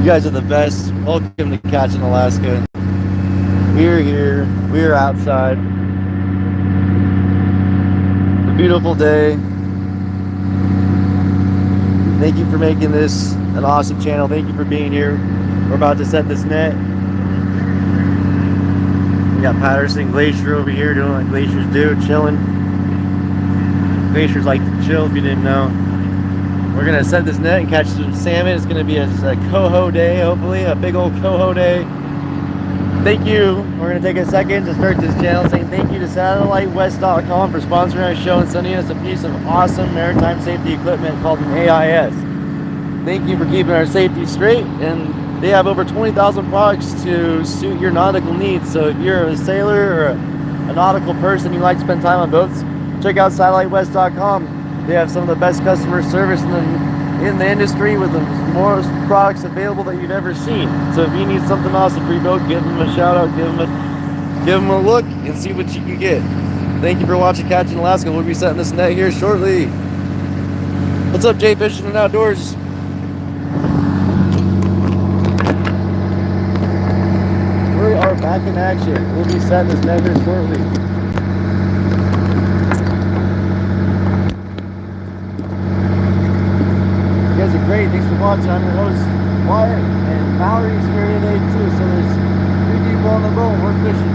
You guys are the best. Welcome to Catching Alaska. We're here. We're outside. A beautiful day. Thank you for making this an awesome channel. Thank you for being here. We're about to set this net. We got Patterson Glacier over here doing what glaciers do, chilling. Glaciers like to chill, if you didn't know. We're gonna set this net and catch some salmon. It's gonna be a coho day, hopefully, a big old coho day. Thank you. We're gonna take a second to start this channel saying thank you to SatelliteWest.com for sponsoring our show and sending us a piece of awesome maritime safety equipment called an AIS. Thank you for keeping our safety straight, and they have over 20,000 products to suit your nautical needs. So if you're a sailor or a nautical person, you like to spend time on boats, check out SatelliteWest.com. They have some of the best customer service in the industry with the most products available that you've ever seen. So if you need something awesome for your boat, give them a shout out, give them a look, and see what you can get. Thank you for watching Catching Alaska. We'll be setting this net here shortly. What's up, Jay Fishing and Outdoors? We are back in action. We'll be setting this net here shortly. You guys are great. Thanks for watching. I'm your host, Wyatt, and Mallory's here today too. So there's 3 people on the boat. We're fishing.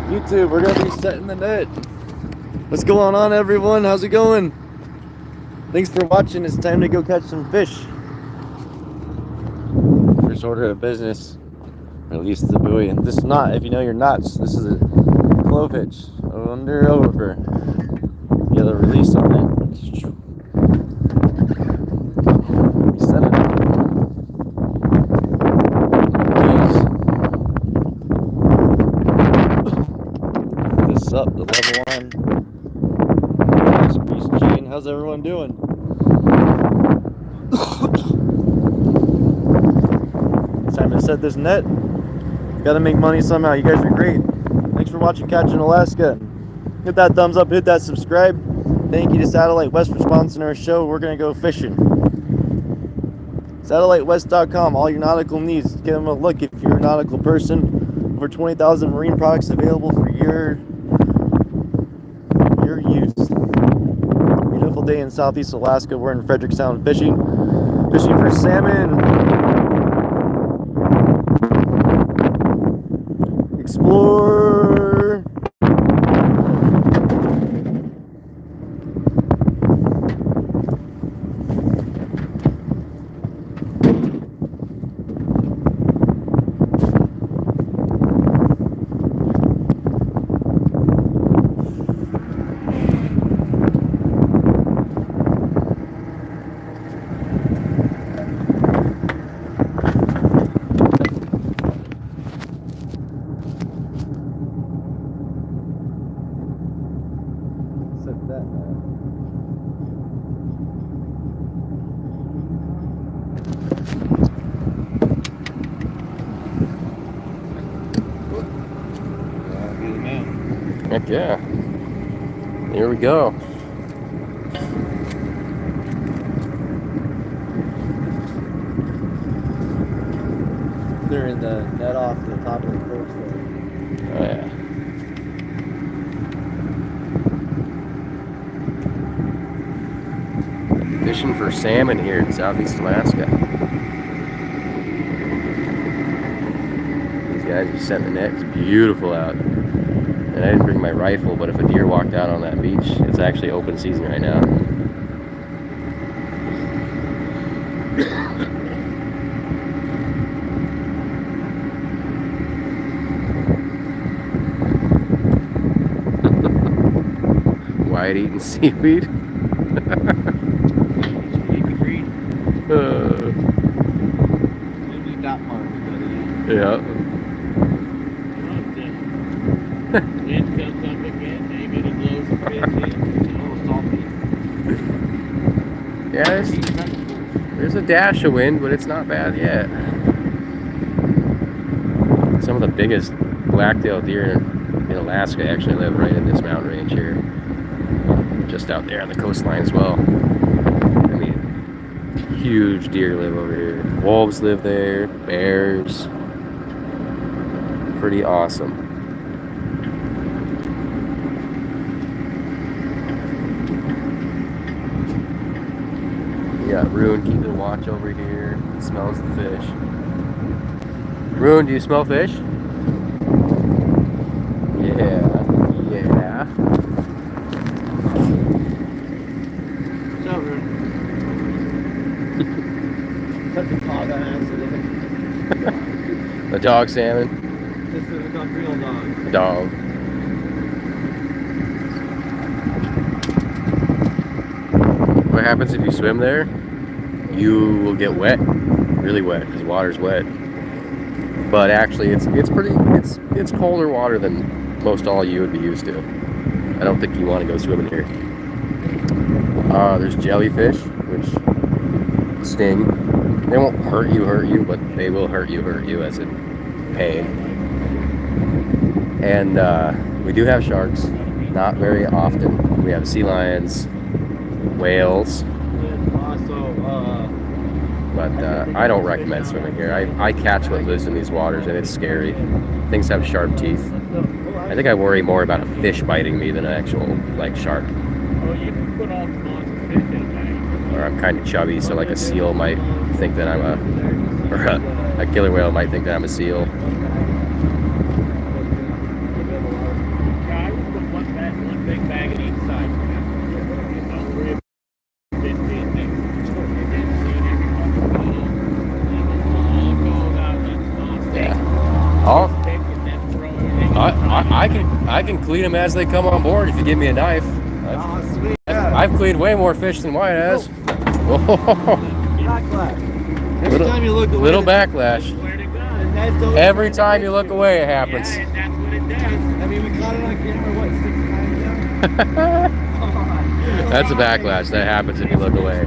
YouTube, we're gonna be setting the net. What's going on, everyone? How's it going? Thanks for watching. It's time to go catch some fish. First order of business, release the buoy. And this knot, if you know your knots, this is a clowfish under over. You have a release on it. Set it up. This up the level line. Nice piece of chain. How's everyone doing? It's time to set this net. Gotta make money somehow. You guys are great. Thanks for watching Catching Alaska. Hit that thumbs up, hit that subscribe. Thank you to Satellite West for sponsoring our show. We're gonna go fishing. SatelliteWest.com, all your nautical needs. Give them a look if you're a nautical person. Over 20,000 marine products available for your use. Beautiful day in Southeast Alaska. We're in Frederick Sound fishing for salmon. Explore. Heck yeah. Here we go. They're in the net off the top of the coast there. Oh yeah. Fishing for salmon here in Southeast Alaska. These guys are setting the net. It's beautiful out. And I didn't bring my rifle, but if a deer walked out on that beach, it's actually open season right now. Wide eating seaweed. Yeah. Wind comes up again, maybe it'll blow some fish in. It's a little salty. Yeah, there's a dash of wind, but it's not bad yet. Some of the biggest black-tailed deer in Alaska actually live right in this mountain range here. Just out there on the coastline as well. I mean, huge deer live over here. Wolves live there, bears. Pretty awesome. We got Rune keeping watch over here. He smells the fish. Rune, do you smell fish? Yeah. What's up, Rune? Such a dog on accident. The dog salmon? This is a real dog. The dog. What happens if you swim there? You will get wet, really wet, because water's wet. But actually, it's colder water than most all you would be used to. I don't think you want to go swimming here. There's jellyfish, which sting. They won't hurt you, but they will hurt you as in pain. And we do have sharks, not very often. We have sea lions, whales. But I don't recommend swimming here. I catch what lives in these waters, and it's scary. Things have sharp teeth. I think I worry more about a fish biting me than an actual, like, shark. Or I'm kind of chubby, so like a seal might think that I'm a killer whale might think that I'm a seal. I can clean them as they come on board if you give me a knife. I've cleaned way more fish than Wyatt has. Backlash. Every time you look away, little backlash. Every time you look away, it happens. Yeah, and that's what it does. I mean, we caught it on camera, what, 6 times now? That's a backlash. That happens if you look away.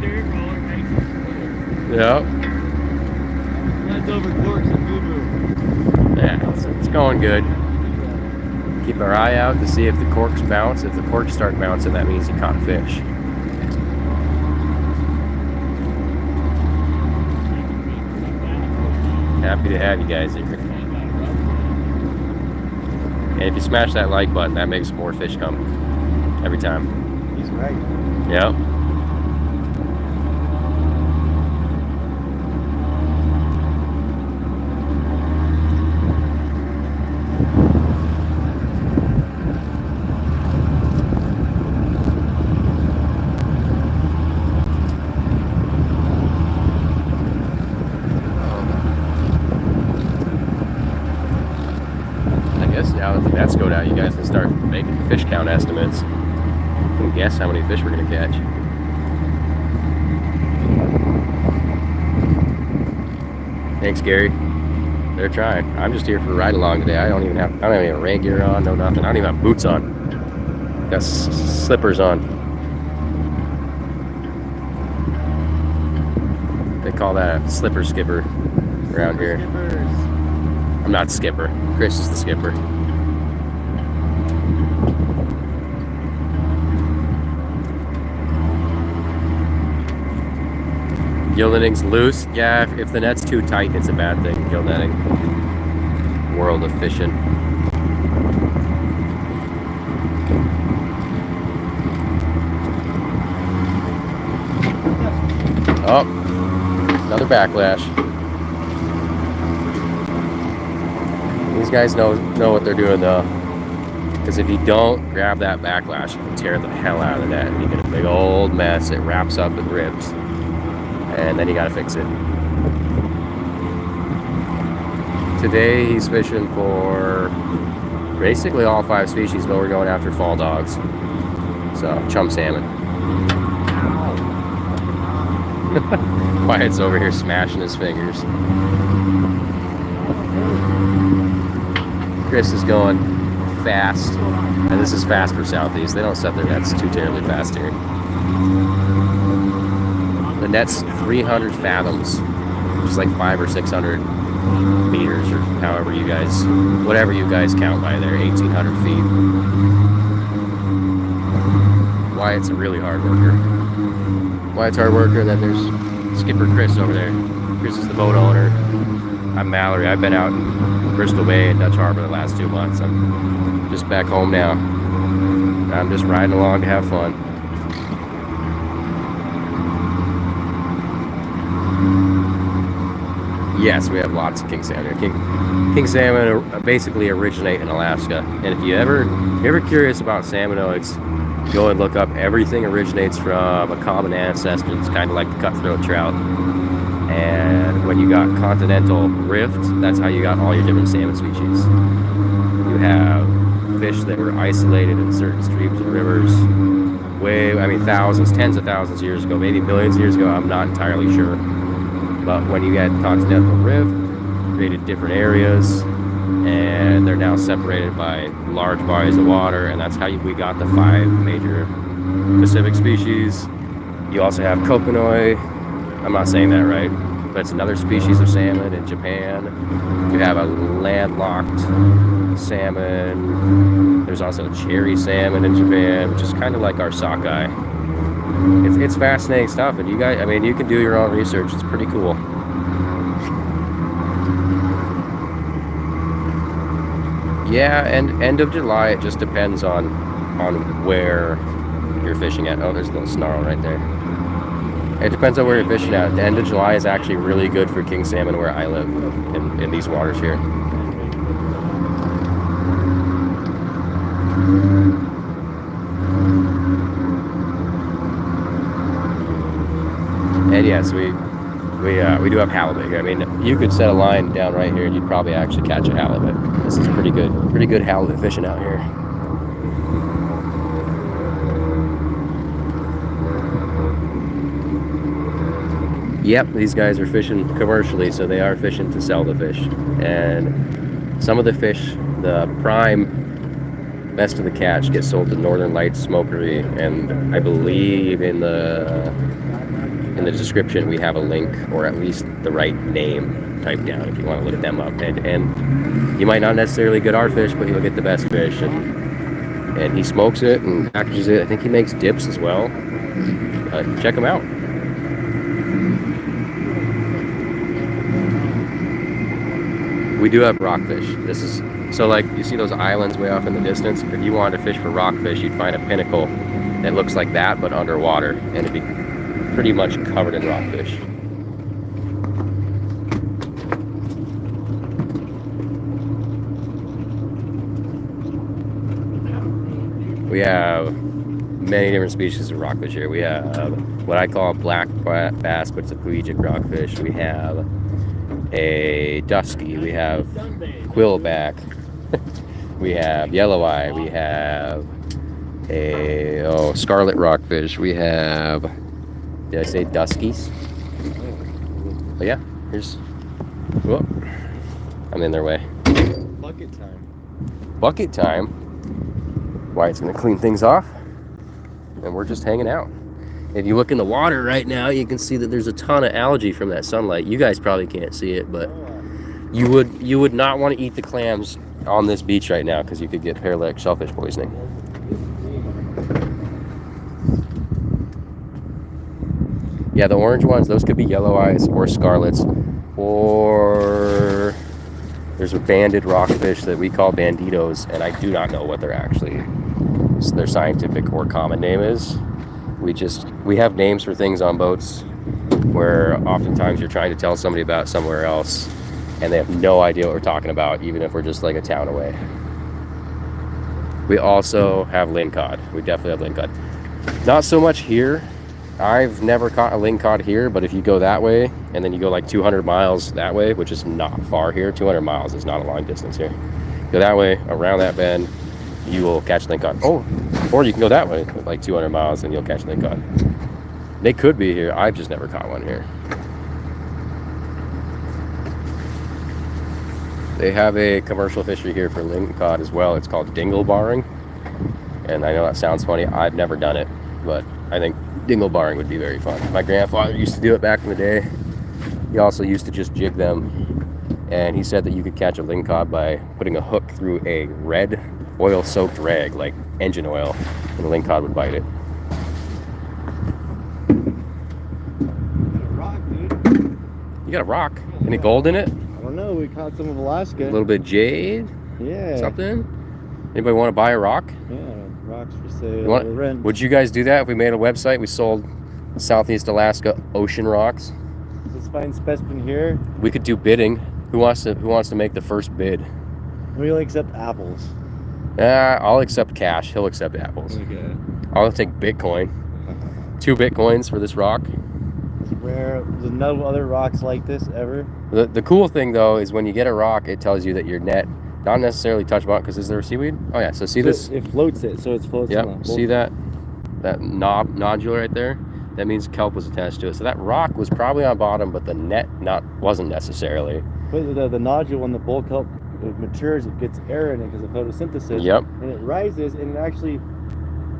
Yep. Leftover corks and voodoo. Yeah, it's going good. Keep our eye out to see if the corks bounce. If the corks start bouncing, that means you caught a fish. Happy to have you guys here. And if you smash that like button, that makes more fish come every time. He's right. Yep. Now that the nets go down, you guys can start making fish count estimates. You can guess how many fish we're going to catch. Thanks, Gary. They're trying. I'm just here for a ride along today. I don't even have rain gear on, no nothing. I don't even have boots on. Got slippers on. They call that a slipper skipper around here. I'm not the skipper. Chris is the skipper. Gillnetting's loose. Yeah, if the net's too tight, it's a bad thing. Gillnetting. World of fishing. Oh, another backlash. These guys know what they're doing though. Because if you don't grab that backlash, you can tear the hell out of the net and you get a big old mess. It wraps up with ribs. And then you gotta fix it. Today he's fishing for basically all 5 species, but we're going after fall dogs. So, chum salmon. Wyatt's over here smashing his fingers. Chris is going fast. And this is fast for Southeast. They don't set their nets too terribly fast here. The net's 300 fathoms, which is like 500 or 600 meters, or however you guys, whatever you guys count by there, 1,800 feet. Wyatt's a really hard worker. Wyatt's a hard worker, and then there's Skipper Chris over there. Chris is the boat owner. I'm Mallory. I've been out in Bristol Bay and Dutch Harbor the last 2 months. I'm just back home now. I'm just riding along to have fun. Yes, we have lots of king salmon. King salmon basically originate in Alaska. And if you're ever curious about salmonoids, go and look up. Everything originates from a common ancestor. It's kind of like the cutthroat trout. And when you got continental rift, that's how you got all your different salmon species. You have fish that were isolated in certain streams and rivers thousands, tens of thousands of years ago, maybe millions of years ago, I'm not entirely sure. But when you had continental rift, created different areas, and they're now separated by large bodies of water, and that's how we got the 5 major Pacific species. You also have kokonoi. I'm not saying that right, but it's another species of salmon in Japan. You have a landlocked salmon. There's also cherry salmon in Japan, which is kind of like our sockeye. It's fascinating stuff, and you guys, you can do your own research. It's pretty cool. Yeah, and end of July, it just depends on where you're fishing at. Oh, there's a little snarl right there. It depends on where you're fishing at. The end of July is actually really good for king salmon where I live, in these waters here. And yes, we do have halibut here. You could set a line down right here and you'd probably actually catch a halibut. This is pretty good halibut fishing out here. Yep, these guys are fishing commercially, so they are fishing to sell the fish. And some of the fish, the prime best of the catch, gets sold to Northern Lights Smokery, and I believe in the in the description, we have a link, or at least the right name typed down if you want to look them up. And you might not necessarily get our fish, but you'll get the best fish. And he smokes it and packages it. I think he makes dips as well. Check him out. We do have rockfish. This is so, like, you see those islands way off in the distance. If you wanted to fish for rockfish, you'd find a pinnacle that looks like that but underwater, and it'd be pretty much covered in rockfish. We have many different species of rockfish here. We have what I call a black bass, but it's a pelagic rockfish. We have a dusky. We have quillback. We have yellow eye. We have a scarlet rockfish. We have, did I say duskies? But yeah, here's, whoop, I'm in their way. Bucket time. Bucket time. Wyatt's gonna clean things off, and we're just hanging out. If you look in the water right now, you can see that there's a ton of algae from that sunlight. You guys probably can't see it, but you would not want to eat the clams on this beach right now because you could get paralytic shellfish poisoning. Yeah, the orange ones, those could be yellow eyes or scarlets, or there's a banded rockfish that we call banditos, and I do not know what their scientific or common name is. We have names for things on boats where oftentimes you're trying to tell somebody about somewhere else and they have no idea what we're talking about, even if we're just like a town away. We also have lingcod. We definitely have lingcod. Not so much here. I've never caught a lingcod here, but if you go that way and then you go like 200 miles that way, which is not far here, 200 miles is not a long distance here. Go that way, around that bend, you will catch lingcod. Oh, or you can go that way, like 200 miles, and you'll catch lingcod. They could be here. I've just never caught one here. They have a commercial fishery here for lingcod as well. It's called dingle barring. And I know that sounds funny. I've never done it, but I think dingle barring would be very fun. My grandfather used to do it back in the day. He also used to just jig them. And he said that you could catch a lingcod by putting a hook through a red oil-soaked rag, like engine oil, and the lingcod would bite it. You got a rock? Any gold in it? I don't know. We caught some of Alaska. A little bit of jade? Yeah. Something? Anybody want to buy a rock? Yeah, rocks for sale. Rent. Would you guys do that if we made a website? We sold Southeast Alaska ocean rocks. Let's find specimen here. We could do bidding. Who wants to make the first bid? We only accept apples. I'll accept cash. He'll accept apples. Okay. I'll take Bitcoin. 2 Bitcoins for this rock. Rare. There's no other rocks like this ever. The cool thing though is when you get a rock, it tells you that your net not necessarily touch bottom, because is there seaweed? Oh yeah, so see this? It floats it, so it's floating. Yep. See that nodule right there? That means kelp was attached to it. So that rock was probably on bottom, but the net wasn't necessarily. But the nodule, when the bull kelp matures, it gets air in it because of photosynthesis. Yep. And it rises, and it actually,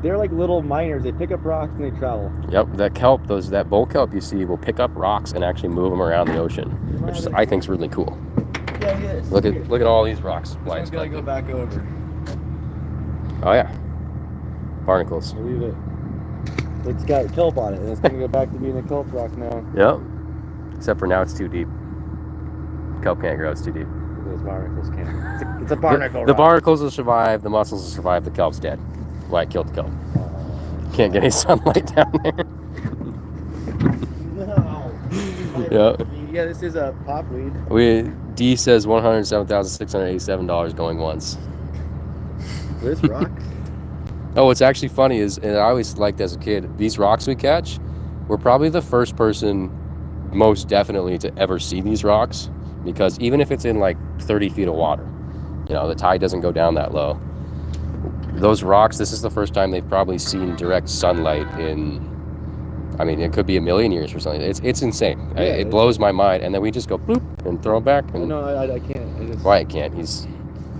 they're like little miners. They pick up rocks and they travel. Yep. That kelp, that bull kelp you see, will pick up rocks and actually move them around the ocean, which I think is really cool. Yeah, it is. Look at all these rocks. It's gonna go back over. Oh yeah. Barnacles. Believe it. It's got kelp on it, and it's gonna go back to being a kelp rock now. Yep. Except for now, it's too deep. Kelp can't grow; it's too deep. Those barnacles can't. It's a barnacle. The barnacles will survive. The mussels will survive. The kelp's dead. Why killed the kelp? Can't get any sunlight down there. No. Yeah. Yeah, this is a popweed. D says $107,687 going once. This rock? Oh, what's actually funny is, and I always liked as a kid, these rocks we catch, we're probably the first person most definitely to ever see these rocks, because even if it's in like 30 feet of water, you know, the tide doesn't go down that low. Those rocks, this is the first time they've probably seen direct sunlight in, I mean, it could be a million years or something. It's insane. Yeah, it blows my mind. And then we just go bloop and throw them back. And no, I can't. Wyatt can't. He's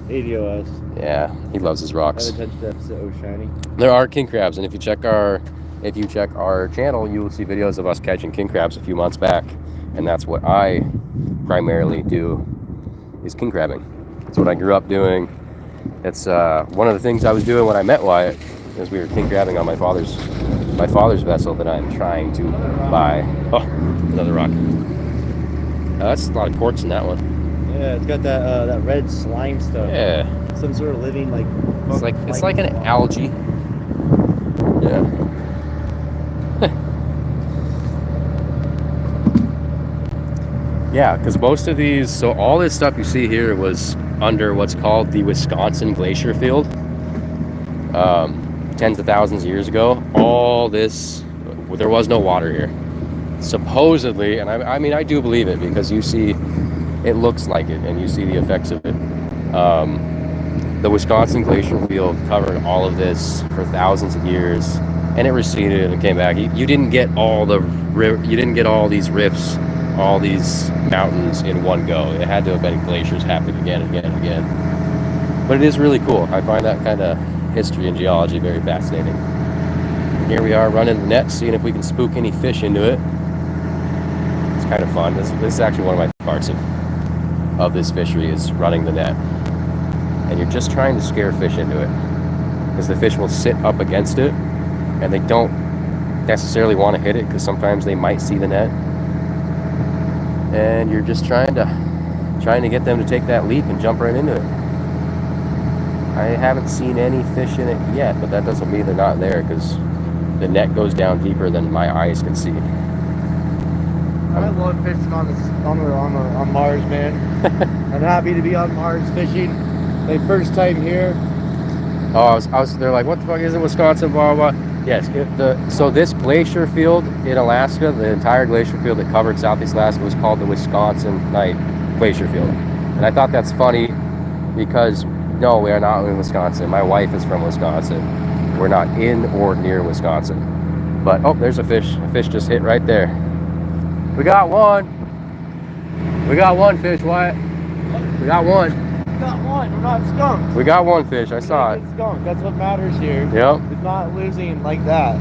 ADOS. Yeah, he loves his rocks. I have a touch deficit. Oh, shiny. There are king crabs, and if you check our if you check our channel, you will see videos of us catching king crabs a few months back, and that's what I primarily do, is king crabbing. That's what I grew up doing. It's one of the things I was doing when I met Wyatt, is we were king crabbing on my father's vessel that I'm trying to buy. Oh, another rock. That's a lot of quartz in that one. Yeah, it's got that red slime stuff. Yeah. Some sort of living like. It's like an algae. Yeah. Yeah, because most of these, so all this stuff you see here was under what's called the Wisconsin Glacier Field. Tens of thousands of years ago, all this, there was no water here. Supposedly, and I mean, I do believe it, because you see, it looks like it, and you see the effects of it. The Wisconsin Glacier Field covered all of this for thousands of years, and it receded and came back. You didn't get all these rifts, all these mountains in one go. It had to have been glaciers happening again and again and again. But it is really cool. I find that kind of history and geology very fascinating. And here we are running the net, seeing if we can spook any fish into it. It's kind of fun. This is actually one of my parts of this fishery, is running the net. And you're just trying to scare fish into it, because the fish will sit up against it and they don't necessarily want to hit it, because sometimes they might see the net, and you're just trying to get them to take that leap and jump right into it. I haven't seen any fish in it yet, but that doesn't mean they're not there, because the net goes down deeper than my eyes can see. I love fishing on Mars, man. I'm happy to be on Mars fishing. My first time here. Oh, I was. They're like, what the fuck is it, Wisconsin? Blah blah. Yes. So this glacier field in Alaska, the entire glacier field that covered Southeast Alaska, was called the Wisconsin Glacier Field. And I thought that's funny, because no, we are not in Wisconsin. My wife is from Wisconsin. We're not in or near Wisconsin. But oh, there's a fish. A fish just hit right there. We got one. We got one fish, Wyatt. We got one. Got one. We're not skunked. We got one fish. I saw it. Skunked. That's what matters here. Yep. It's not losing like that.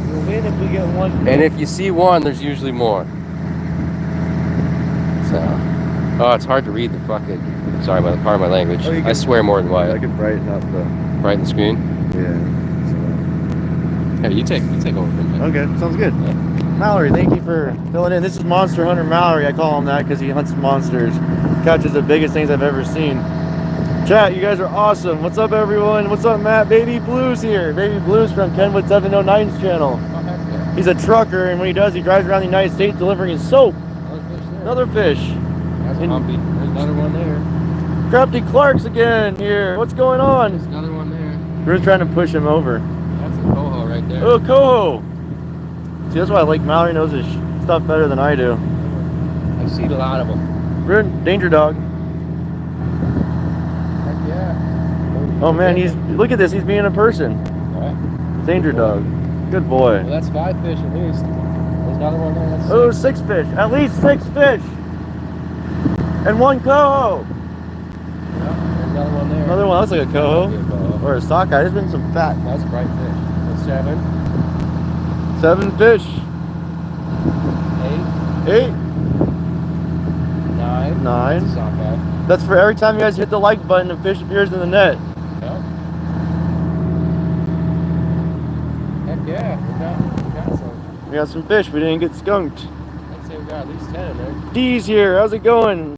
We'll win if we get one fish. And if you see one, there's usually more. So, oh, it's hard to read the fucking. Sorry about part of my language. Oh, I swear more than Wyatt. I can brighten up the. Brighten the screen. Yeah. Yeah, you take over from me. Okay, sounds good. Yeah. Mallory, thank you for filling in. This is Monster Hunter Mallory. I call him that because he hunts monsters. Catches the biggest things I've ever seen. Chat, you guys are awesome. What's up, everyone? What's up, Matt? Baby Blues here. Baby Blues from Kenwood 709's channel. He's a trucker, and when he does, he drives around the United States delivering soap. Another fish. That's Humpy. There's another one there. Crafty Clark's again here. What's going on? There's another one there. We're just trying to push him over. That's a coho right there. Oh, coho. See, that's why I like Mallory knows his stuff better than I do. I've seen a lot of them. We're in danger dog. Heck yeah. Oh man, look at this. He's being a person. Alright. Danger dog. Good boy. Well, that's 5 fish at least. There's another one there. That's Oh, 6 fish. At least 6 fish. And 1 coho. Yeah, there's another one there. Another one. That's like a coho. Or a sockeye. There's been some fat. That's a bright fish. That's 7. 7 fish. 8. 8. 9. 9. That's a sockeye. That's for every time you guys hit the like button, a fish appears in the net. Yeah. Heck yeah. We got some. We got some fish. We didn't get skunked. I'd say we got at least 10 in there. D's here. How's it going?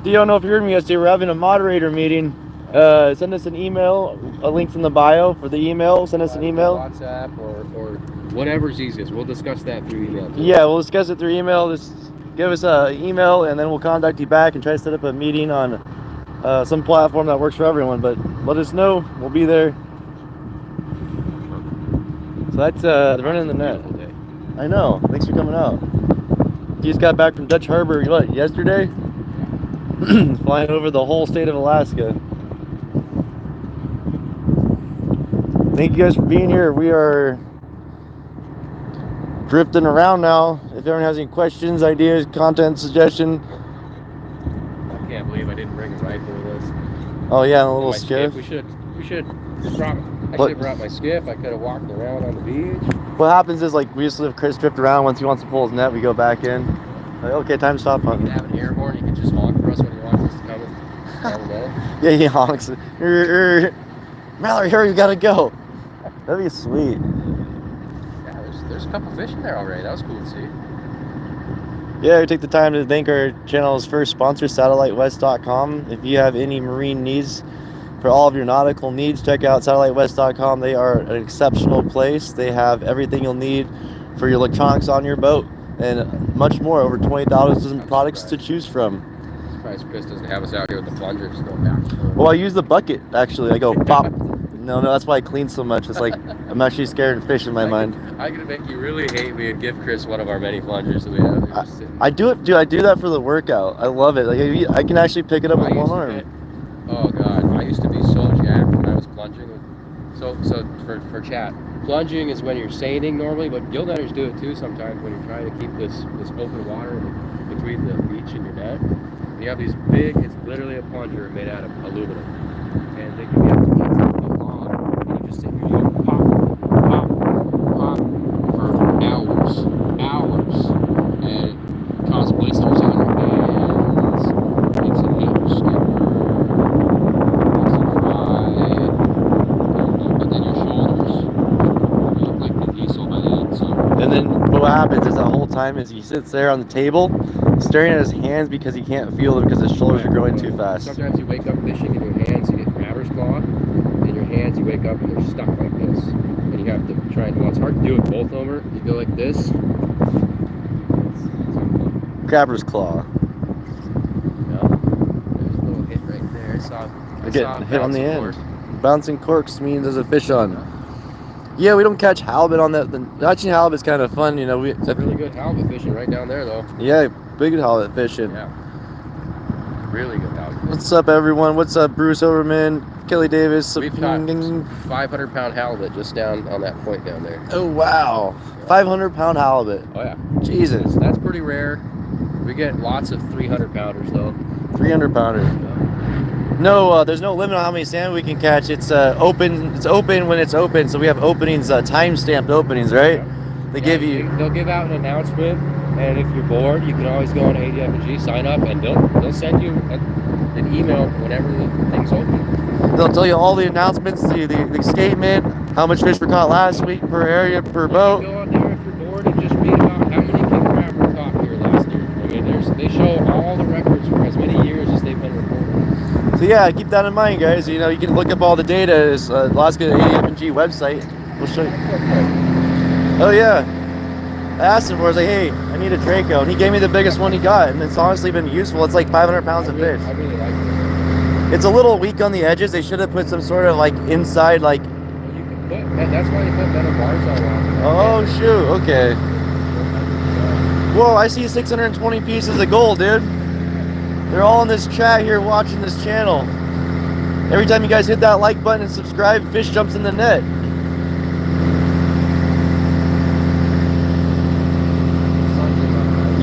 D, I don't know if you heard me yesterday. We're having a moderator meeting. Send us an email. A link's in the bio for the email. Send us an email. WhatsApp or whatever's easiest. We'll discuss that through email too. Yeah, we'll discuss it through email. Just give us an email, and then we'll contact you back and try to set up a meeting on some platform that works for everyone. But let us know. We'll be there. So that's running the net. I know. Thanks for coming out. You just got back from Dutch Harbor, what, yesterday? Flying over the whole state of Alaska. Thank you guys for being here. We are drifting around now. If everyone has any questions, ideas, content, suggestion. I can't believe I didn't bring a rifle with us. Oh yeah, and a little My skiff. We should drop I should have brought my skiff. I could have walked around on the beach. What happens is, like, we just have Chris drift around. Once he wants to pull his net, we go back in. Like, okay, time to stop You hunting. can have an air horn. You can just honk for us when he wants us to come down the net. Yeah, he honks. Mallory, hurry, you gotta go. That'd be sweet. Yeah, there's a couple fish in there already. That was cool to see. Yeah, we take the time to thank our channel's first sponsor, SatelliteWest.com. If you have any marine needs for all of your nautical needs, check out SatelliteWest.com. They are an exceptional place. They have everything you'll need for your electronics on your boat and much more. Over 20,000 products to choose from. Surprised Chris doesn't have us out here with the plungers going back and forth. Well, I use the bucket, actually. I go pop. No, that's why I clean so much. It's like I'm actually scared of fish in my mind. I'm gonna make you really hate me and give Chris one of our many plungers that we have. They're just sitting- I do it, dude. I do that for the workout. I love it. Like, I can actually pick it up with one arm. Oh god, I used to be so jacked when I was plunging. So for chat, plunging is when you're seining normally, but gillnetters do it too sometimes when you're trying to keep this open water between the beach and your net. And you have these big, it's literally a plunger made out of aluminum, and they can be up to 18 feet long. And you just sit here, you go pop, pop, pop for hours, and it causes blisters on your hands. It's an itch. But then your shoulders, you look like the diesel by the end. So. And then what happens is that whole time is he sits there on the table staring at his hands because he can't feel them because his shoulders are growing too fast. Sometimes you wake up fishing in your hands, you get grabber's claw. In your hands, you wake up and they're stuck like this. And you have to try and, well, it's hard to do with both over. You go like this. Crabber's claw. Yeah. There's a little hit right there. I saw Hit on the end. Cork. Bouncing corks means there's a fish on. Yeah, we don't catch halibut on that. The catching halibut's kind of fun, you know. It's really good halibut fishing right down there, though. Yeah, big halibut fishing. Yeah. Really good halibut fishing. What's up, everyone? What's up, Bruce Overman, Kelly Davis? We've caught 500-pound halibut just down on that point down there. Oh, wow. 500-pound halibut. Oh, yeah. Jesus. That's pretty rare. We get lots of 300-pounders, though. 300-pounder. No, there's no limit on how many salmon we can catch. It's open. It's open when it's open. So we have openings, time-stamped openings, right? They give you. They'll give out an announcement, and if you're bored, you can always go on ADF&G, sign up, and they'll send you an email whenever the thing's open. They'll tell you all the announcements, the escapement, how much fish were caught last week per area per boat. You go on there if you're bored and just read about how many king crab were caught here last year. I mean, they show all the records for as many years as they've been recorded. So yeah, keep that in mind, guys. You know, you can look up all the data. It's Alaskan ADF&G website. We'll show you. Oh yeah. I asked him for it. I was like, hey, I need a Draco, and he gave me the biggest one he got, and it's honestly been useful. It's like 500 pounds of fish. I really like it. It's a little weak on the edges. They should have put some sort of like inside, like. Well, you can put, that's why you put metal bars all on. Oh shoot. Okay. Whoa, I see 620 pieces of gold, dude. They're all in this chat here watching this channel. Every time you guys hit that like button and subscribe, fish jumps in the net.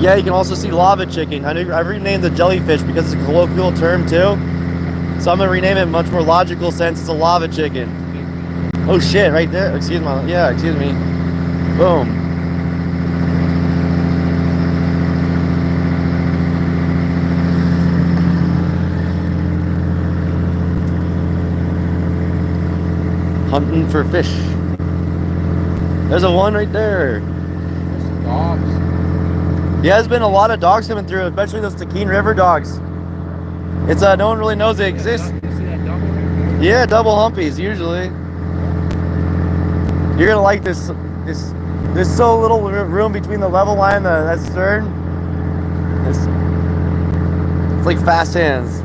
Yeah, you can also see lava chicken. I've renamed the jellyfish because it's a colloquial term too. So I'm gonna rename it in a much more logical sense. It's a lava chicken. Oh shit, right there. Excuse me. Yeah, excuse me. Boom. Hunting for fish. There's a one right there. Dogs. Yeah, there's been a lot of dogs coming through, especially those Taquine River dogs. It's no one really knows they exist. You see that double right there? Yeah, double humpies usually. You're gonna like this. There's so little room between the level line and that stern. It's like fast hands.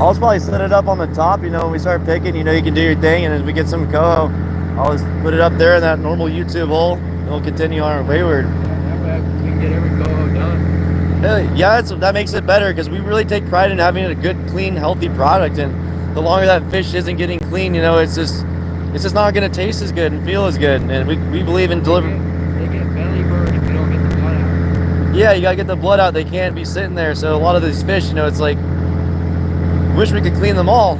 I'll just probably set it up on the top, you know, when we start picking, you know, you can do your thing, and as we get some coho, I'll just put it up there in that normal YouTube hole, and we'll continue on our wayward. That way we can get every coho done. Yeah, that makes it better, because we really take pride in having a good, clean, healthy product, and the longer that fish isn't getting clean, you know, it's just not going to taste as good and feel as good, and we believe in delivering. They get belly burn if you don't get the blood out. Yeah, you gotta get the blood out. They can't be sitting there. So a lot of these fish, you know, it's like, wish we could clean them all.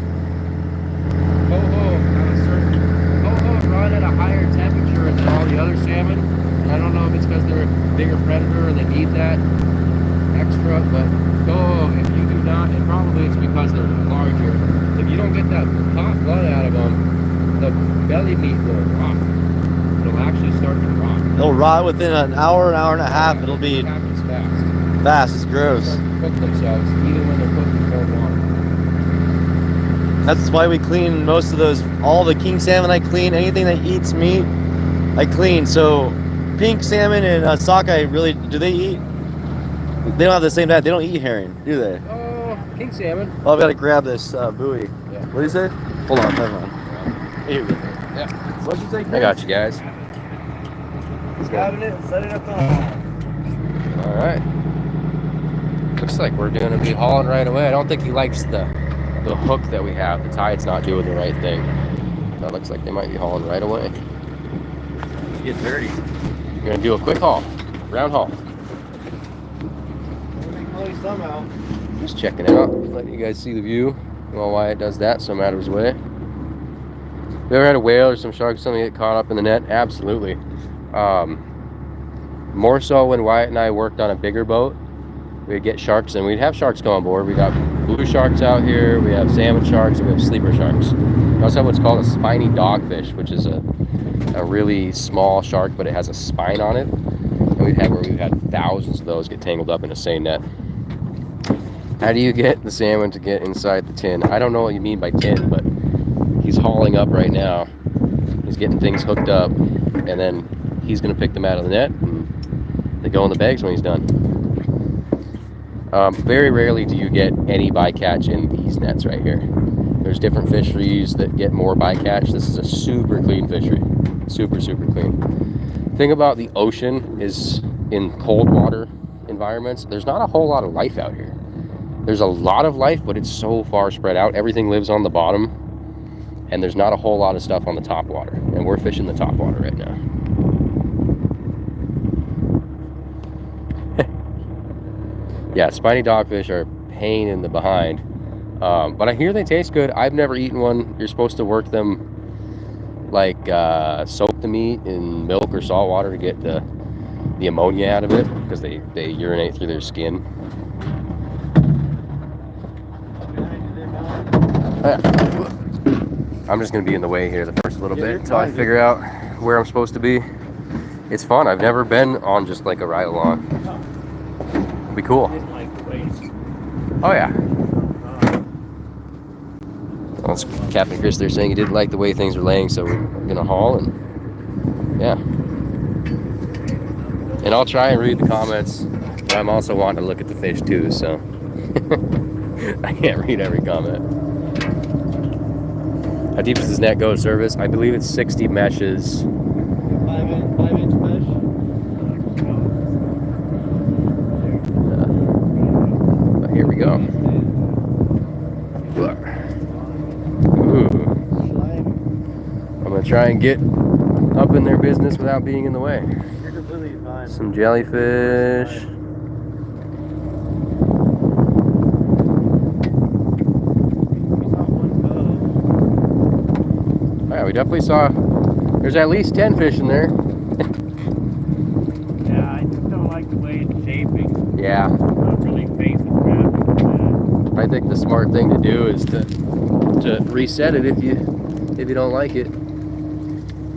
Coho run at a higher temperature than all the other salmon. And I don't know if it's because they're a bigger predator and they need that extra, but coho, if you do not, and probably it's because they're larger, if you don't get that hot blood out of them, the belly meat will rot. It'll actually start to rot. They'll rot within an hour and a half. It'll be It happens fast. fast. It's gross. Start to cook themselves, even when they're cooked in cold water. That's why we clean most of those. All the king salmon I clean. Anything that eats meat, I clean. So pink salmon and sockeye, really, do they eat? They don't have the same diet. They don't eat herring, do they? Oh, king salmon. Well, I've got to grab this buoy. Yeah. What do you say? Hold on, never mind. Here we go. Yeah. What'd you say, Chris? I got you guys. He's grabbing it, setting up the haul. All right. Looks like we're going to be hauling right away. I don't think he likes the hook that we have. The tide's not doing the right thing. That looks like they might be hauling right away. Get dirty. We're going to do a quick haul. Round haul. Somehow. Just checking out. Letting you guys see the view. Well, why it does that so Matter's way. Have you ever had a whale or some shark, something get caught up in the net? Absolutely. More so when Wyatt and I worked on a bigger boat, we'd get sharks and we'd have sharks go on board. We got blue sharks out here, we have salmon sharks, and we have sleeper sharks. We also have what's called a spiny dogfish, which is a really small shark, but it has a spine on it. And we've had thousands of those get tangled up in a seine net. How do you get the salmon to get inside the tin? I don't know what you mean by tin, but he's hauling up right now. He's getting things hooked up, and then he's going to pick them out of the net, and they go in the bags when he's done. Very rarely do you get any bycatch in these nets right here. There's different fisheries that get more bycatch. This is a super clean fishery. Super, super clean. The thing about the ocean is in cold water environments, there's not a whole lot of life out here. There's a lot of life, but it's so far spread out. Everything lives on the bottom, and there's not a whole lot of stuff on the top water. And we're fishing the top water right now. Yeah, spiny dogfish are a pain in the behind. But I hear they taste good. I've never eaten one. You're supposed to work them, like soak the meat in milk or salt water to get the ammonia out of it, because they urinate through their skin. I'm just going to be in the way here the first little bit until I figure out where I'm supposed to be. It's fun. I've never been on just like a ride along. It'll be cool. Oh yeah. So that's Captain Chris there saying he didn't like the way things were laying, so we're going to haul, and yeah. And I'll try and read the comments, but I'm also wanting to look at the fish too, so I can't read every comment. How deep does this net go to service? I believe it's 60 meshes. 5-inch mesh. But here we go. Ooh. I'm gonna try and get up in their business without being in the way. You're completely fine. Some jellyfish. Yeah, we definitely saw, there's at least 10 fish in there. Yeah, I just don't like the way it's shaping. Yeah. Not really facing traffic. I think the smart thing to do is to reset it if you don't like it.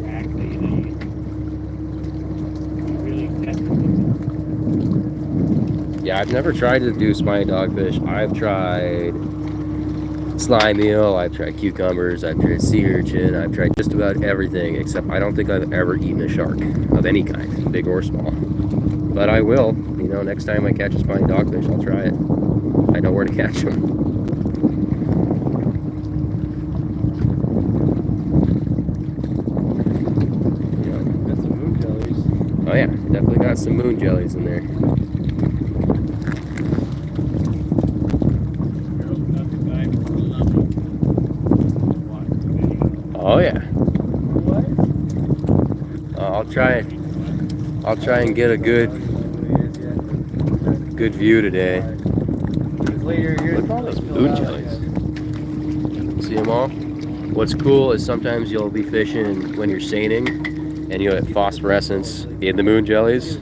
Actually, you really test it. Yeah, I've never tried to do spiny dogfish. I've tried slime eel, I've tried cucumbers, I've tried sea urchin, I've tried just about everything, except I don't think I've ever eaten a shark of any kind, big or small. But I will, you know, next time I catch a spiny dogfish, I'll try it. I know where to catch them. Got some moon jellies. Oh yeah, definitely got some moon jellies in there. Oh yeah. I'll try and get a good Good view today. Later, Look at all those moon jellies. See them all? What's cool is sometimes you'll be fishing when you're seining and you'll get phosphorescence in the moon jellies.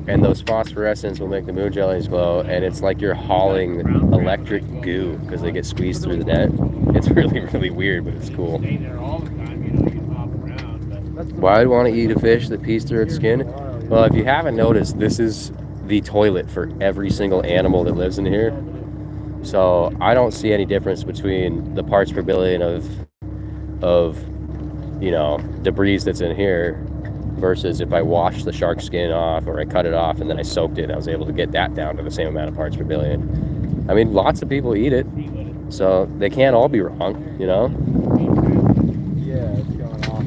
And those phosphorescence will make the moon jellies glow, and it's like you're hauling electric goo because they get squeezed through the net. It's really, really weird, but it's cool. Why would want to eat a fish that pees through its skin? Well, if you haven't noticed, this is the toilet for every single animal that lives in here. So I don't see any difference between the parts per billion of you know, debris that's in here versus if I washed the shark skin off or I cut it off and then I soaked it. I was able to get that down to the same amount of parts per billion. I mean, lots of people eat it, so they can't all be wrong, you know? Yeah, it's going off.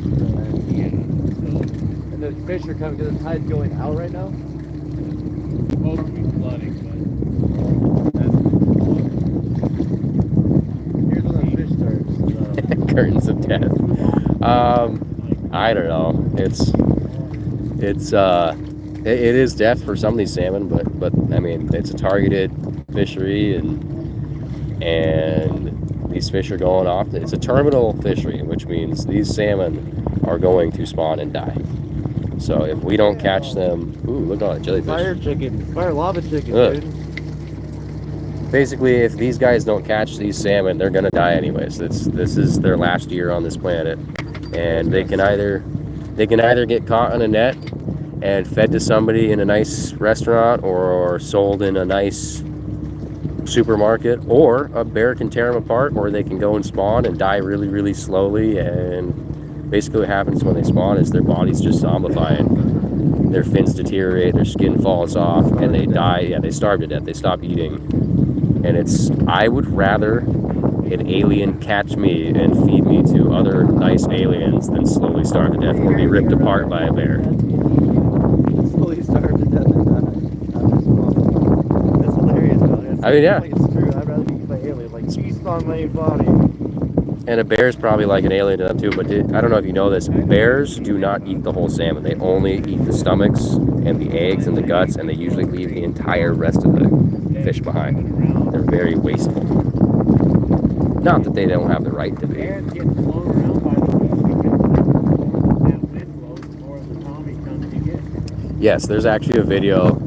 And the fish are coming because the tide's going out right now? Supposed to be flooding, Here's when the fish starts. Curtains of death. I don't know. It is death for some of these salmon, but I mean, it's a targeted fishery, and these fish are going off. It's a terminal fishery, which means these salmon are going to spawn and die. So if we don't catch them, ooh, look at all that jellyfish. Fire chicken, fire lava chicken, Ugh. dude. Basically, if these guys don't catch these salmon, they're gonna die anyways. This is their last year on this planet, and they can either get caught on a net and fed to somebody in a nice restaurant or sold in a nice supermarket, or a bear can tear them apart, or they can go and spawn and die really, really slowly. And basically what happens when they spawn is their bodies just zombify, their fins deteriorate, their skin falls off, and they die. Yeah, they starve to death. They stop eating. And I would rather an alien catch me and feed me to other nice aliens than slowly starve to death or be ripped apart by a bear. Slowly starve to death and die. That's hilarious, though. I mean, yeah. Like, it's true. I'd rather be eaten by aliens. Like, feast on my body. And a bear's probably like an alien to them too, but I don't know if you know this, bears do not eat the whole salmon. They only eat the stomachs and the eggs and the guts, and they usually leave the entire rest of the fish behind. They're very wasteful. Not that they don't have the right to be. and getting blown around by the wind because that wind blows more of the zombie comes to get. Yes, there's actually a video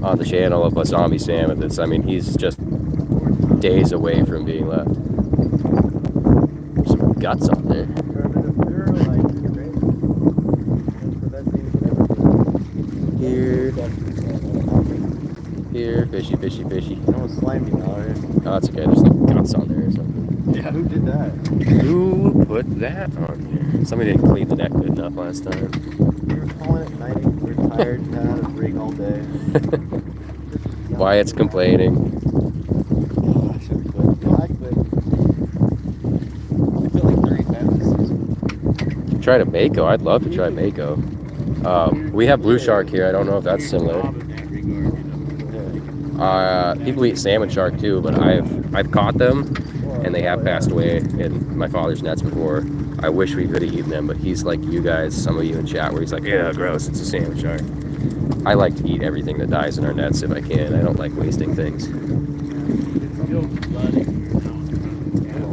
on the channel of a zombie salmon that's, I mean, he's just days away from being left. There's some guts on there. Here, fishy, fishy, fishy. Almost slimy, Mallory. Oh, that's okay. There's like guts on there or something. Yeah, who did that? Who put that on here? Somebody didn't clean the net good enough last time. We were calling it night. We were tired and had a rig all day. Wyatt's complaining. Oh, I should have quit. No, I quit. I feel like 30 times this season. Try to Mako. I'd love to try Mako. We have blue shark here. I don't know if that's similar. People eat salmon shark too, but I've caught them, and they have passed away in my father's nets before. I wish we could have eaten them, but he's like you guys, some of you in chat, where he's like, yeah, gross, it's a salmon shark. I like to eat everything that dies in our nets if I can. I don't like wasting things. It's still flooding.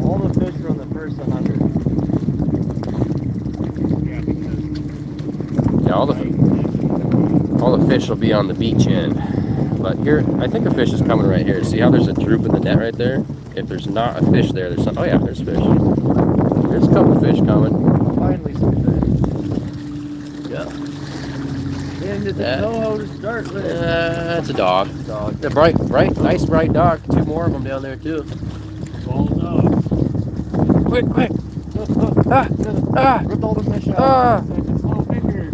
All the fish are on the first 100. Yeah, because Yeah, all the fish will be on the beach end. But here, I think a fish is coming right here. See how there's a droop in the net right there? If there's not a fish there, there's some. Oh yeah, there's fish. There's a couple fish coming. Finally some fish. Yeah. And it's a coho to start with. It's a dog. Dog. They're bright, nice bright dog. Two more of them down there too. balls up. Quick! Ripped all the fish out. Small fingers.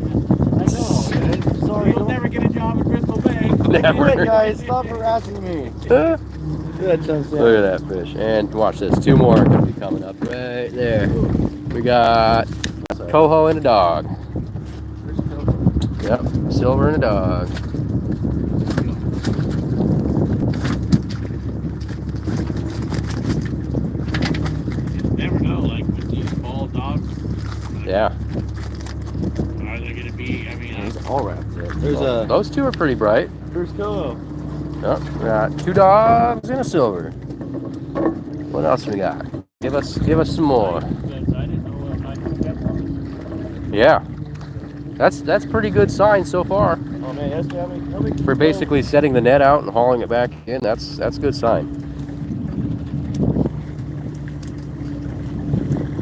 I know. Sorry, You'll never get a job at Crystal Bay. Never. Do it, guys. Stop harassing me. Good, chunks. Look at that fish. And watch this. Two more are going to be coming up right there. We got coho and a dog. Yep, silver and a dog. You never know, like with these ball dogs. Yeah. Are they going to be, I mean, all wrapped up. There's Well, those two are pretty bright. First coho. Oh, we got 2 dogs and a silver. What else we got? Give us some more. Yeah, that's pretty good sign so far. Oh man, yes, how many For basically setting the net out and hauling it back in. That's a good sign.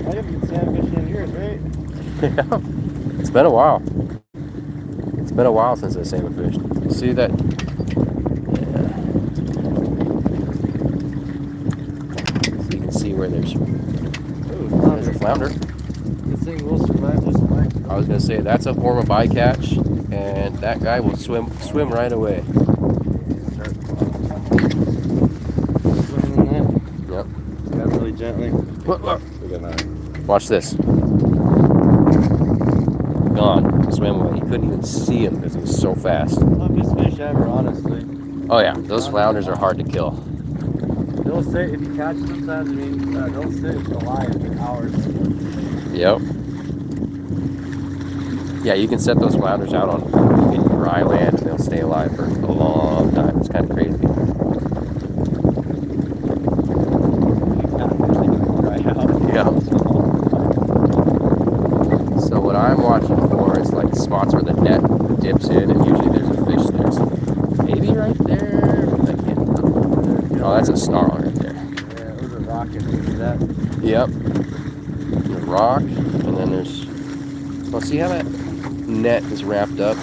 I haven't been salmon fishing in years, right? Yeah, it's been a while. It's been a while since I salmon fished. You see that? Yeah. So you can see where there's a flounder. This thing will survive just fine. I was gonna say that's a form of bycatch, and that guy will swim right away. Swimming in that. Yep. Got really gently. Look. Look at that. Watch this. Gone. Swam away. You couldn't even see him because he was so fast. Toughest fish ever, honestly. Oh yeah, those flounders are hard to kill. They'll sit, if you catch them sometimes, I mean, they'll sit alive for hours. Yep. Yeah, you can set those flounders out on dry land and they'll stay alive for a long time. It's kind of crazy. Yeah. So what I'm watching for is like spots where the net dips in and usually there's a fish there. So maybe right there. I can't tell. Oh, that's a snarl right there. Yeah, there's a rock in there. That. Yep. The rock, and then there's. Well, see how that net is wrapped up?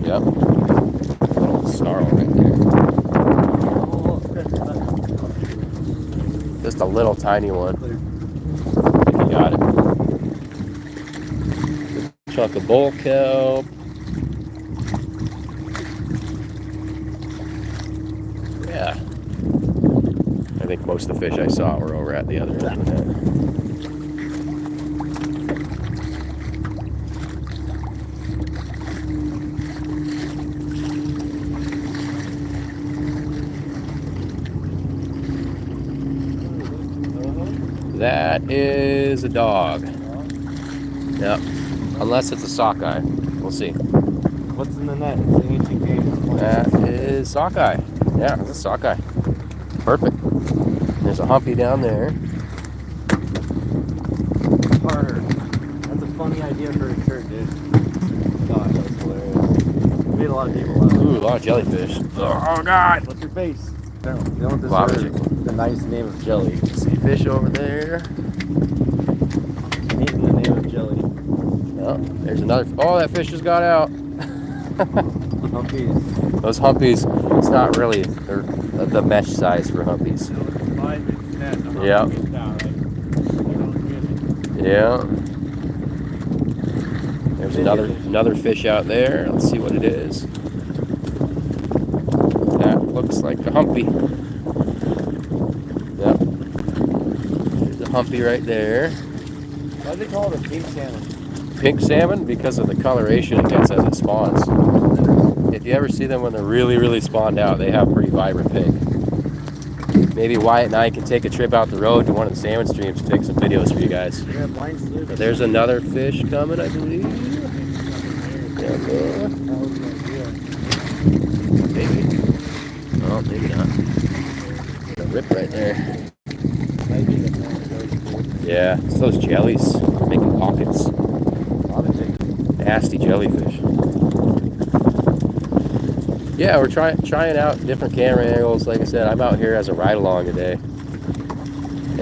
Yep. Little snarl right there. Just a little tiny one. If you got it. Chunk of bull kelp. Yeah. I think most of the fish I saw were over at the other end of the net. That is a dog. Yep. Unless it's a sockeye. We'll see. What's in the net? It's an ancient game. That is sockeye. Yeah, it's a sockeye. Perfect. There's a humpy down there. Harder. That's a funny idea for a shirt, dude. Gosh, that's hilarious. We made a lot of people laugh. Ooh, a lot of jellyfish. Oh, God. What's your face? They don't Lava deserve the nice name of jelly. See fish over there. Hating the name of jelly. Oh, there's another. Oh, that fish just got out. Humpies. Those humpies, it's not really, they're the mesh size for humpies. Yeah. Yeah. There's another fish out there. Let's see what it is. That looks like a humpy. Yep. There's a humpy right there. Why do they call it a pink salmon? Pink salmon because of the coloration it gets as it spawns. If you ever see them when they're really spawned out, they have pretty vibrant pink. Maybe Wyatt and I can take a trip out the road to one of the salmon streams to take some videos for you guys. Yeah, blind salute. But there's another fish coming, I believe. Down there. Maybe. Oh, maybe not. A rip right there. Yeah, it's those jellies. They're making pockets. Nasty jellyfish. Yeah, we're trying out different camera angles. Like I said, I'm out here as a ride-along today.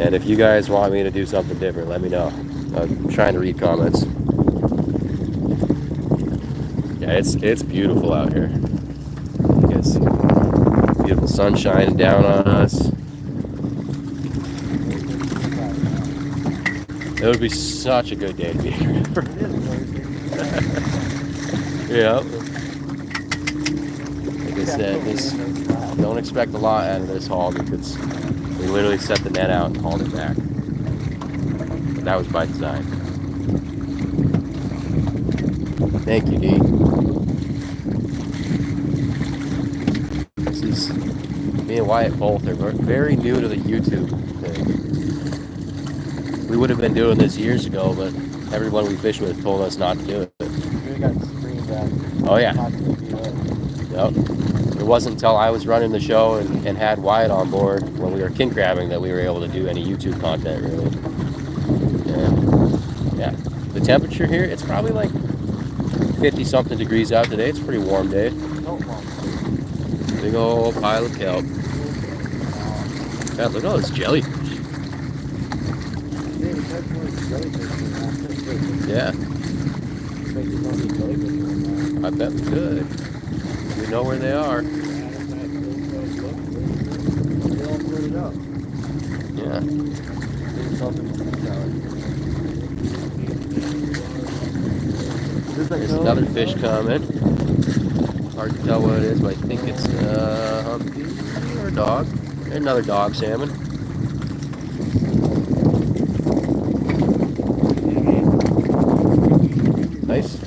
And if you guys want me to do something different, let me know. I'm trying to read comments. Yeah, it's beautiful out here. You guys see beautiful sun shining down on us. It would be such a good day to be here. Yeah. Like I said, don't expect a lot out of this haul because we literally set the net out and hauled it back. But that was by design. Thank you, Dee. This is me and Wyatt both are very new to the YouTube thing. We would have been doing this years ago, but everyone we fish with told us not to do it. We got screamed at. Oh yeah. Possibly do it. Yep. It wasn't until I was running the show and had Wyatt on board when we were king crabbing that we were able to do any YouTube content, really. Yeah. The temperature here, it's probably like 50 something degrees out today. It's a pretty warm day. Big old pile of kelp. God, look at all this jellyfish. Yeah. I bet we could. We know where they are. Yeah. There's another fish coming. Hard to tell what it is, but I think it's a humpy or a dog. There's another dog salmon.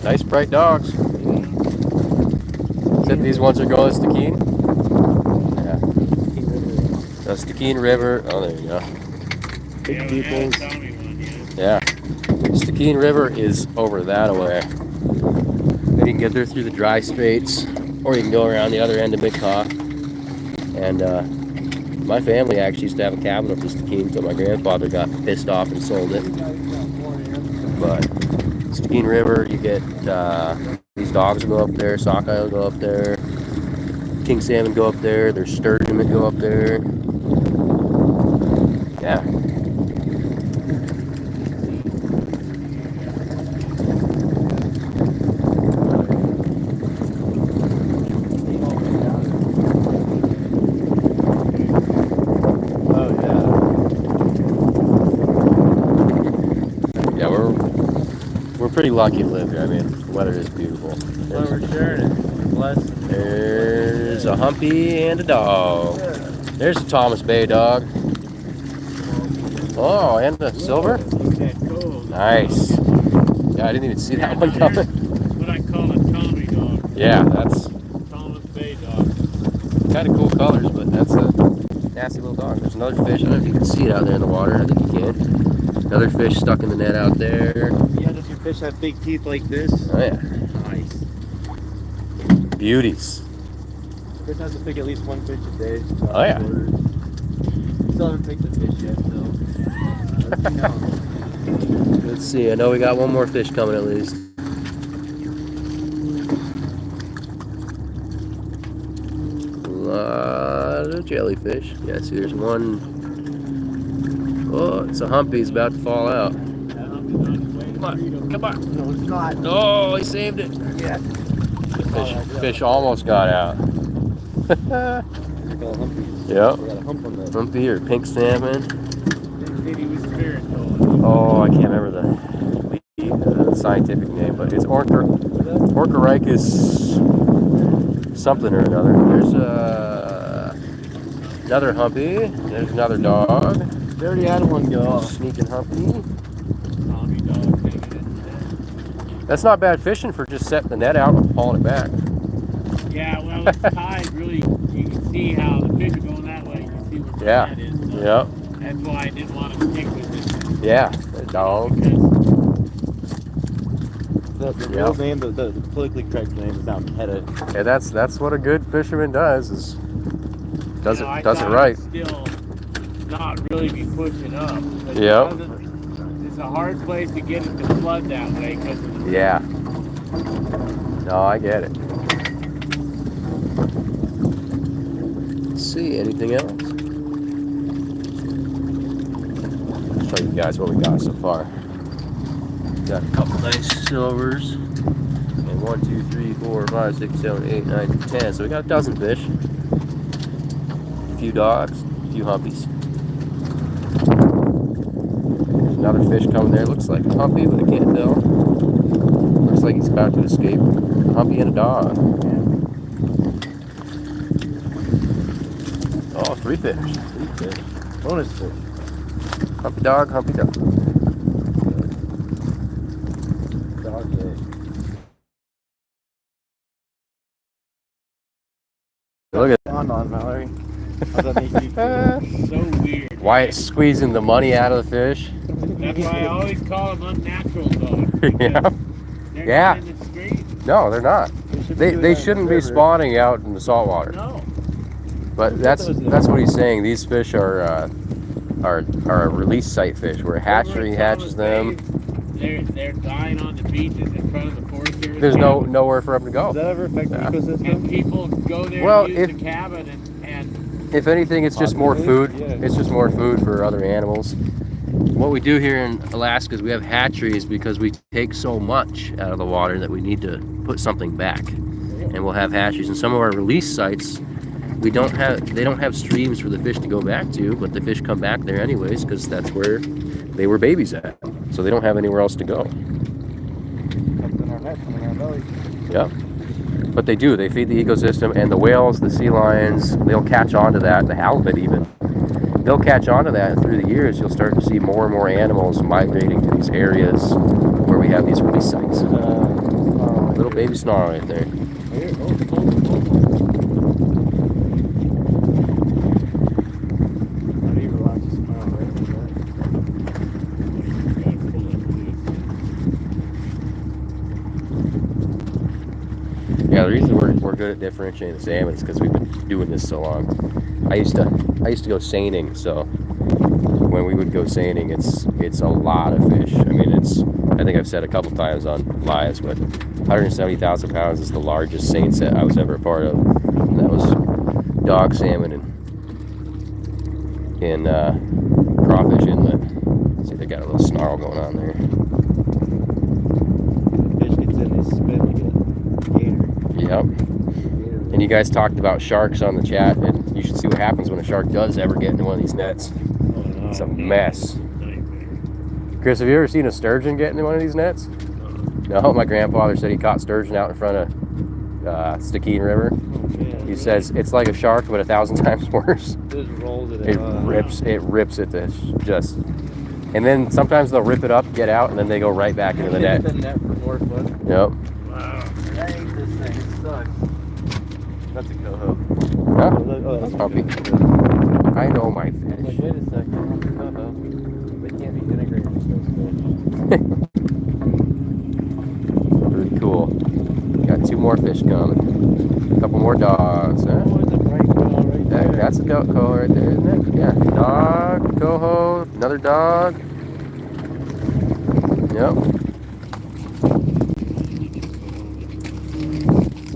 Nice bright dogs. Said these ones are going to Stikine? Yeah. The Stikine River. Oh, there you go. Big peoples. Yeah. Stikine River is over that way. Then you can get there through the dry straits, or you can go around the other end of Bycatch. And my family actually used to have a cabin up in Stikine until my grandfather got pissed off and sold it. But Stikine River, you get these dogs will go up there, sockeye will go up there, king salmon go up there, there's sturgeon that go up there. Yeah. Pretty lucky to live here. I mean, the weather is beautiful. Well, we're sharing it. Blessed. There's a humpy and a dog. There's a Thomas Bay dog. Oh, and a silver? Nice. Yeah, I didn't even see that one coming. What I call a Tommy dog. Yeah, that's Thomas Bay dog. kind of cool colors, but that's a nasty little dog. There's another fish. I don't know if you can see it out there in the water. I think you can. Another fish stuck in the net out there. Yeah, does your fish have big teeth like this? Oh yeah. Nice. Beauties. Chris has to pick at least one fish a day. Oh yeah. Still haven't picked a fish yet, so. Let's see. I know we got one more fish coming at least. A lot of jellyfish. Yeah, see, there's one. Oh, it's a humpy. He's about to fall out. Come on. Come on. No, it's not. Oh, he saved it. Yeah. Fish almost got out. Yep. Humpy or pink salmon. Oh, I can't remember the scientific name, but it's Orchoricus something or another. There's another humpy. There's another dog. They already had one go. Sneaking humpy. That's not bad fishing for just setting the net out and hauling it back. Yeah, well, it's tide really. You can see how the fish are going that way. You can see where the net is. So Yep. that's why I didn't want to stick with it. Yeah. The dog. The real name, the politically correct name is now Meta. Yeah, that's what a good fisherman does. Does it I right. Still not really be pushing up. Yep. It's a hard place to get it to flood that way because of the Yeah. No, I get it. Let's see, anything else? I'll show you guys what we got so far. Got a couple nice silvers. And 1, 2, 3, 4, 5, 6, 7, 8, 9, 10. So we got a dozen fish. A few dogs, a few humpies. There's another fish coming there. Looks like a humpy, but I can't tell. Looks like he's about to escape. A humpy and a dog. Oh, 3 fish. 3 fish. Bonus fish. Humpy dog, humpy dog. Dog day. Look at on Mallory. How's that make you feel? so weird. Wyatt squeezing the money out of the fish. That's why I always call them unnatural dogs. Yeah. They're Yeah. not in the street. No, they're not. They shouldn't be spawning out in the saltwater. No. But that's what he's saying. These fish are a release site fish where a hatchery hatches them. They're dying on the beaches in front of the Forest Service. There's nowhere for them to go. Does that ever affect the ecosystem? And people go there Well, and use the cabin and if anything, it's just more food. It's just more food for other animals. What we do here in Alaska is we have hatcheries because we take so much out of the water that we need to put something back. And we'll have hatcheries. And some of our release sites, they don't have streams for the fish to go back to, but the fish come back there anyways because that's where they were babies at. So they don't have anywhere else to go. Yeah. But they do. They feed the ecosystem, and the whales, the sea lions, they'll catch on to that, the halibut even. They'll catch on to that, and through the years, you'll start to see more and more animals migrating to these areas where we have these release sites. Little baby snarl right there. Yeah, the reason we're good at differentiating the salmon is because we've been doing this so long. I used to go seining, so when we would go seining, it's a lot of fish. I mean, I think I've said a couple times on lives, but 170,000 pounds is the largest seine set I was ever a part of. And that was dog salmon in Crawfish Inlet. See, they got a little snarl going on there. Fish gets in, they spit, they get gator. Yep. And you guys talked about sharks on the chat, and you should see what happens when a shark does ever get into one of these nets. It's a mess. Chris, have you ever seen a sturgeon get into one of these nets? No, my grandfather said he caught sturgeon out in front of Stikine River. He says it's like a shark, but 1,000 times worse. Just rolls it It rips it to just. And then sometimes they'll rip it up, get out, and then they go right back into the net. The net for more foot. Yep. Wow. I hate this thing. It sucks. That's a coho. Huh? Oh, that's Puppy. I know my I'm like, fish. wait a second. That's a coho. They can't be integrated with those fish. Very cool. Got 2 more fish coming. A couple more dogs. Huh? Oh, it's a bright coho right there. That's a coho right there, isn't it? Yeah. Dog, coho, another dog. Yep.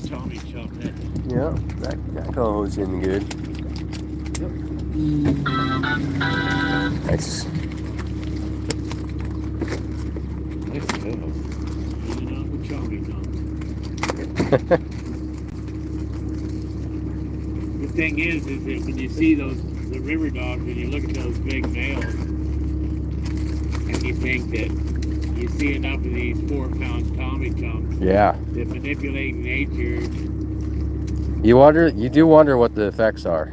Tommy chop that. Yep. That coho's in good. Nice. Nice coho. The thing is that when you see the river dogs and you look at those big males and you think that you see enough of these 4-pound Tommy chunks Yeah. that manipulate nature. You do wonder what the effects are.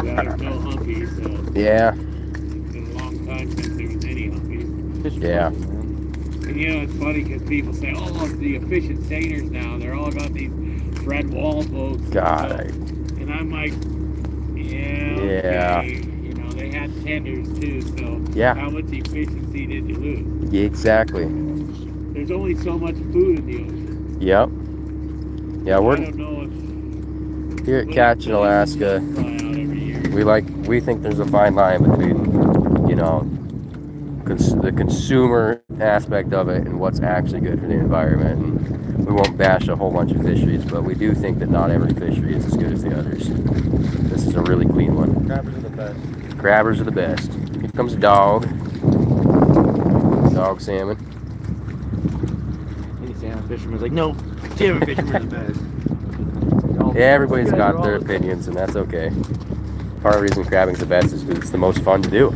Well, there's no humpies, so Yeah. it's been a long time since there was any humpies. Yeah. And you know, it's funny because people say, oh, the efficient seiners now, they're all got these Fred Wall boats. God. And I'm like, yeah, Yeah. okay. You know, they had tenders too, so Yeah. how much efficiency did you lose? Exactly. There's only so much food in the ocean. Yep. Yeah, I we're don't know if here at Catch in Alaska. fly out every year. We think there's a fine line between, you know, the consumer aspect of it and what's actually good for the environment. And we won't bash a whole bunch of fisheries, but we do think that not every fishery is as good as the others. This is a really clean one. Crabbers are the best. Crabbers are the best. Here comes a dog. Dog salmon. Any salmon fisherman's like, no, salmon fishermen are the best. Yeah, everybody's got their opinions, and that's okay. Part of the reason crabbing's the best is because it's the most fun to do.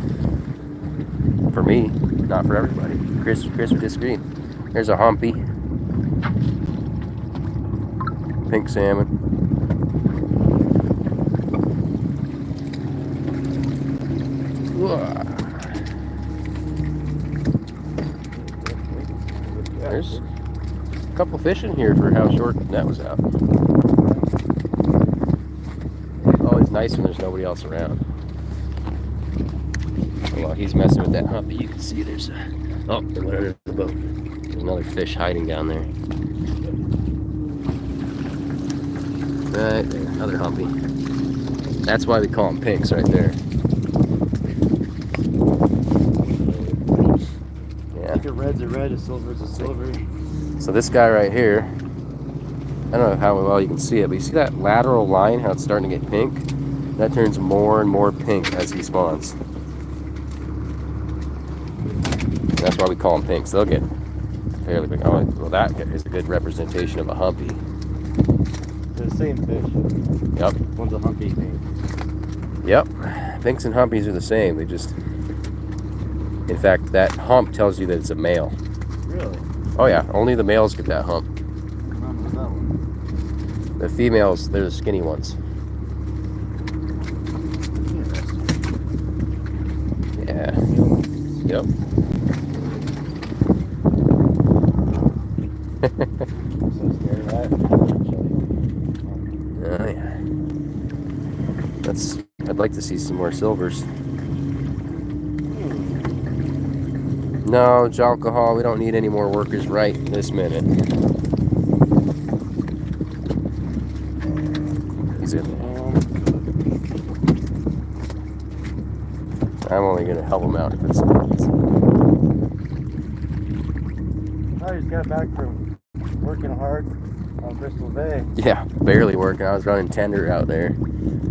For me, not for everybody. Chris would disagree. There's a humpy. Pink salmon. There's a couple fish in here for how short that was out. Oh, it's nice when there's nobody else around. So while he's messing with that humpy, you can see there's oh, it went under the boat. There's another fish hiding down there. Right there, another humpy. That's why we call them pinks right there. I think a red's a red, a silver's a silver. So this guy right here, I don't know how well you can see it, but you see that lateral line, how it's starting to get pink? That turns more and more pink as he spawns. That's why we call them pinks. They'll get fairly big. Oh, well, that is a good representation of a humpy. They're the same fish. Yep. One's a humpy thing. Yep. Pinks and humpies are the same. They just, in fact, that hump tells you that it's a male. Really? Oh yeah, only the males get that hump. What's that one? The females, they're the skinny ones. Yeah. Yep. I'm so scared of that. Oh yeah. I'd like to see some more silvers. No, alcohol, we don't need any more workers right this minute. He's in there. I'm only going to help him out if it's easy. I just got back from working hard on Bristol Bay. Yeah, barely working. I was running tender out there.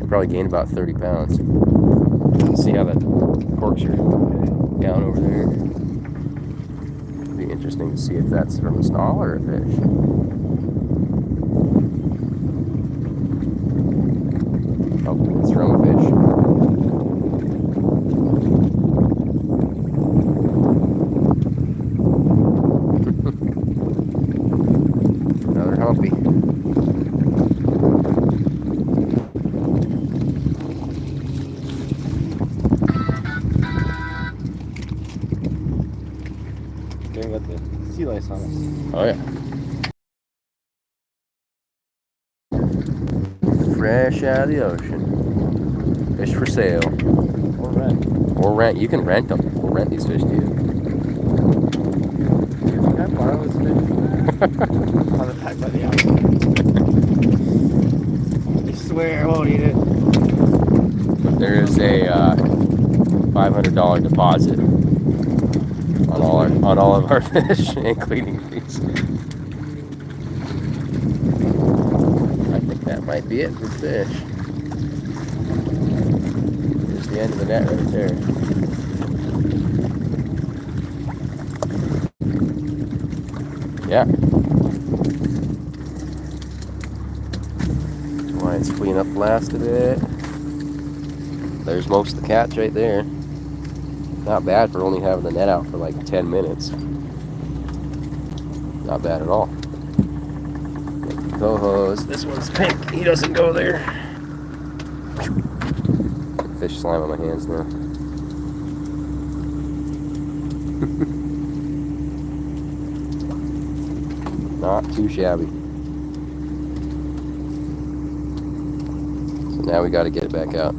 I probably gained about 30 pounds. See how that corks are down over there? It'd be interesting to see if that's from a stall or a fish. Oh, it's from a fish. Another humpy. Okay, we got the sea lice on us. Oh yeah. Fresh out of the ocean. Fish for sale. Or rent. Or rent. You can rent them. We'll rent these fish to you. Can I borrow this fish? On the back by the house. I swear I won't eat it. There is a $500 deposit on all of our fish and cleaning fees. I think that might be it for fish. There's the end of the net right there. Yeah. Line's clean up last of it. There's most of the catch right there. Not bad for only having the net out for like 10 minutes. Not bad at all. Cohos. This one's pink. He doesn't go there. Fish slime on my hands now. Not too shabby. So now we got to get it back out.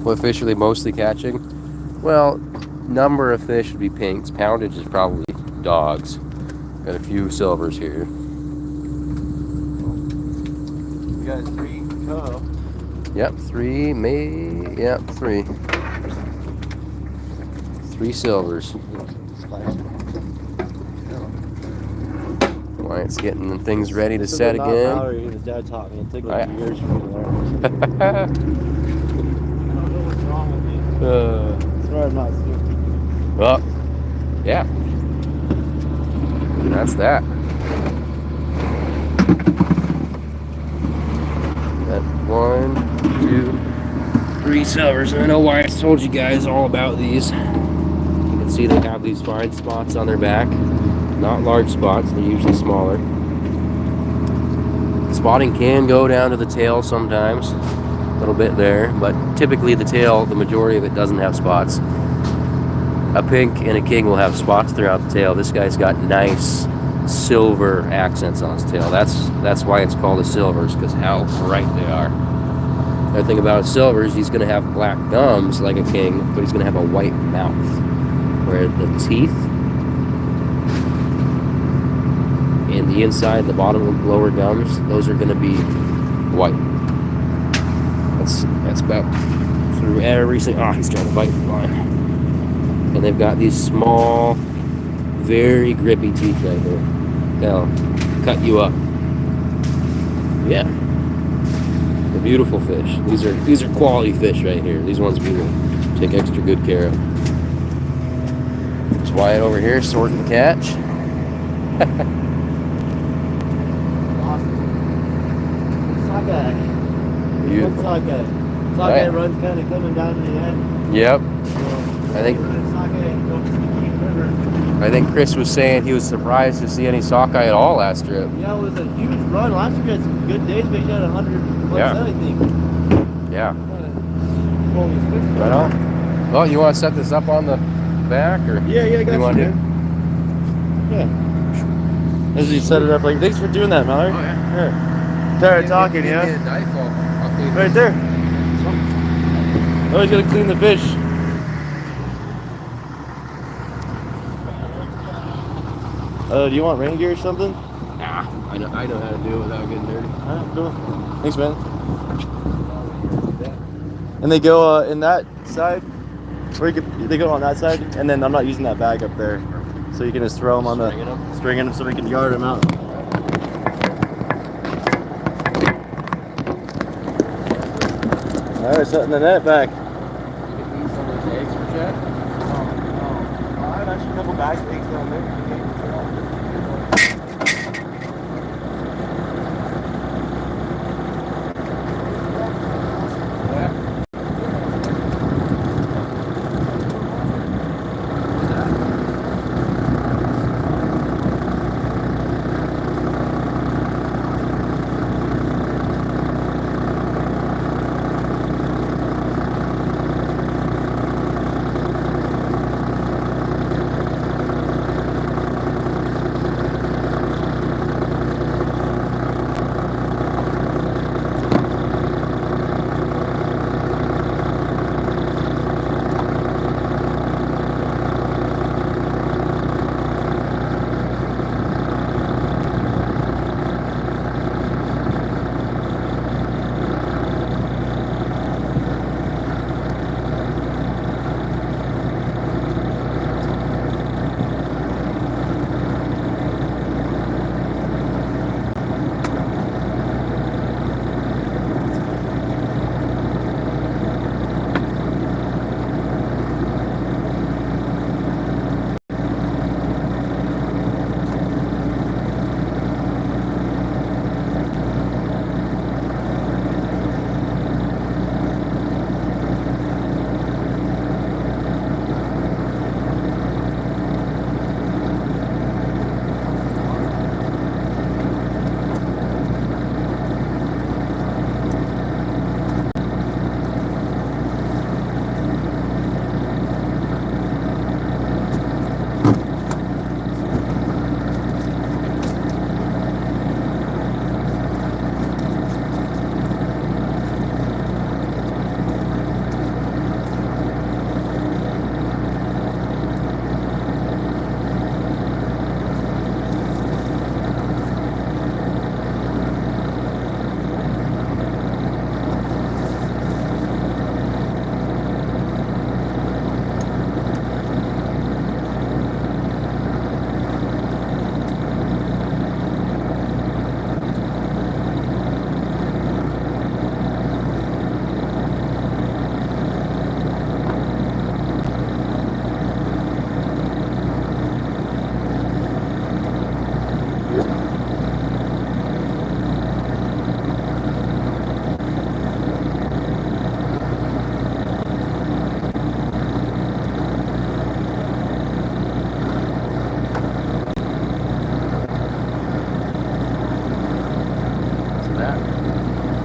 What fish are they mostly catching? Well, number of fish would be pinks. Poundage is probably dogs. Got a few silvers here. We got 3 coho. Yep, 3, yep, 3. 3 silvers. Wyatt's getting things ready to set again. Mallory, his dad taught me. It took Right. years for me to learn. I don't know what's wrong with me. I swear I'm not stupid. Well, yeah. That's that. Got 1, 2, 3 silvers. And I know Wyatt's told you guys all about these. You can see they have these fine spots on their back. Not large spots, they're usually smaller. Spotting can go down to the tail sometimes. A little bit there, but typically the tail, the majority of it doesn't have spots. A pink and a king will have spots throughout the tail. This guy's got nice silver accents on his tail. That's why it's called a silvers, because how bright they are. The thing about a silver is he's going to have black gums like a king, but he's going to have a white mouth, where the teeth and the inside, the bottom of the lower gums, those are going to be white. That's about through every single. Ah, he's trying to bite the line. And they've got these small, very grippy teeth right here. They'll cut you up. Yeah. The beautiful fish. These are quality fish right here. These ones we will take extra good care of. There's Wyatt over here sorting the catch. Sockeye. Beautiful. Sockeye. Sockeye Right. runs kind of coming down to the end. Yep. So, I think sockeye goes to the King River. I think Chris was saying he was surprised to see any sockeye at all last trip. Yeah, it was a huge run. Last year we had some good days, but you had 100 Yeah. I think. Yeah. Holy switch. Right on. Well, you want to set this up on the back, or Yeah, I got you want to? man. Yeah. As you set it up, like, thanks for doing that, Mallory. Oh, yeah. Here. Tired of talking, yeah? Right there. Oh, he's gonna clean the fish. Do you want rain gear or something? Nah, I know how to do it without getting dirty. Alright, cool. Thanks, man. And they go in that side, or they go on that side, and then I'm not using that bag up there, so you can just throw them on stringing them so we can yard them out. Alright, setting the net back. You can eat some of those eggs for Chad. I have actually a couple bags of eggs down there.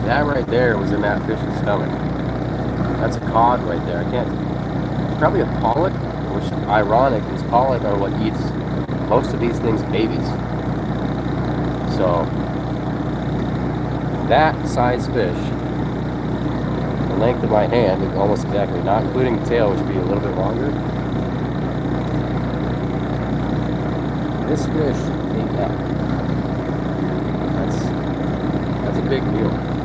That right there was in that fish's stomach. That's a cod right there. I can't. It's probably a pollock, which ironic is pollock are what eats most of these things' babies. So that size fish the length of my hand, almost exactly, not including the tail, which would be a little bit longer. This fish ate that. That's a big deal.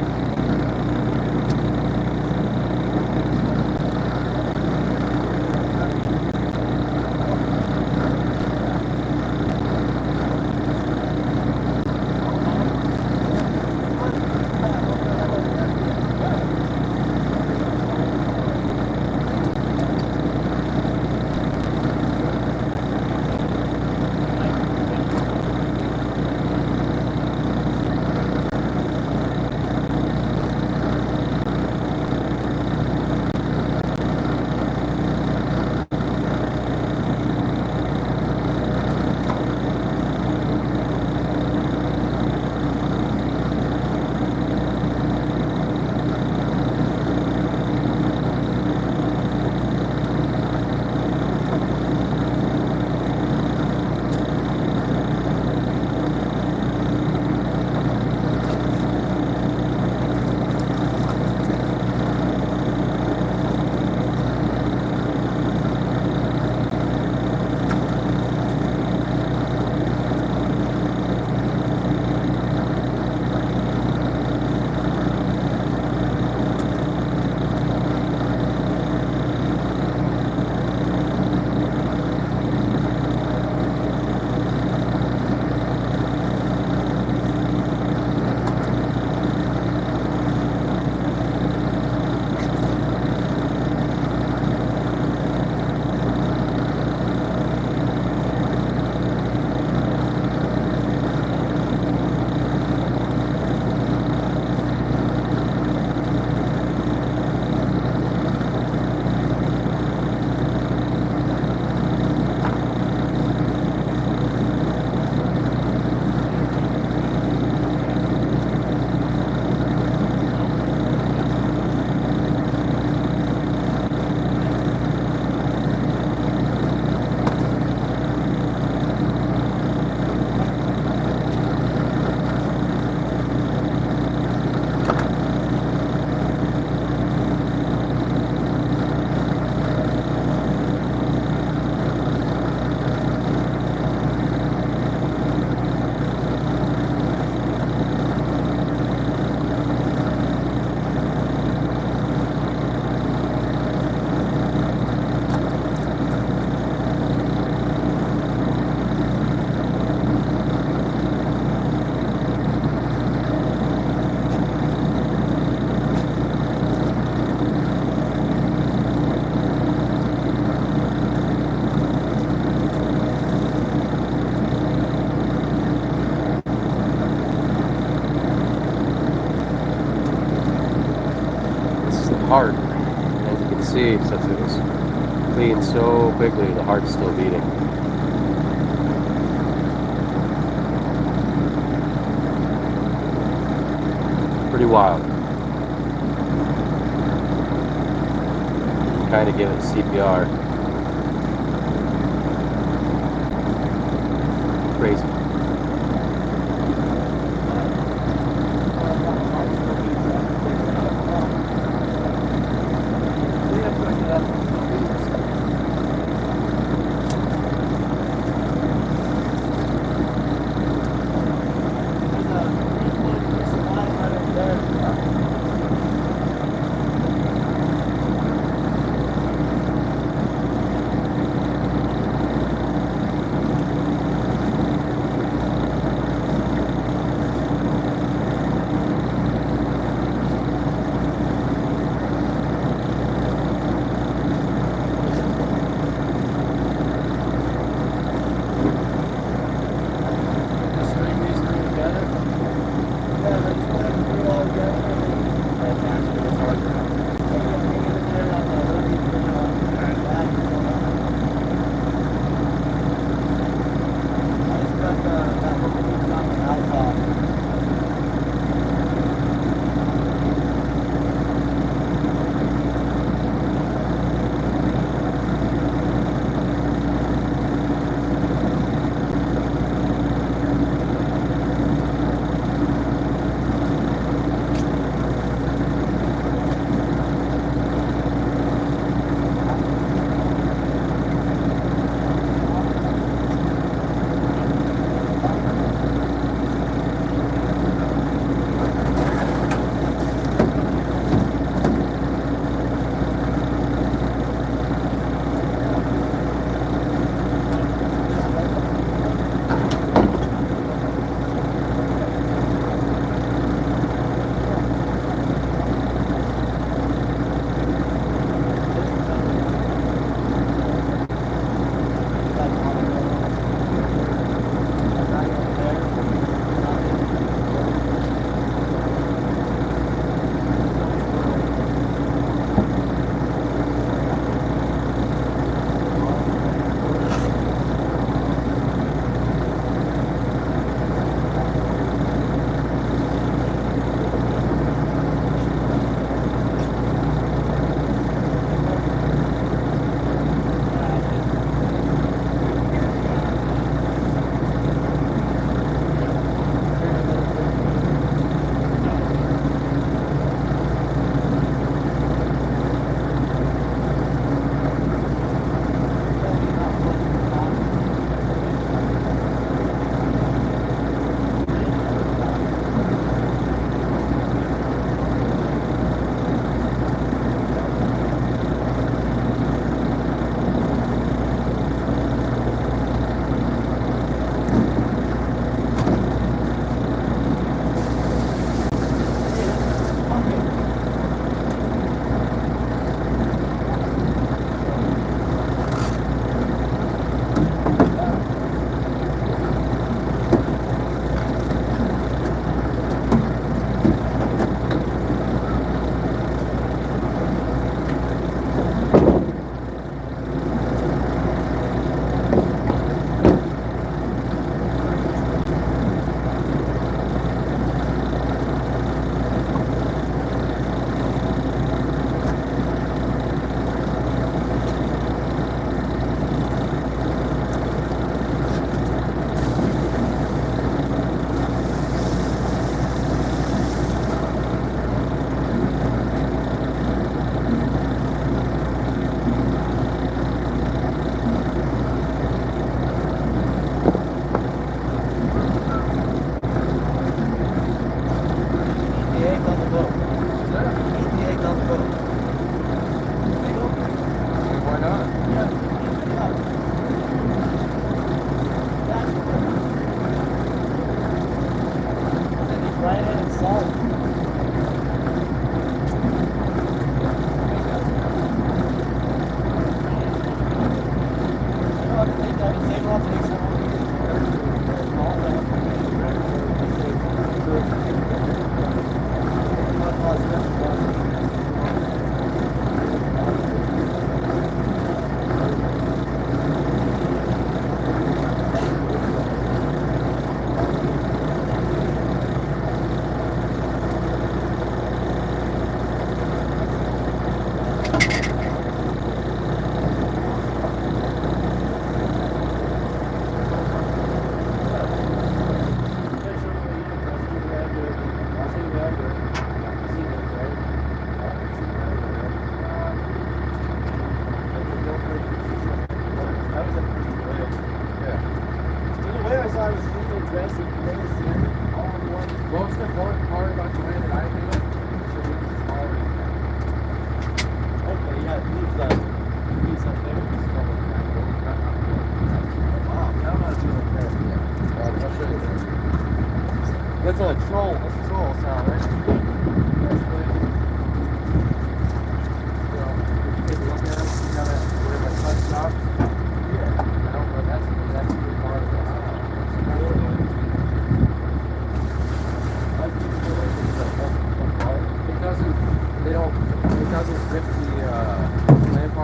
Heart, as you can see, since it was cleaned so quickly, the heart's still beating. Pretty wild. You can kind of give it CPR. Crazy.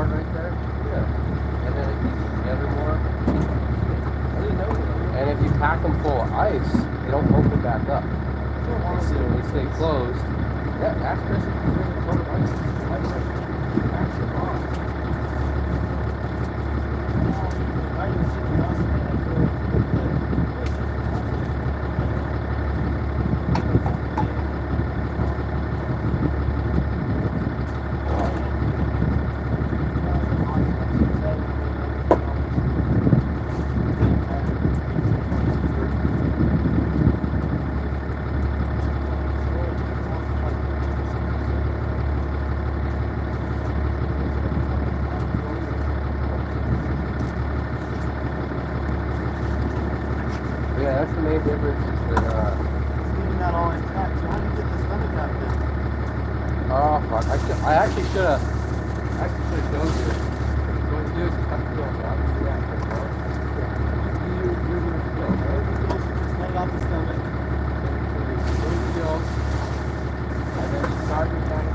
one right there? Yeah. And then it keeps together more. I didn't know that. And if you pack them full of ice, they don't open back up. They stay closed. Yeah, ask Chris if you bring a full of ice. Ask them on. Yeah, that's the main difference is that, not always packed. How do you get the stomach out of this? oh fuck, I actually should have showed you. What you do is you cut the gills out. Yeah, cut the gills. You're doing the gills, right? The gills just let off the stomach. So you remove the gills, and then you start your kind of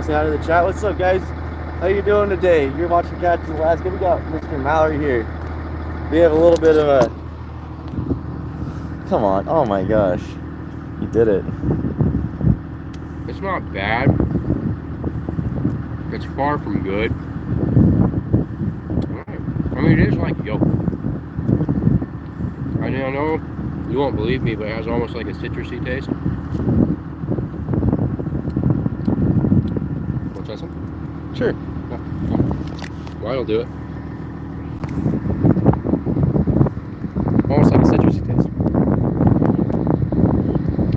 say hi to the chat. What's up, guys? How you doing today? You're watching Catch Alaska. We got Mr. Mallory here. We have a little bit of a... Come on. Oh my gosh. You did it. It's not bad. It's far from good. I mean, it is like yolk. I know you won't believe me, but it has almost like a citrusy taste. Sure. Yeah. Well, I'll do it. Almost like a citrusy taste.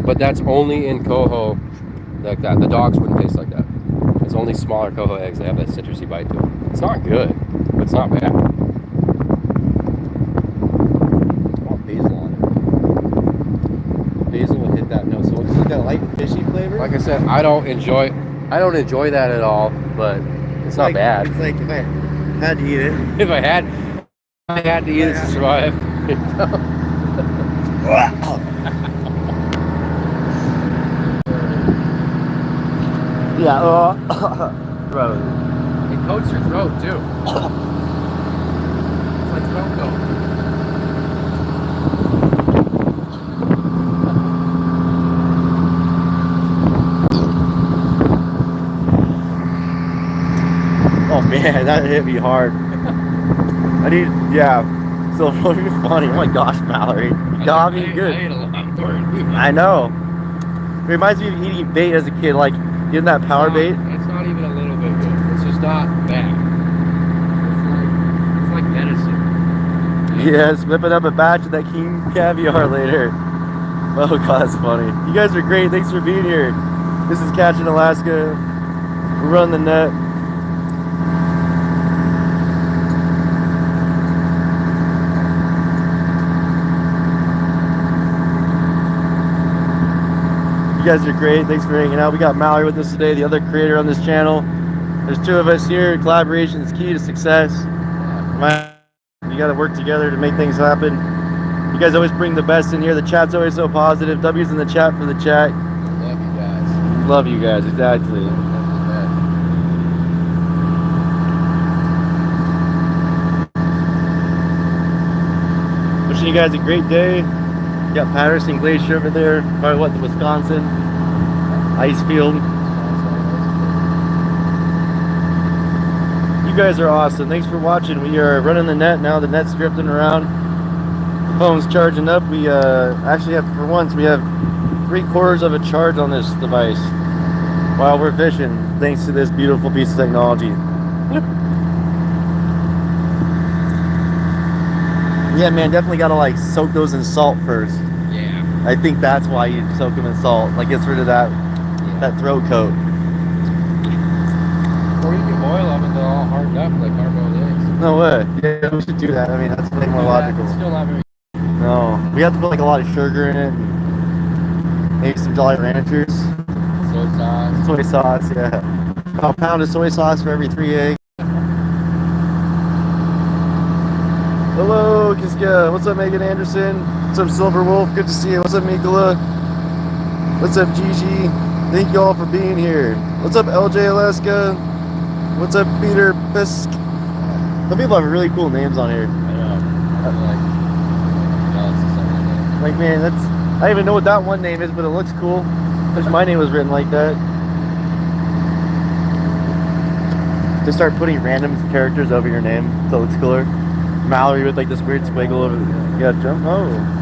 But that's only in coho like that. The dogs wouldn't taste like that. It's only smaller coho eggs that have that citrusy bite to them. It's not good, but it's not bad. I want basil on it. Basil will hit that note. So it's like that light fishy flavor. Like I said, I don't enjoy that at all, but it's not bad. It's like if I had to eat it. If I had to eat it to survive. Yeah. Throat. It coats your throat too. It's like throat coat. Oh man, that hit me hard. So it'll be funny. Oh my gosh, Mallory. You got me good. I ate a lot more. I know. It reminds me of eating bait as a kid, like getting that power bait. It's not even a little bit good. It's just not bad. It's like medicine. Yes, whipping up a batch of that king caviar later. Oh god, that's funny. You guys are great. Thanks for being here. This is Catching Alaska. We're running the net. You guys are great. Thanks for hanging out. We got Mallory with us today, the other creator on this channel. There's two of us here. Collaboration is key to success. You got to work together to make things happen. You guys always bring the best in here. The chat's always so positive. W's in the chat for the chat. Love you guys. Love you guys, exactly. Wishing you guys a great day. You got Patterson Glacier over there. Probably what, the Wisconsin ice field. You guys are awesome. Thanks for watching. We are running the net now. The net's drifting around. The phone's charging up. We actually have, for once, we have 3/4 of a charge on this device while we're fishing, thanks to this beautiful piece of technology. Yeah, man, definitely gotta like soak those in salt first. Yeah. I think that's why you soak them in salt. Like, gets rid of that throat coat. Or you can boil them and they're all hardened up like hard-boiled eggs. No way. Yeah, we should do that. I mean, that's way more logical. It's still not very. No, we have to put like a lot of sugar in it. And maybe some Jolly Ranchers. Soy sauce. Soy sauce, yeah. About a pound of soy sauce for every 3 eggs. Hello, Kiska. What's up, Megan Anderson? What's up, Silver Wolf? Good to see you. What's up, Mikola? What's up, Gigi? Thank you all for being here. What's up, LJ Alaska? What's up, Peter Fisk? Some people have really cool names on here. I know. I'm like jealous of some of the names. Like, man, that's, I don't even know what that one name is, but it looks cool. Wish my name was written like that. Just start putting random characters over your name so it looks cooler. Mallory with like this weird squiggle over the, yeah, jump. Oh.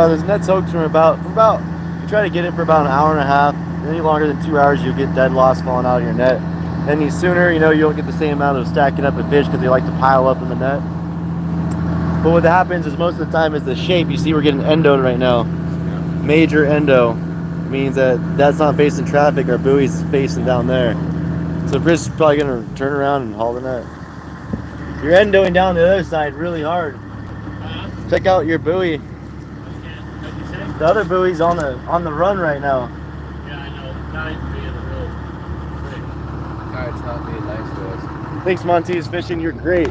This net soaks from about, you try to get it for about an hour and a half. Any longer than 2 hours, you'll get dead loss falling out of your net. Any sooner, you know, you don't get the same amount of stacking up of fish because they like to pile up in the net. But what happens is most of the time is the shape. You see we're getting endoed right now. Major endo means that that's not facing traffic. Our buoy's facing down there. So Chris is probably going to turn around and haul the net. You're endoing down the other side really hard. Check out your buoy. The other buoy's on the run right now. Yeah, I know. The tide's being real quick. Tide's not being nice to us. Thanks, Monty's Fishing. You're great.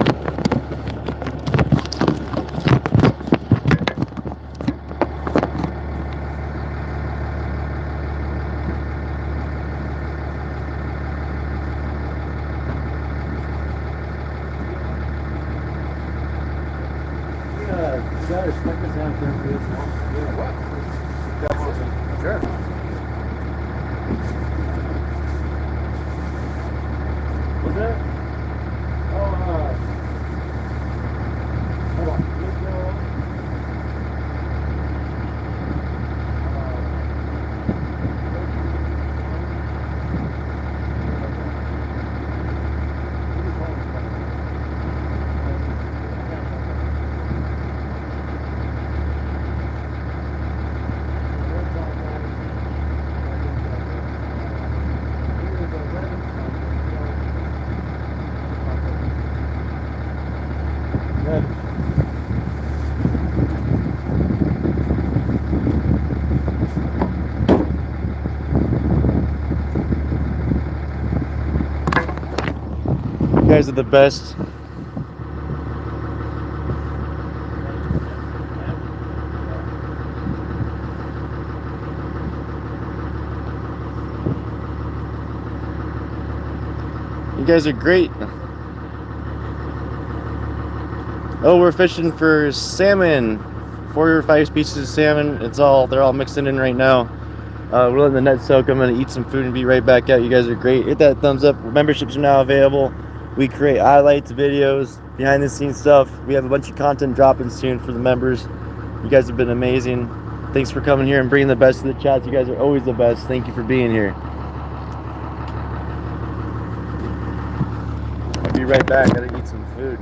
Sure. Was that? Oh, hold on. You guys are the best. You guys are great. Oh, we're fishing for salmon. 4 or 5 species of salmon. They're all mixing in right now. We're letting the net soak. I'm gonna eat some food and be right back out. You guys are great. Hit that thumbs up. Memberships are now available. We create highlights, videos, behind the scenes stuff. We have a bunch of content dropping soon for the members. You guys have been amazing. Thanks for coming here and bringing the best to the chats. You guys are always the best. Thank you for being here. I'll be right back. Gotta eat some food.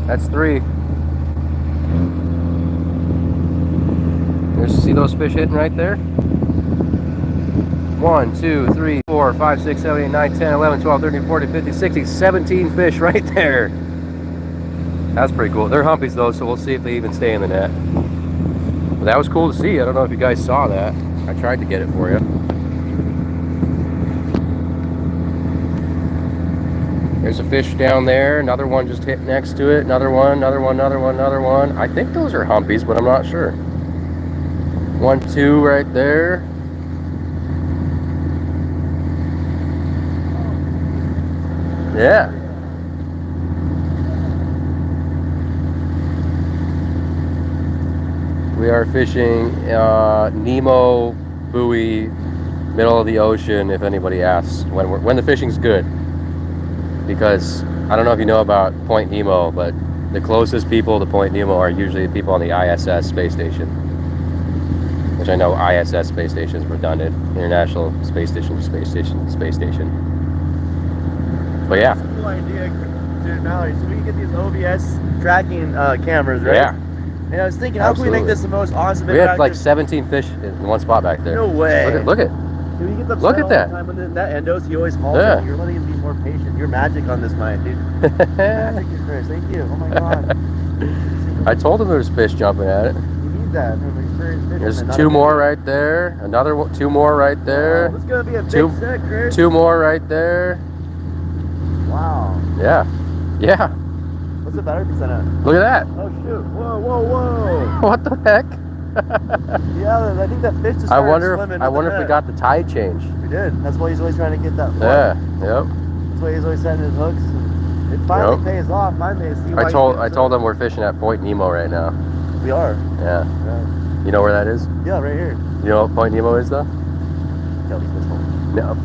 That's 3. See those fish hitting right there? 1, 2, 3, 4, 5, 6, 7, 8, 9, 10, 11, 12, 13, 14, 15, 16, 17 fish right there. That's pretty cool. They're humpies though, so we'll see if they even stay in the net. But that was cool to see. I don't know if you guys saw that. I tried to get it for you. There's a fish down there. Another one just hit next to it. Another one, another one, another one, another one. I think those are humpies, but I'm not sure. 1, 2 right there. Yeah. We are fishing Nemo buoy, middle of the ocean, if anybody asks, when the fishing's good. Because I don't know if you know about Point Nemo, but the closest people to Point Nemo are usually the people on the ISS space station. Which I know ISS space station is redundant. International Space Station, Space Station, Space Station. But yeah. That's a cool idea, dude, Mallory. So we can get these OBS tracking cameras, right? Yeah. And I was thinking, how can we make this the most awesome? We had like 17 fish in one spot back there. No way. Look at. Dude, he gets upset Look at all that. the time when that endos, he always hauls Yeah. it. You're letting him be more patient. You're magic on this mine, dude. Magic is Chris. Thank you. Oh my god. I told him there was fish jumping at it. You need that from experienced fishermen. There's not 2 a- more right there. Another one, 2 more right there. Wow, this is gonna be a big Two- set, Chris. 2 more right there. Wow. Yeah. Yeah. What's the battery percent at? Look at that. Oh shoot. Whoa, whoa, whoa. What the heck? Yeah, I think that fish just I started wonder swimming if I with wonder the if we net. got the tide change. We did. That's why he's always trying to get that. Yeah. Yep. That's why he's always setting his hooks. It finally Yep. pays off. Finally, see why I he's told getting so- them we're fishing at Point Nemo right now. We are. Yeah. Yeah. You know where that is? Yeah, right here. You know what Point Nemo is though? Kelly's fish hole. No.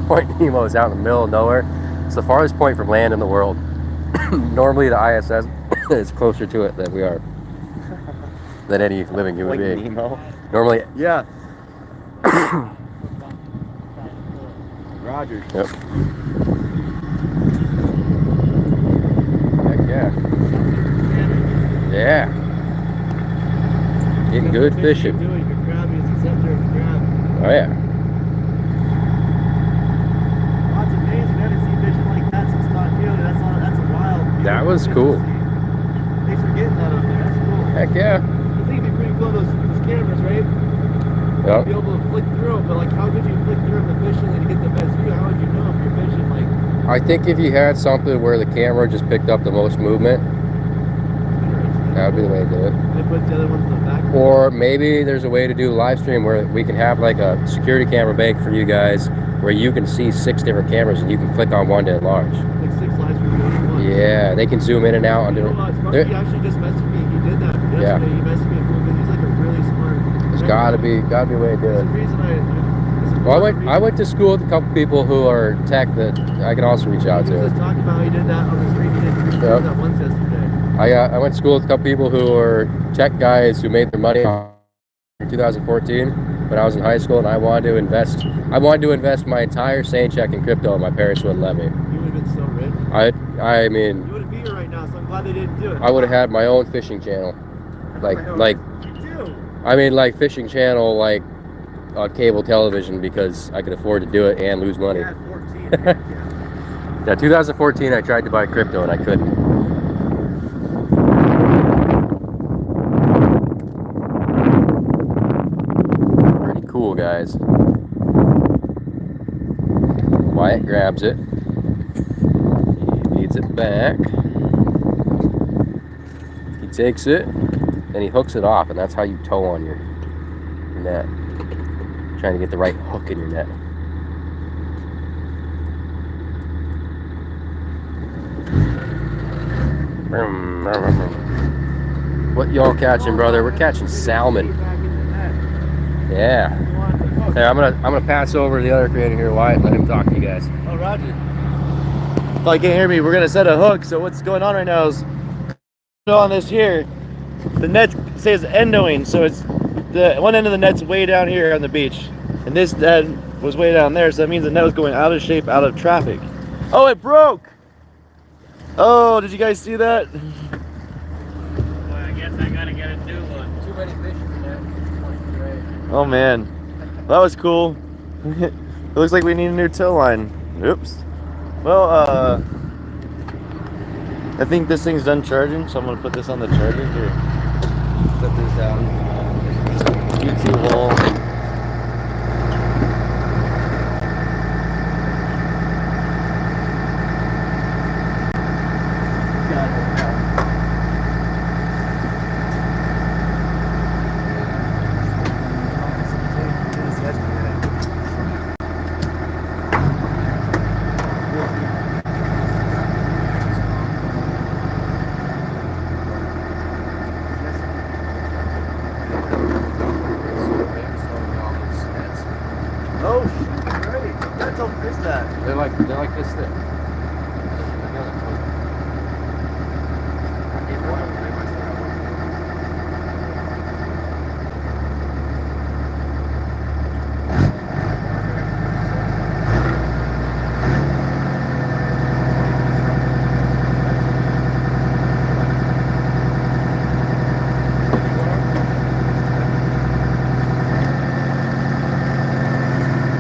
Point Nemo is out in the middle of nowhere. It's the farthest point from land in the world. Normally the ISS is closer to it than we are. Than any living human Like being. Nemo. Normally. Yeah. Roger. Yep. Heck yeah. Yeah. Getting good fishing. Doing your crab is except for crab. Oh yeah. Oh, it's amazing. I haven't seen fishing like that since Tonkiel. That's a wild. That was beautiful cool. fish to see. Thanks for getting that up there. That's cool. Heck yeah. I think it'd be pretty cool those cameras, right? Yep. Be able to flick through them, but like, how could you flick through them efficiently to get the best view? How would you know if you're fishing like? I think if you had something where the camera just picked up the most movement, that would be the way to do it. They put the other ones in the back. Or maybe there's a way to do live stream where we can have like a security camera bank for you guys where you can see 6 different cameras and you can click on one to enlarge. Like 6 lives for you at once. Yeah, they can zoom in and out. You know what? Sparky actually just messaged me. He did that yesterday. Yeah. He messaged me because he's like a really smart. There's gotta be a way to do There's it. a reason Well, I went to school with a couple people who are tech that I can also reach out He was to. just talking about how he did that on the street. He did Yep. that once yesterday. I went to school with a couple people who are tech guys who made their money in 2014 when I was in high school, and I wanted to invest my entire sane check in crypto, and my parents wouldn't let me. You would have been so rich. I mean, You wouldn't be here right now, so I'm glad they didn't do it. I would have had my own fishing channel, like You do. I mean, like fishing channel, like on cable television, because I could afford to do it and lose money. Yeah, 14. Heck yeah. Yeah, 2014, I tried to buy crypto and I couldn't. Pretty cool, guys. Wyatt grabs it. He leads it back. He takes it and he hooks it off, and that's how you tow on your net. Trying to get the right hook in your net. What y'all catching, brother? We're catching salmon. Yeah. Hey, I'm gonna pass over to the other creator here, Wyatt. Let him talk to you guys. Oh, Roger. Oh, you can't hear me. We're gonna set a hook. So what's going on right now is on this here, the net says endoing, so it's the one end of the net's way down here on the beach, and this end was way down there. So that means the net was going out of shape, out of traffic. Oh, it broke. Oh, did you guys see that? Well, I guess I gotta get a new one. Too many fish in that. Oh man, that was cool. It looks like we need a new tow line. Oops. Well, I think this thing's done charging, so I'm gonna put this on the charger here. Put this down. YouTube hole. Oh, great. That's how fish that. They're like this thick.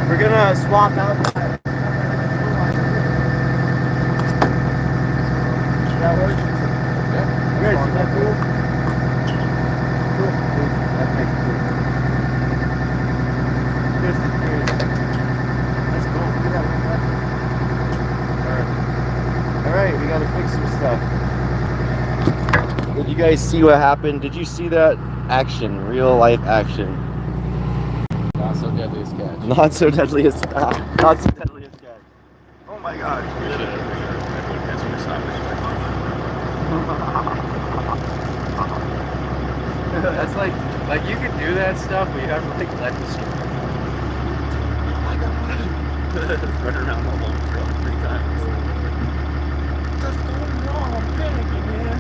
We're gonna swap out that. That works? Yeah. Good, is that cool? Cool. That's pretty cool. This is crazy. That's cool. Look at that. Alright, we gotta fix some stuff. Did you guys see what happened? Did you see that action? Real life action. Not so deadly as catch. Not so deadly as not so deadly as catch. Oh my gosh. That's like you can do that stuff, but you have to like let the Run around the whole trail 3 times. What's going wrong? I'm panicking, man.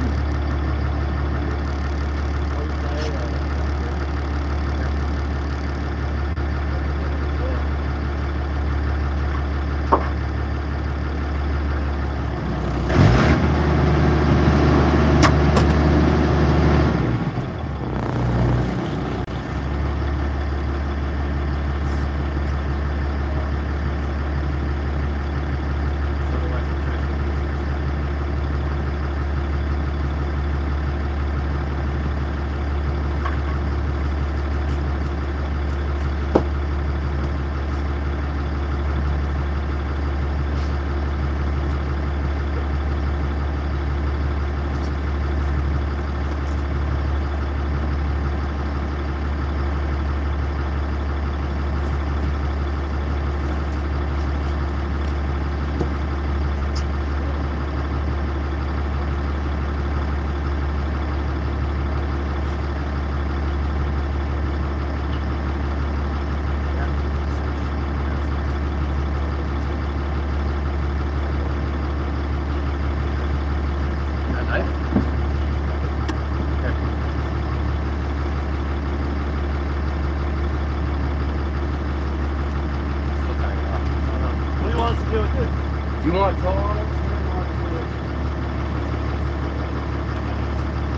You want tow on it?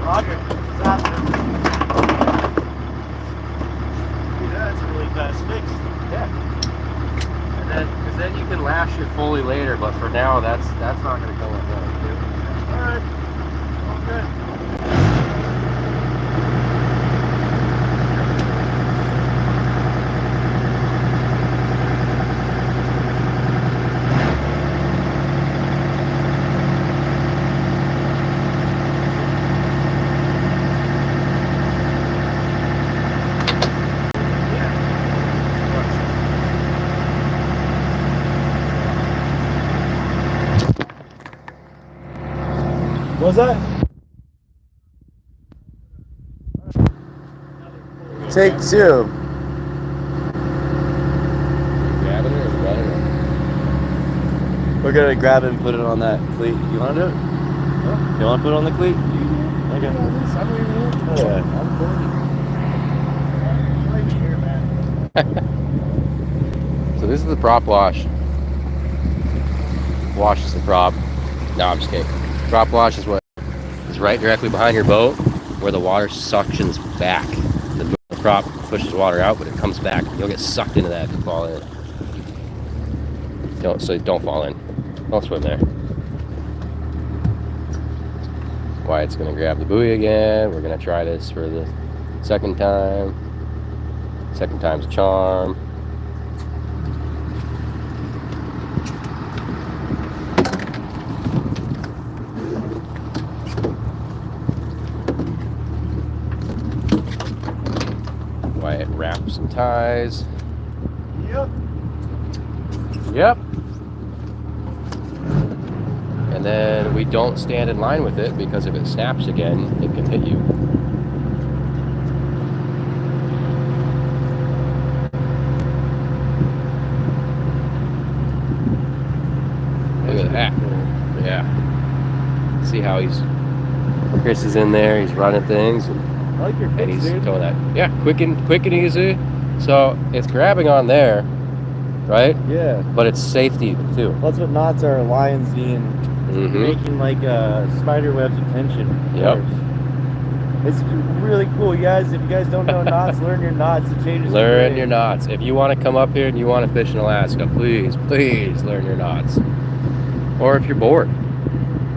Roger. That's a really fast fix. Yeah. And then you can lash it fully later, but for now that's not gonna go like that. Alright. Okay. What's that? Take 2. Grabbing it or running it? We're gonna grab it and put it on that cleat. You wanna do it? Huh? You wanna put it on the cleat? Okay. Yeah. So this is the prop wash. Washes the prop. No, I'm just kidding. Crop wash is what is right directly behind your boat, where the water suctions back. The crop pushes water out, but it comes back. You'll get sucked into that if you fall in. Don't fall in. Don't swim there. Wyatt's gonna grab the buoy again. We're gonna try this for the second time. Second time's a charm. Wyatt wraps and ties. Yep. And then we don't stand in line with it, because if it snaps again, it can hit you. Look at that. Yeah. See how Chris is in there, he's running things, and I like your and fish, he's dude. towing that. Yeah, quick and easy. So it's grabbing on there, right? Yeah. But it's safety too. That's what knots are, lines being Mm-hmm. making like spider webs of tension. Yep. It's really cool, you guys. If you guys don't know knots, learn your knots. It changes. Learn your knots. If you want to come up here and you want to fish in Alaska, please learn your knots. Or if you're bored,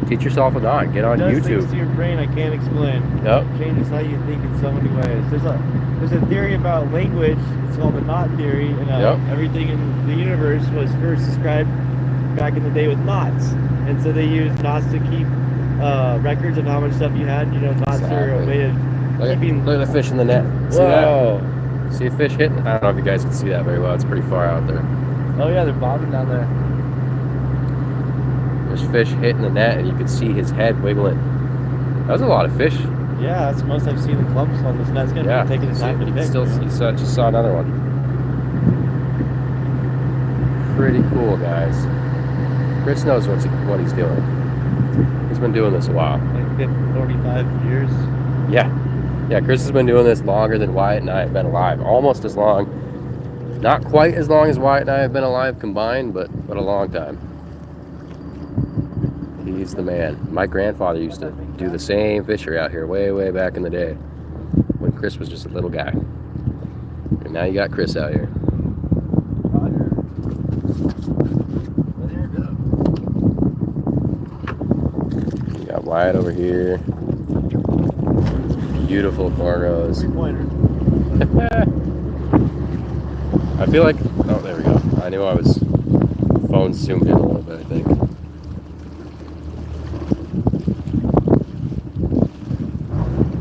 teach yourself a knot. Get on It does things YouTube. to your brain I can't explain. Yep. It changes how you think in so many ways. There's a theory about language. It's called the knot theory, and Yep. everything in the universe was first described back in the day with knots. And so they used knots to keep records of how much stuff you had. You know, knots are a Exactly. way of keeping. Look at the fish in the net. See Whoa! that? See a fish hitting? I don't know if you guys can see that very well. It's pretty far out there. Oh yeah, they're bobbing down there. There's fish hitting the net, and you can see his head wiggling. That was a lot of fish. Yeah, that's the most I've seen the clumps on this net. It's gonna Yeah. be taking the time to You can pick. still see, just saw another one. Pretty cool, guys. Chris knows what he's doing. He's been doing this a while. Like 50, 45 years. Yeah. Yeah, Chris has been doing this longer than Wyatt and I have been alive. Almost as long. Not quite as long as Wyatt and I have been alive combined, but a long time. He's the man. My grandfather used to do the same fishery out here way back in the day, when Chris was just a little guy. And now you got Chris out here. You got Wyatt over here. Beautiful cornrows. Three-pointer. I feel like, oh, there we go. I knew I was, phone zoomed in a little bit, I think.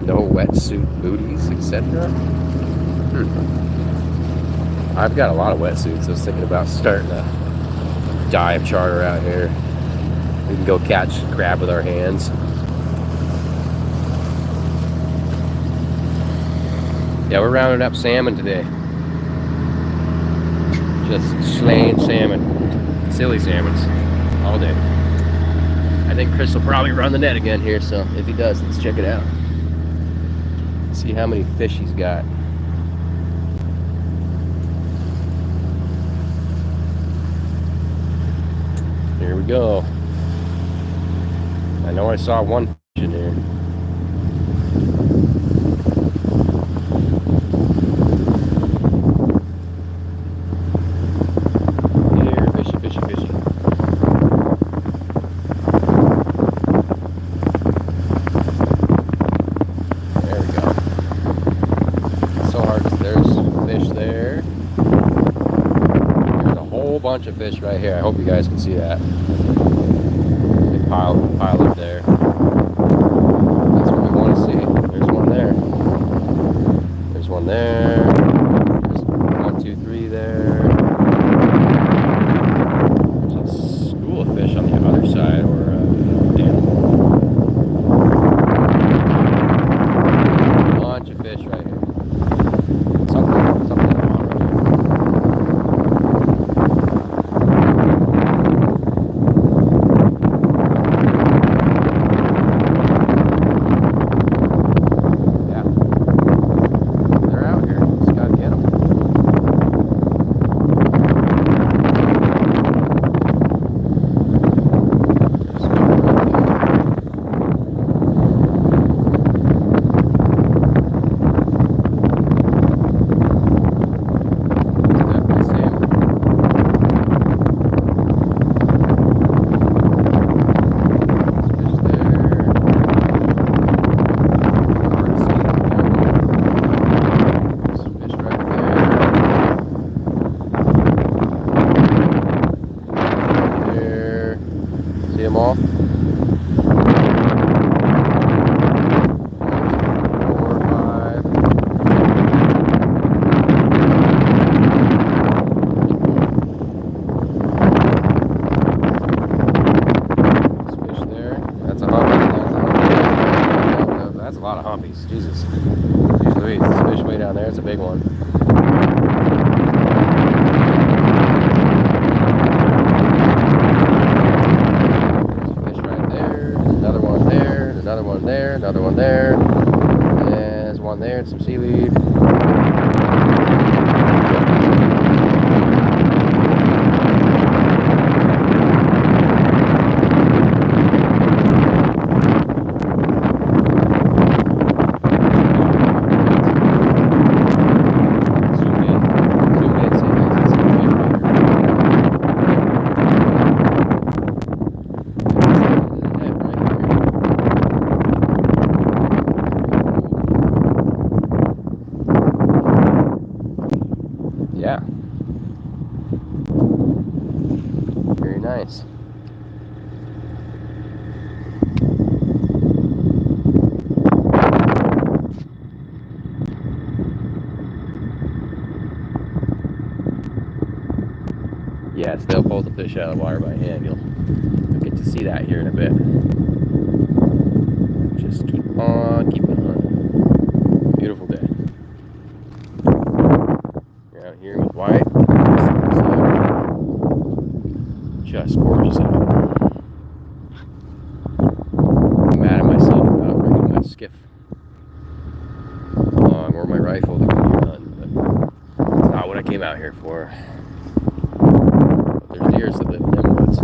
No wetsuit booties, etc. I've got a lot of wetsuits. I was thinking about starting a dive charter out here. We can go catch crab with our hands. Yeah, we're rounding up salmon today. Just slaying salmon. Silly salmons. All day. I think Chris will probably run the net again here, so if he does, let's check it out. See how many fish he's got. Here we go. I know I saw one fish in there. Here, fishy, fishy, fishy. There we go. So hard. There's fish there. There's a whole bunch of fish right here. I hope you guys can see that. Big pile up there. That's what we want to see. There's one there. There's one there. There's 1, 2, 3 there. There's a school of fish on the other side, or a bunch of fish right here. Something in the water. Yeah. They're out here. big one. There's a fish right there. There's another one there. Another one there. Another one there. And there's one there. And some seaweed. Yeah. Very nice. Yes, they'll pull the fish out of the water by hand. You'll get to see that here in a bit. Just keep on keeping on. Beautiful day. You're out here with Wyatt. Just gorgeous out. I'm mad at myself for not bringing my skiff along or my rifle to go hunting, but it's not what I came out here for. But there's deers that live in them woods.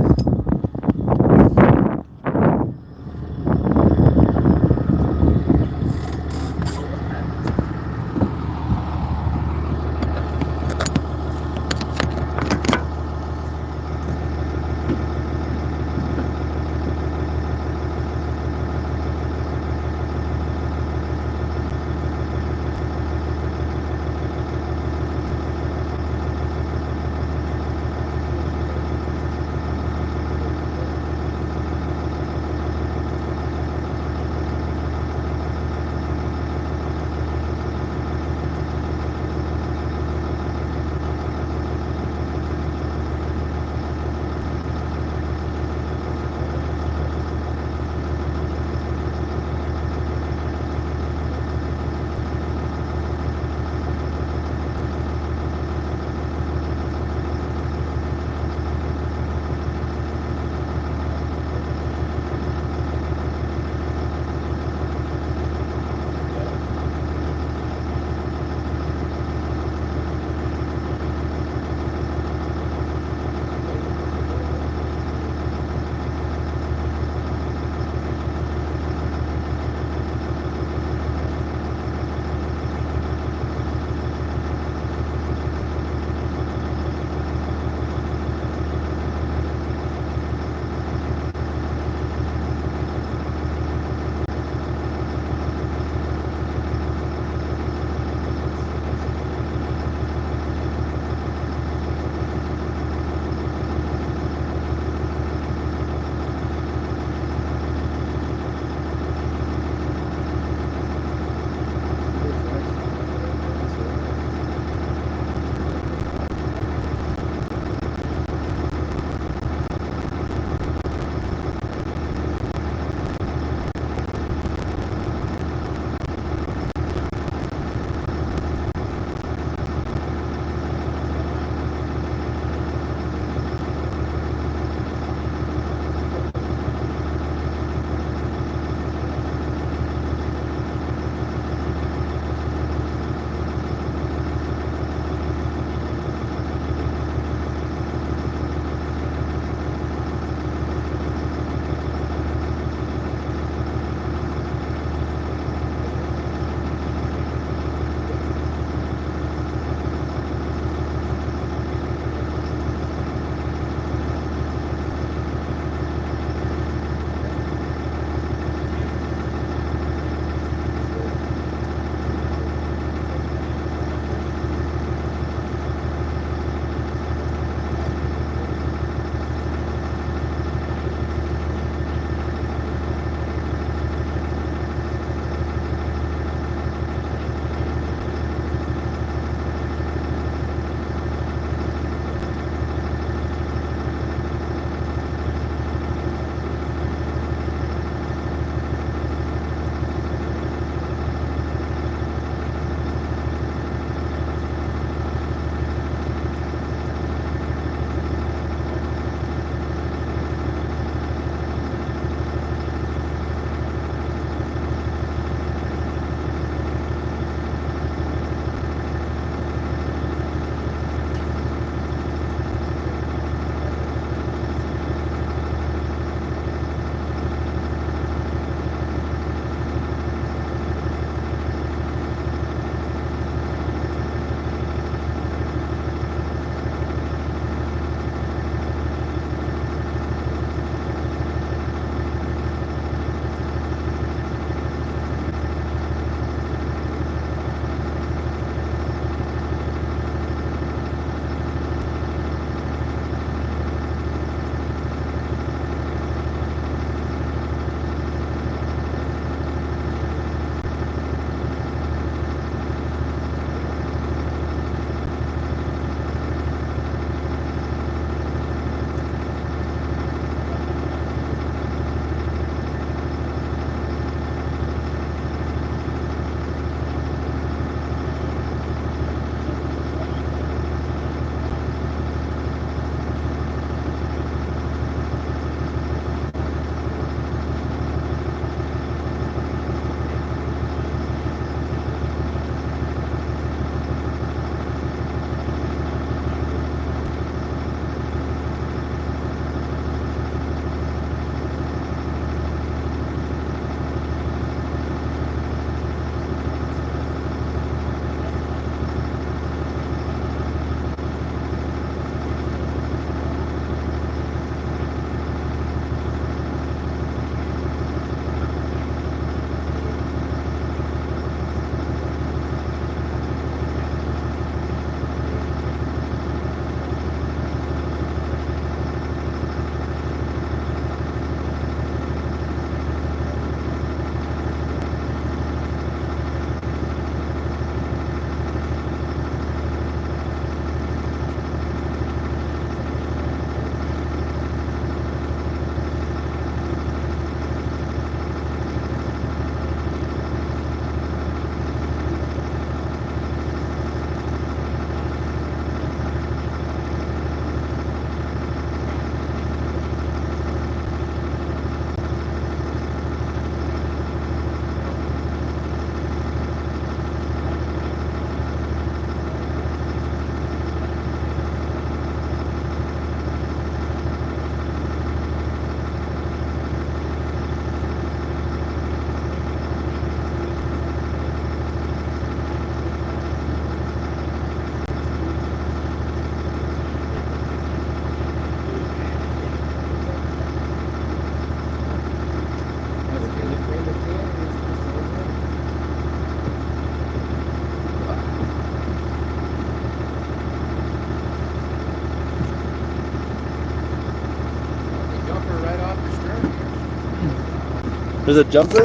There's a jumper?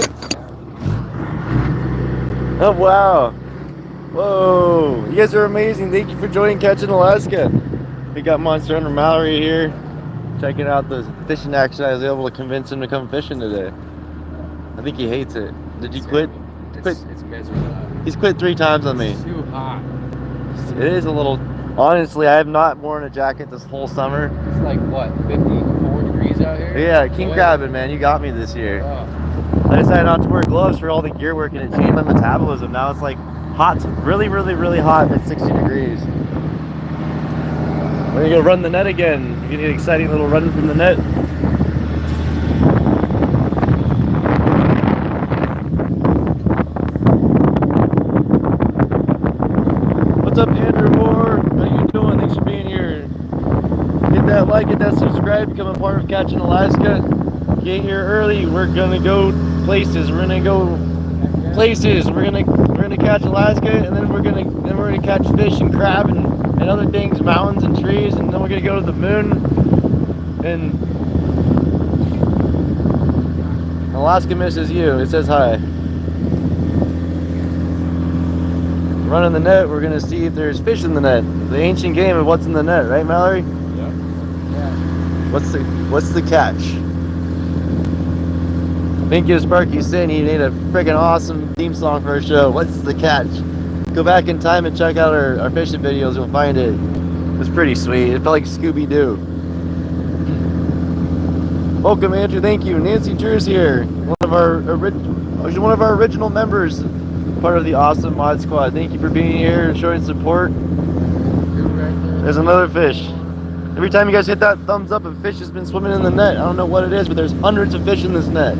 Oh, wow. Whoa. You guys are amazing. Thank you for joining Catching Alaska. We got Monster Hunter Mallory here, checking out the fishing action. I was able to convince him to come fishing today. I think he hates it. Did you quit? It's miserable. He's quit 3 times on me. It's too hot. It is a little... Honestly, I have not worn a jacket this whole summer. It's like, what, 54 degrees out here? Yeah, king crabbing, man. You got me this year. Oh. I decided not to wear gloves for all the gear work, and it changed my metabolism. Now it's like hot, really, really, really hot at 60 degrees. We're gonna go run the net again. You get an exciting little run from the net. What's up, Andrew Moore? How you doing? Thanks for being here. Hit that like, hit that subscribe, become a part of Catching Alaska. Get here early. We're gonna go places. We're gonna go places. We're gonna catch Alaska, and then we're gonna catch fish and crab and other things, mountains and trees, and then we're gonna go to the moon. And Alaska misses you. It says hi. Running the net, we're gonna see if there's fish in the net. The ancient game of what's in the net, right, Mallory? Yep. Yeah. What's the catch? Thank you to Sparky saying he made a freaking awesome theme song for our show. What's the catch? Go back in time and check out our fishing videos. You'll find it. It was pretty sweet. It felt like Scooby-Doo. Welcome, Andrew. Thank you. Nancy Drew's here. One of our original members, part of the awesome mod squad. Thank you for being here and showing support. There's another fish. Every time you guys hit that thumbs up, a fish has been swimming in the net. I don't know what it is, but there's hundreds of fish in this net.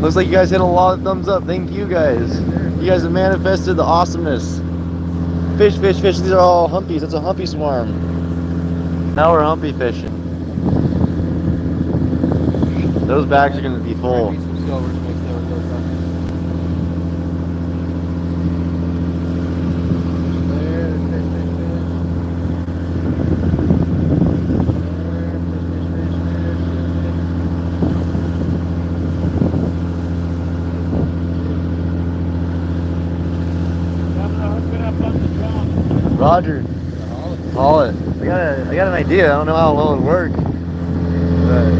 Looks like you guys hit a lot of thumbs up. Thank you guys. You guys have manifested the awesomeness. Fish, fish, fish. These are all humpies. That's a humpy swarm. Now we're humpy fishing. Those bags are going to be full. Roger. Haul it. I got an idea. I don't know how well it'll work. But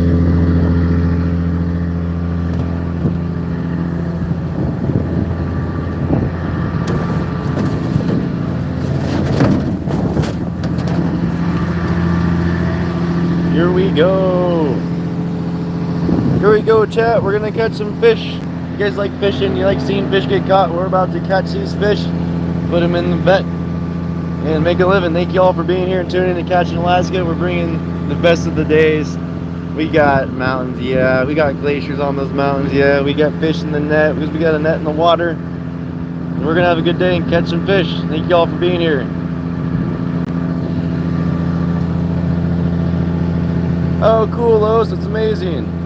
here we go. Here we go, chat. We're gonna catch some fish. You guys like fishing? You like seeing fish get caught? We're about to catch these fish, put them in the vet, and make a living. Thank you all for being here and tuning in to Catching Alaska. We're bringing the best of the days. We got mountains, yeah. We got glaciers on those mountains, yeah. We got fish in the net because we got a net in the water. And we're gonna have a good day and catch some fish. Thank you all for being here. Oh, cool, Lois. That's amazing.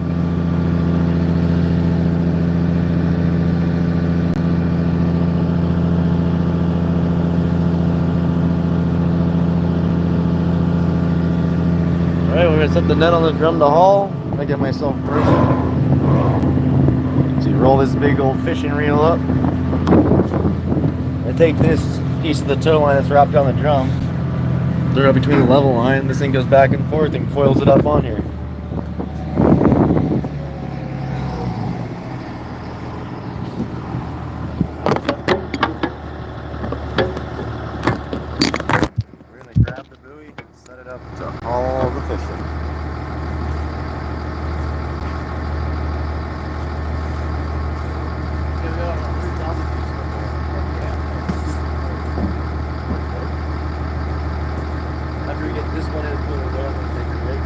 Alright, we're gonna set the net on the drum to haul. I get myself first. So you roll this big old fishing reel up. I take this piece of the tow line that's wrapped on the drum, throw it between the level line. This thing goes back and forth and coils it up on here. We're gonna grab the buoy and set it up to haul the fish in. After we get this one in, put it there, I'm gonna take a break.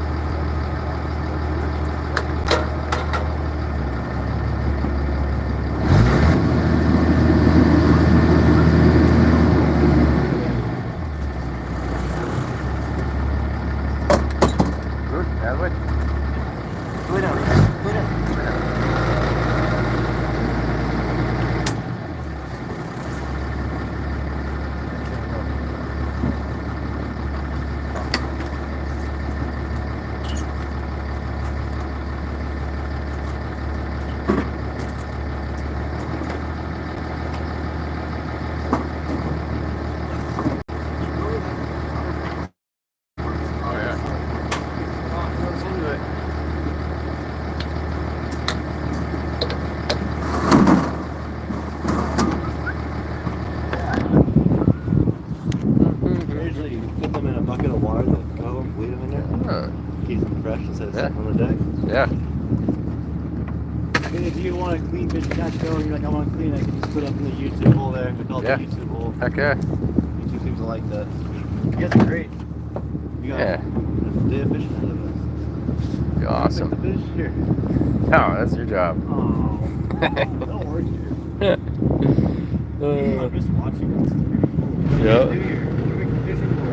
sitting on the deck. Yeah. I mean, if you want a clean fish catch though, and you're like, I want to clean, I can just put up in the YouTube hole there. We call it Yeah. the YouTube hole. Heck yeah. YouTube seems to like that. You guys are great. You got Yeah. a day of fishing ahead of us. Be awesome. Pick the fish here. Oh, that's your job. Oh, don't work here. I'm just watching. Yeah. What are you fishing for?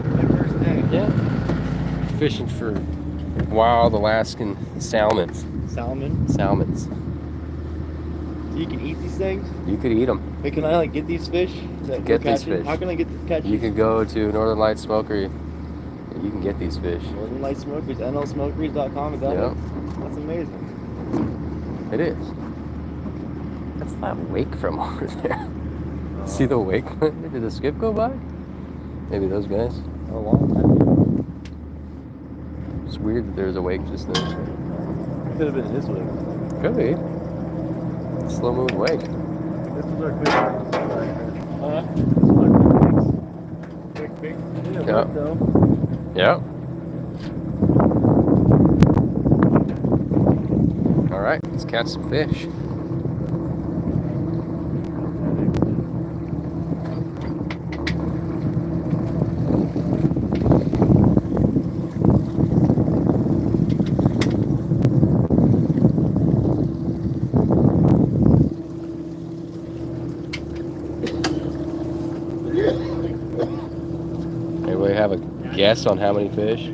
My first day. Yeah. Fishing for wild Alaskan salmons. Salmon. Salmons. So you can eat these things? You could eat them. Hey, can I like get these fish? That Get we're these catching? fish. How can I catch You these? could go to Northern Lights Smokery. You can get these fish. Northern Light Smokeries, nlsmokeries.com, is that Yeah. it? That's amazing. It is. That's that wake from over there. See the wake? Did the skip go by? Maybe those guys. A long time. It's weird that there's a wake just there. Could have been his way. Could be. Slow moving wake. This is our quick Huh? This is our quick fix. Quick fix. Yeah, Yeah. though. Yeah. All right, let's catch some fish. Anybody have a guess on how many fish?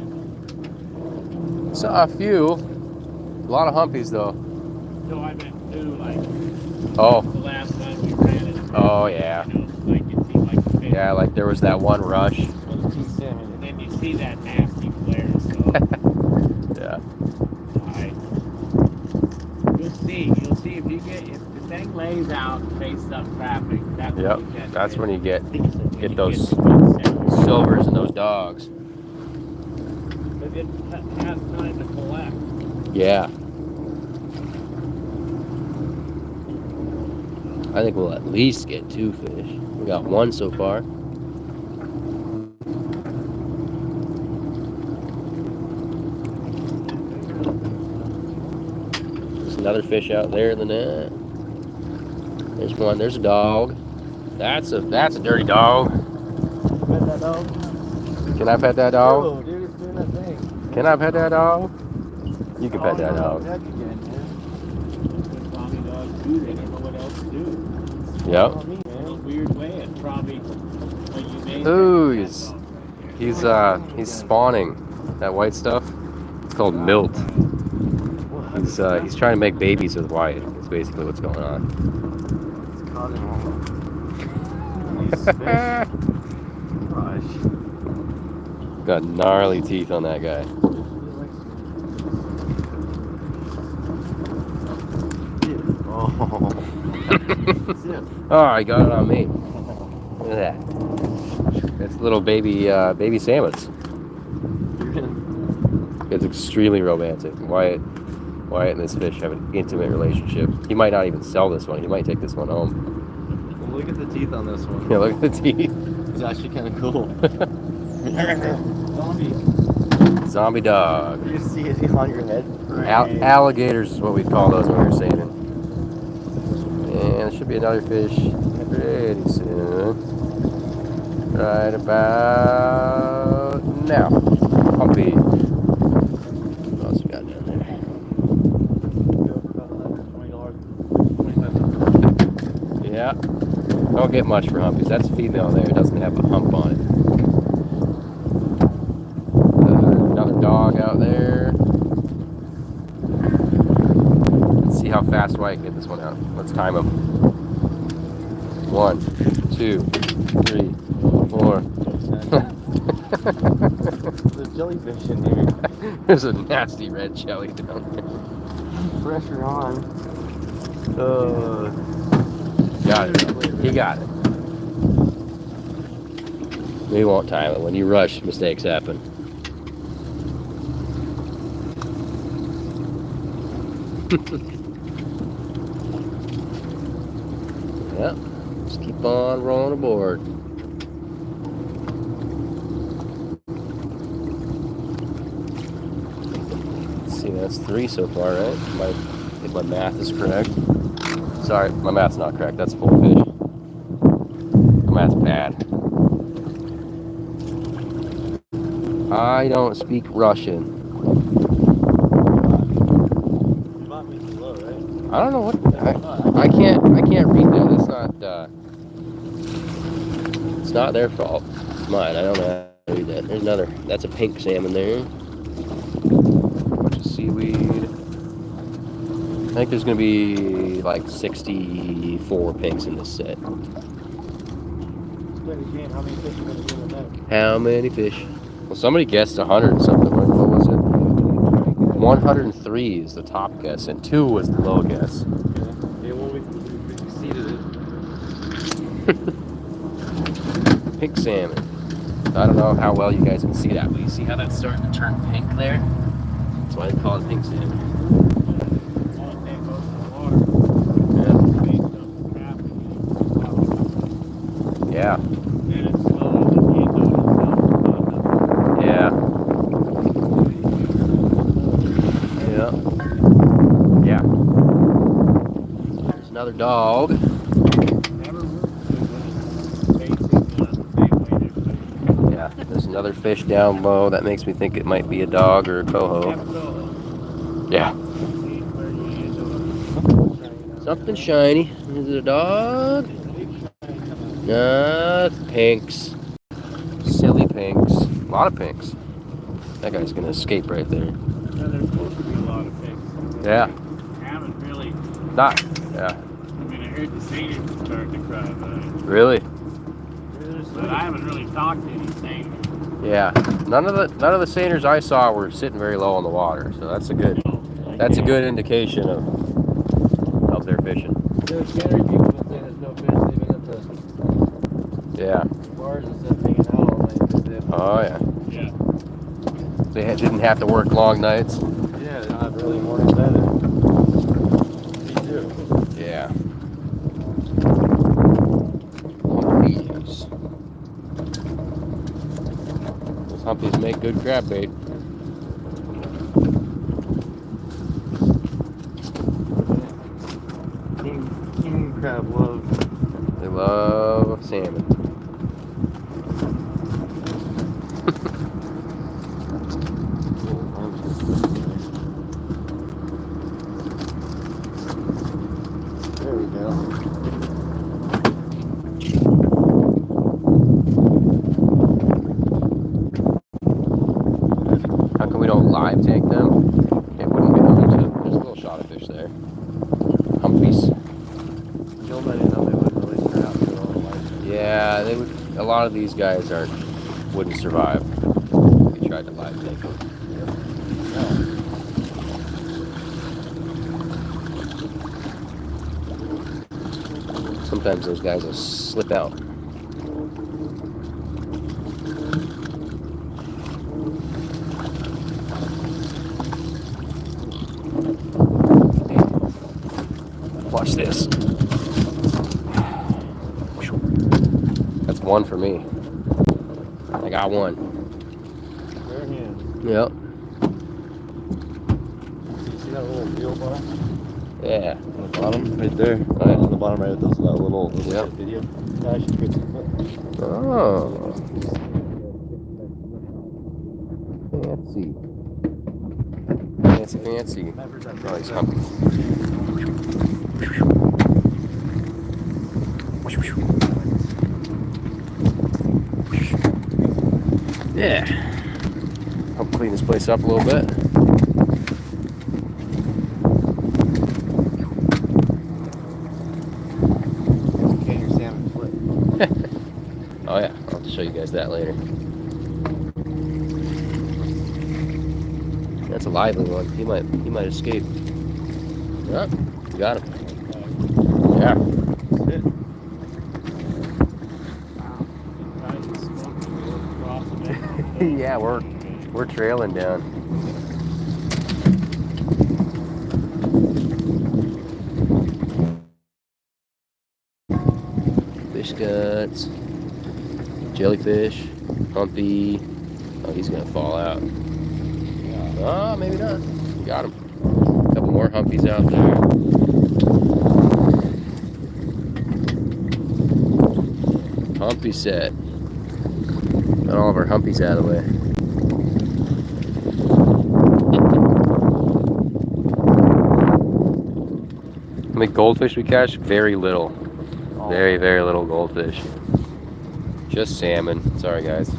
Saw a few. A lot of humpies though. So I meant too, like Oh. the last time we ran it. Oh yeah. You know, like it seemed like the fish. Yeah, like there was that one rush. And then you see that nasty flare. So Yeah. you'll see if you get if the thing lays out face up traffic. That's Yep. when you catch That's fish. when you get When you those the good set. silvers and those dogs. But it has time to collect. Yeah. I think we'll at least get 2 fish. We got 1 so far. There's another fish out there in the net. There's one. There's a dog. That's a dirty dog. Pet that dog. Can I pet that dog? Oh, dude, it's doing that thing. Can I pet that dog? You can pet that no, dog. heck again, man. When Tommy dogs do, they don't know what else to do. Yep. Not me, In a man. weird way, it probably when you made Ooh, that dog. he's spawning that white stuff. It's called milt. He's trying to make babies with Wyatt. That's basically what's going on. It's caught him all. These fish. Gosh. Got gnarly teeth on that guy. Oh. Zip. Oh, I got it on me. Look at that. That's little baby salmons. It's extremely romantic. Wyatt and this fish have an intimate relationship. He might not even sell this one. He might take this one home. Well, look at the teeth on this one. Yeah, look at the teeth. It's actually kind of cool. Zombie. Zombie dog. You see it on your head? Alligators is what we call those when we're saving. And there should be another fish pretty soon. Right about now. Puppy. What else we got down there? Yeah. Don't get much for humpies. That's a female there. It doesn't have a hump on it. Another dog out there. Let's see how fast White can get this one out. Let's time him. 1, 2, 3, 4. There's a jellyfish in here. There's a nasty red jelly down there. Pressure on. Got it. He got it. We won't time it. When you rush, mistakes happen. Yep. Just keep on rolling aboard. see, that's 3 so far, right? If my math is correct. Sorry, my math's not correct. That's 4 fish. My math's bad. I don't speak Russian. I don't know what I can't read that. It's not their fault. It's mine. I don't know how to read that. There's another. That's a pink salmon there. Bunch of seaweed. I think there's gonna be like 64 pinks in this set. How many fish? Well, somebody guessed 100 and something. What was it? 103 is the top guess, and 2 was the low guess. Yeah, well, we exceeded it. Pink salmon. I don't know how well you guys can see that, but you see how that's starting to turn pink there? That's why they call it pink salmon. Yeah. Yeah. Yeah. Yeah. There's another dog. Yeah, there's another fish down low. That makes me think it might be a dog or a coho. Yeah. Something shiny. Is it a dog? No, it's pinks. Silly pinks. A lot of pinks. That guy's gonna escape right there. There's supposed to be a lot of pinks. Yeah. I haven't really. Not. Yeah. I mean, I heard the seniors starting to cry about it. Really? But I haven't really talked to any seniors. Yeah. None of the seiners I saw were sitting very low in the water, so that's a good indication of their fishing. There's Canary people been saying there's no fish. They've been at the Yeah. bars and stuff hanging out all night. Oh yeah. Yeah. They didn't have to work long nights. Yeah, they're not early mornings either. Me too. Yeah. Humpies. Those humpies make good crab bait. King crab love. They love salmon. There we go. How come we don't live tank them? It wouldn't be. There's a little shot of fish there. Humpies. Gillnetting them, they wouldn't really turn out too well. Yeah, they would. A lot of these guys wouldn't survive. We tried to live tank them. Sometimes those guys will slip out. Watch this. That's one for me. I got one. Bare hands. Yep. See that little wheel bar? Yeah. On the bottom, right there. Right. On the bottom right of that little Yep. video. I should get some foot. Oh. Fancy. Fancy. Oh, these humpies. Yeah. Help clean this place up a little bit. Can your salmon flip? Oh yeah, I'll show you guys that later. That's a lively one. He might escape. Oh, you got him. Yeah. That's it. Yeah, we're trailing down. Fish guts, jellyfish, humpy. Oh, he's gonna fall out. Oh, maybe not. Got him. A couple more humpies out there. Humpy set. Got all of our humpies out of the way. How many goldfish we catch? Very little. Very, very little goldfish. Just salmon. Sorry, guys.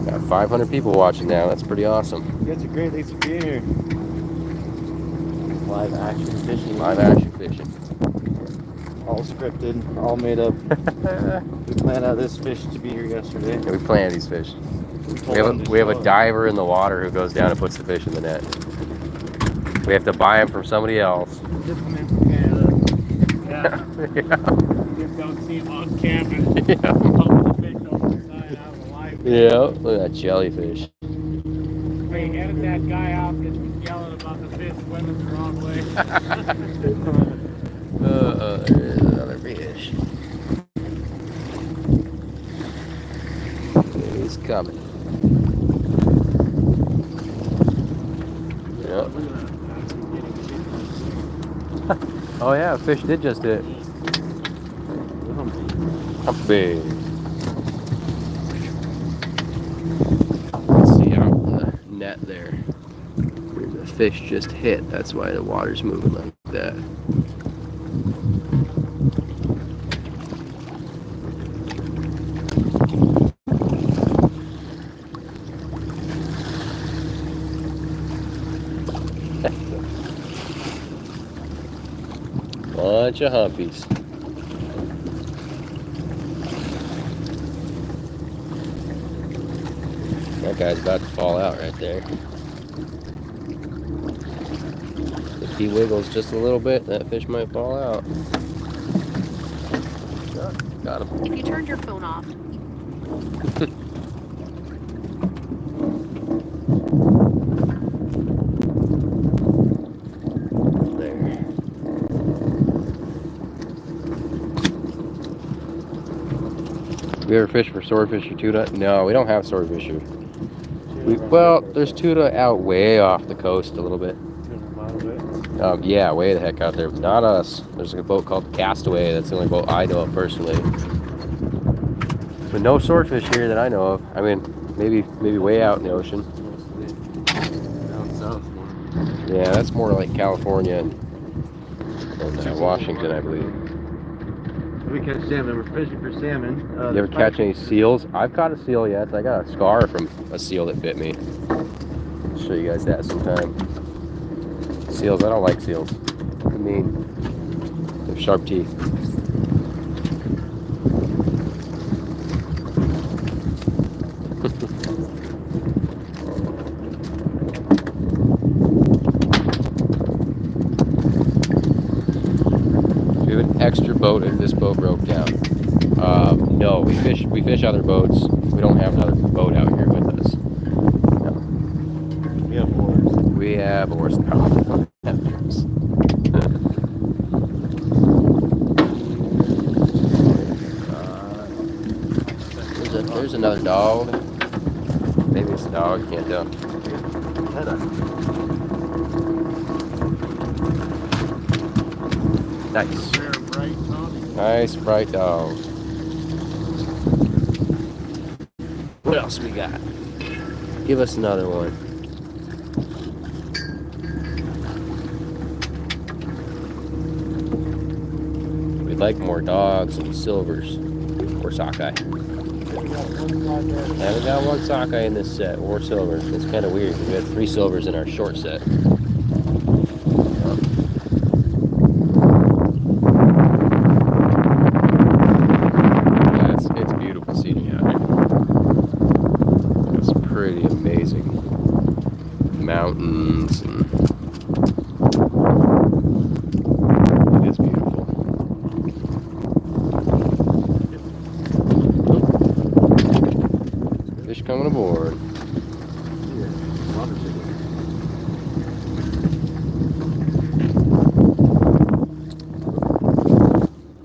Got 500 people watching now. That's pretty awesome. You guys are great. Thanks for being here. Live action fishing. Live action fishing. All scripted, all made up. We planned out this fish to be here yesterday. Yeah, we planted these fish. We have a diver in the water who goes down and puts the fish in the net. We have to buy them from somebody else. Just come in from Canada. Yeah. Yeah. Just don't see them on camera. Yeah. Pumping the fish over the side out of the live. Yeah. Look at that jellyfish. Hey, edit that guy out that's yelling about the fish swimming the wrong way. There's another fish. He's coming. Yep. Oh yeah, a fish did just hit. Humpy. Let's see out the net there. The fish just hit. That's why the water's moving like that. Bunch of humpies. That guy's about to fall out right there. If he wiggles just a little bit, that fish might fall out. Got him. If you turned your phone off. We ever fish for swordfish or tuna? No, we don't have swordfish here. Well, there's tuna out way off the coast a little bit. Yeah, way the heck out there. Not us. There's a boat called Castaway. That's the only boat I know of personally. But no swordfish here that I know of. I mean, maybe way out in the ocean. Yeah, that's more like California and Washington, I believe. We catch salmon. We're fishing for salmon. You ever catch any seals? I've caught a seal yet. I got a scar from a seal that bit me. I'll show you guys that sometime. Seals, I don't like seals. I mean, they have sharp teeth. We have an extra boat if this boat broke down. No, we fish other boats. We don't have another boat out here with us. No. We have oars. We have oars now. There's another dog. Maybe it's a dog, can't tell. Nice. Nice bright dog. What else we got? Give us another one. We'd like more dogs and silvers or sockeye. Haven't got one sockeye in this set or silver. It's kind of weird. We had 3 silvers in our short set. It's beautiful scenery out here. It's pretty amazing. Mountains and it is beautiful. Fish coming aboard.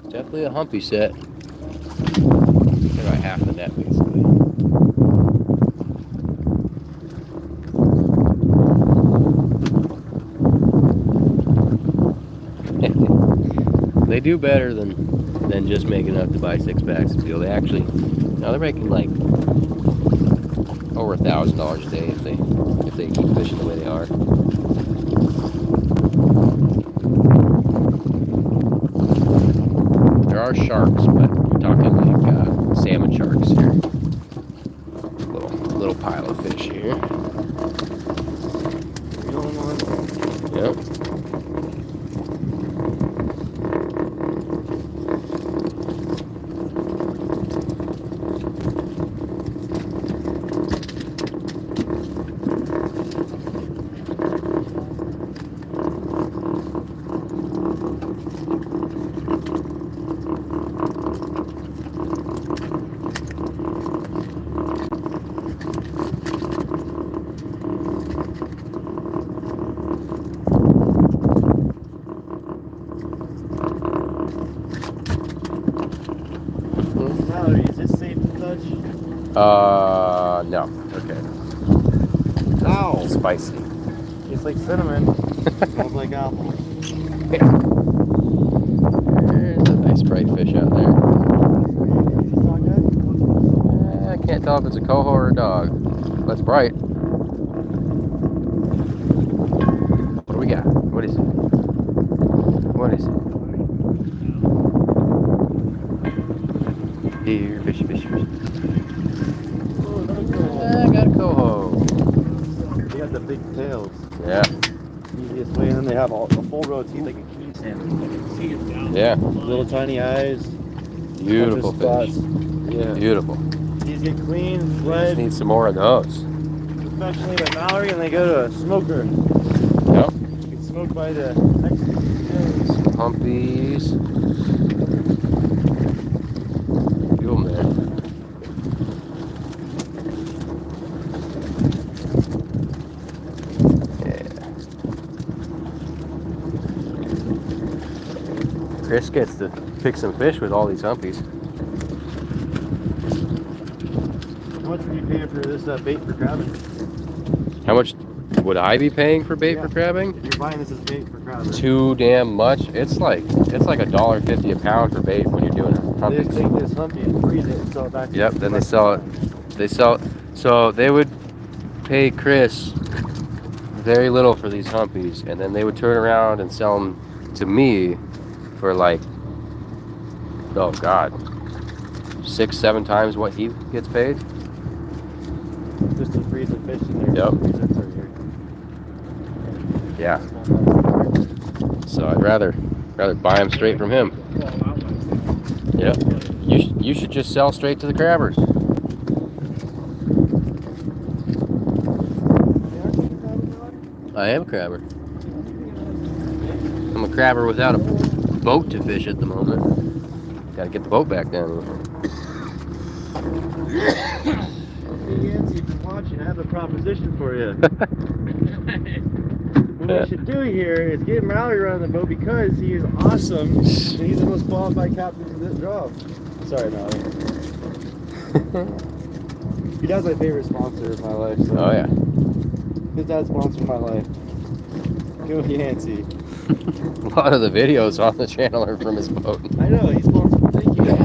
Definitely a humpy set. About half the net basically. They do better than just making enough to buy 6-packs of steel. They actually, now they're making like over $1,000 a day if they keep fishing the way they are. There are sharks, but you're talking like salmon sharks here. Little pile of fish here. Yep. Mallory, is this safe to touch? No. Okay. Ow! Spicy. It's like cinnamon. Smells like apple. There's a nice bright fish out there. I can't tell if it's a coho or a dog. But it's bright. What do we got? What is it? What is it? Here, fishy, fishy, fishy. I got a coho. They got the big tails. Yeah. Easiest way, and then they have a full row of teeth like a king salmon. See it down. Yeah. Little tiny eyes. Beautiful bunch of fish. spots. Yeah. Beautiful. These get clean, Just fed, need some more of those. professionally by Mallory, and they go to a smoker. Yep. Get smoked by the Mexican. Some humpies. Feel them there. Chris gets to pick some fish with all these humpies. How much were you paying for this bait for crabbing? How much would I be paying for bait Yeah. for crabbing? If you're buying this as bait for crabbing. Too damn much. It's like $1.50 a pound for bait when you're doing it. They just take Humpies. this humpy and freeze it and sell it back to Yep. you. Then they sell it. So they would pay Chris very little for these humpies, and then they would turn around and sell them to me for like, oh God, 6-7 times what he gets paid. Just to freeze the fish in there. Yep. Freeze it for your Yeah. small plastic. So I'd rather buy them straight from him. Yep. You should just sell straight to the crabbers. I am a crabber. I'm a crabber without a boat to fish at the moment. Gotta get the boat back down here. Hey Yancy, if you're watching, I have a proposition for you. What we should do here is get Mallory running the boat because he is awesome and he's the most qualified captain for this job. Sorry, Mallory. Your dad's my favorite sponsor of my life. So Oh yeah. his dad's sponsored my life. Go Yancy. A lot of the videos on the channel are from his boat. I know, he's sponsored. Thank you. Yep.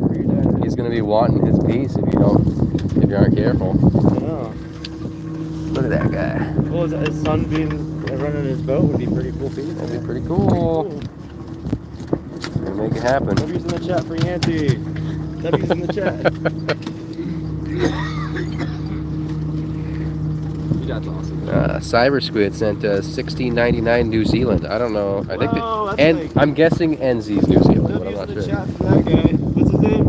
For your dad. He's gonna be wanting his piece if you aren't careful. I know. Look at that guy. Well, his son running his boat would be pretty cool piece. That'd be pretty cool. Gonna make it happen. W's in the chat for Yancy. W's in the chat. Your dad's awesome. Cyber Squid sent $16.99 New Zealand. I don't know. I think Whoa, that's and like- I'm guessing NZ's New Zealand, but I'm W's not in the sure. chat for that guy. What's his name?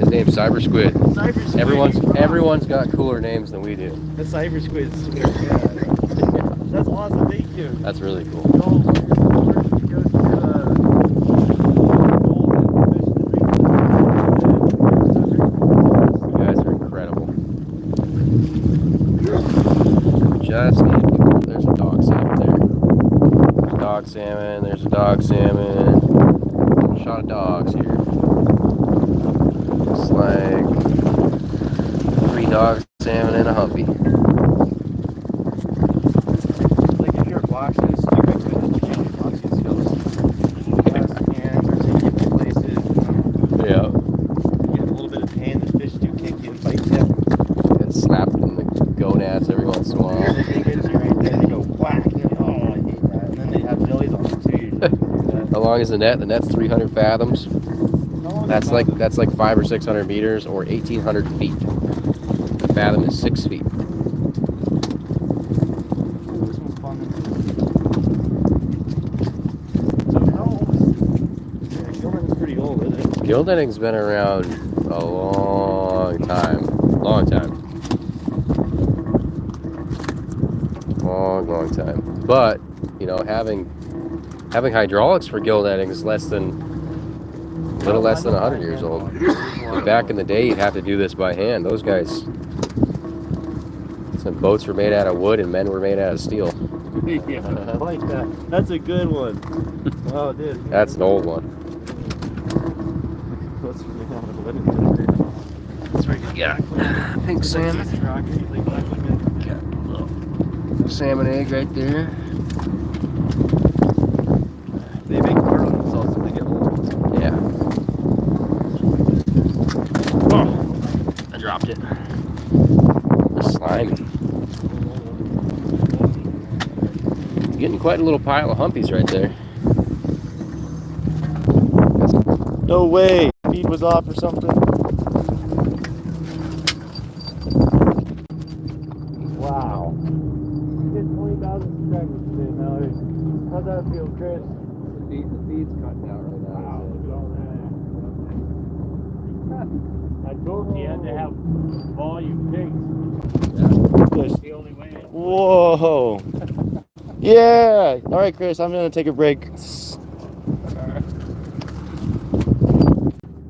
His name's Cyber Squid. Cyber Squid. Everyone's got cooler names than we do. The Cyber Squid. Yeah. That's awesome. Thank you. That's really cool. You guys are incredible. Just need people. There's a dog salmon there. There's a dog salmon. There's a dog salmon. A shot of dogs here. Looks like 3 dog salmon and a humpy. Like if you're a boxer, you got good boxing skills. long is the net? The net's 300 fathoms. That's like 500 or 600 meters or 1,800 feet. The fathom is 6 feet. This one's fun. So how old is Gillnetting's pretty old, isn't it? Gillnetting's been around a long time. Long time. Long time. But, you know, having hydraulics for gillnetting is a little less than 100 years old. And back in the day, you'd have to do this by hand. Those guys, some boats were made out of wood and men were made out of steel. Yeah. I like that. That's a good one. Oh, dude. That's an old one. That's right. Yeah. Pink salmon. Got a little salmon egg right there. They make hard on themselves when they get old. Yeah. Oh, I dropped it. It's slimy. Getting quite a little pile of humpies right there. No way. Feed was off or something. Wow. You did 20,000 subscribers today, Mallory. How's that feel, Chris? The feed's cutting out right now. Wow, look at all that. I told you had to have volume pigs. That's the only way. Whoa. Yeah. All right, Chris, I'm going to take a break.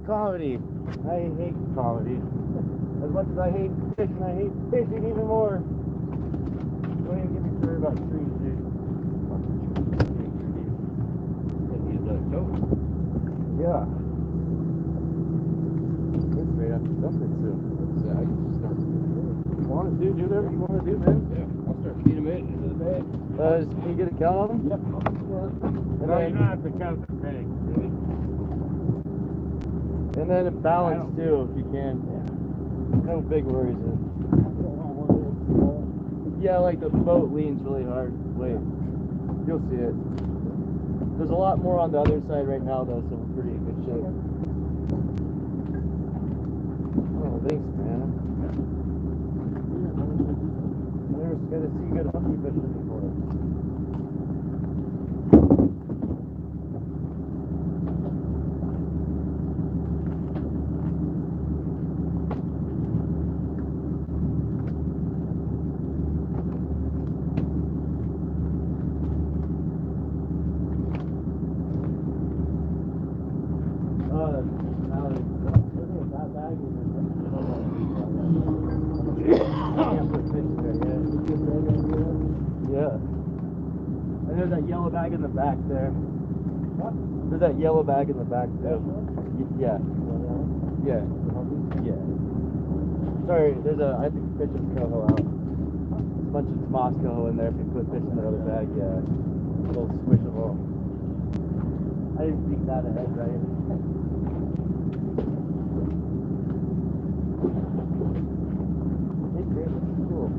Comedy. I hate comedy. As much as I hate fishing, I hate fishing even more. Don't even get me started about trees, dude. Yeah. It's great after something soon. Yeah, I can just start. You want to do whatever you want to do, man. Yeah, I'll start feeding them into the bag. Can you get a count on them? Yep. And No, you then, don't have to count the pigs, really. and then a balance too, if you can. No big worries. Yeah, like the boat leans really hard. Wait, you'll see it. There's a lot more on the other side right now, though, so we're pretty in good shape. Oh, thanks, man. I never got to see good hunting fishing before. Yeah. And there's that yellow bag in the back there. What? There's that yellow bag in the back there. Yeah. Yeah. Yeah. Sorry, I think fishing coho out. There's a bunch of moss coho in there if you put fish in the other bag, yeah. A little squishable. I didn't think that ahead, right? Hey, great, this is cool.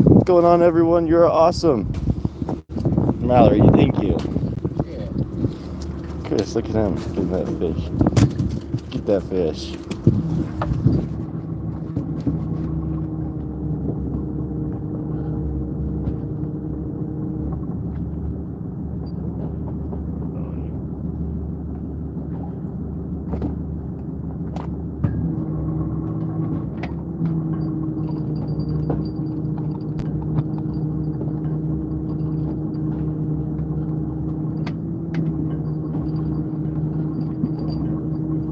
What's going on, everyone? You're awesome. Mallory, thank you. Yeah. Chris, look at him. Look at that fish. at that fish.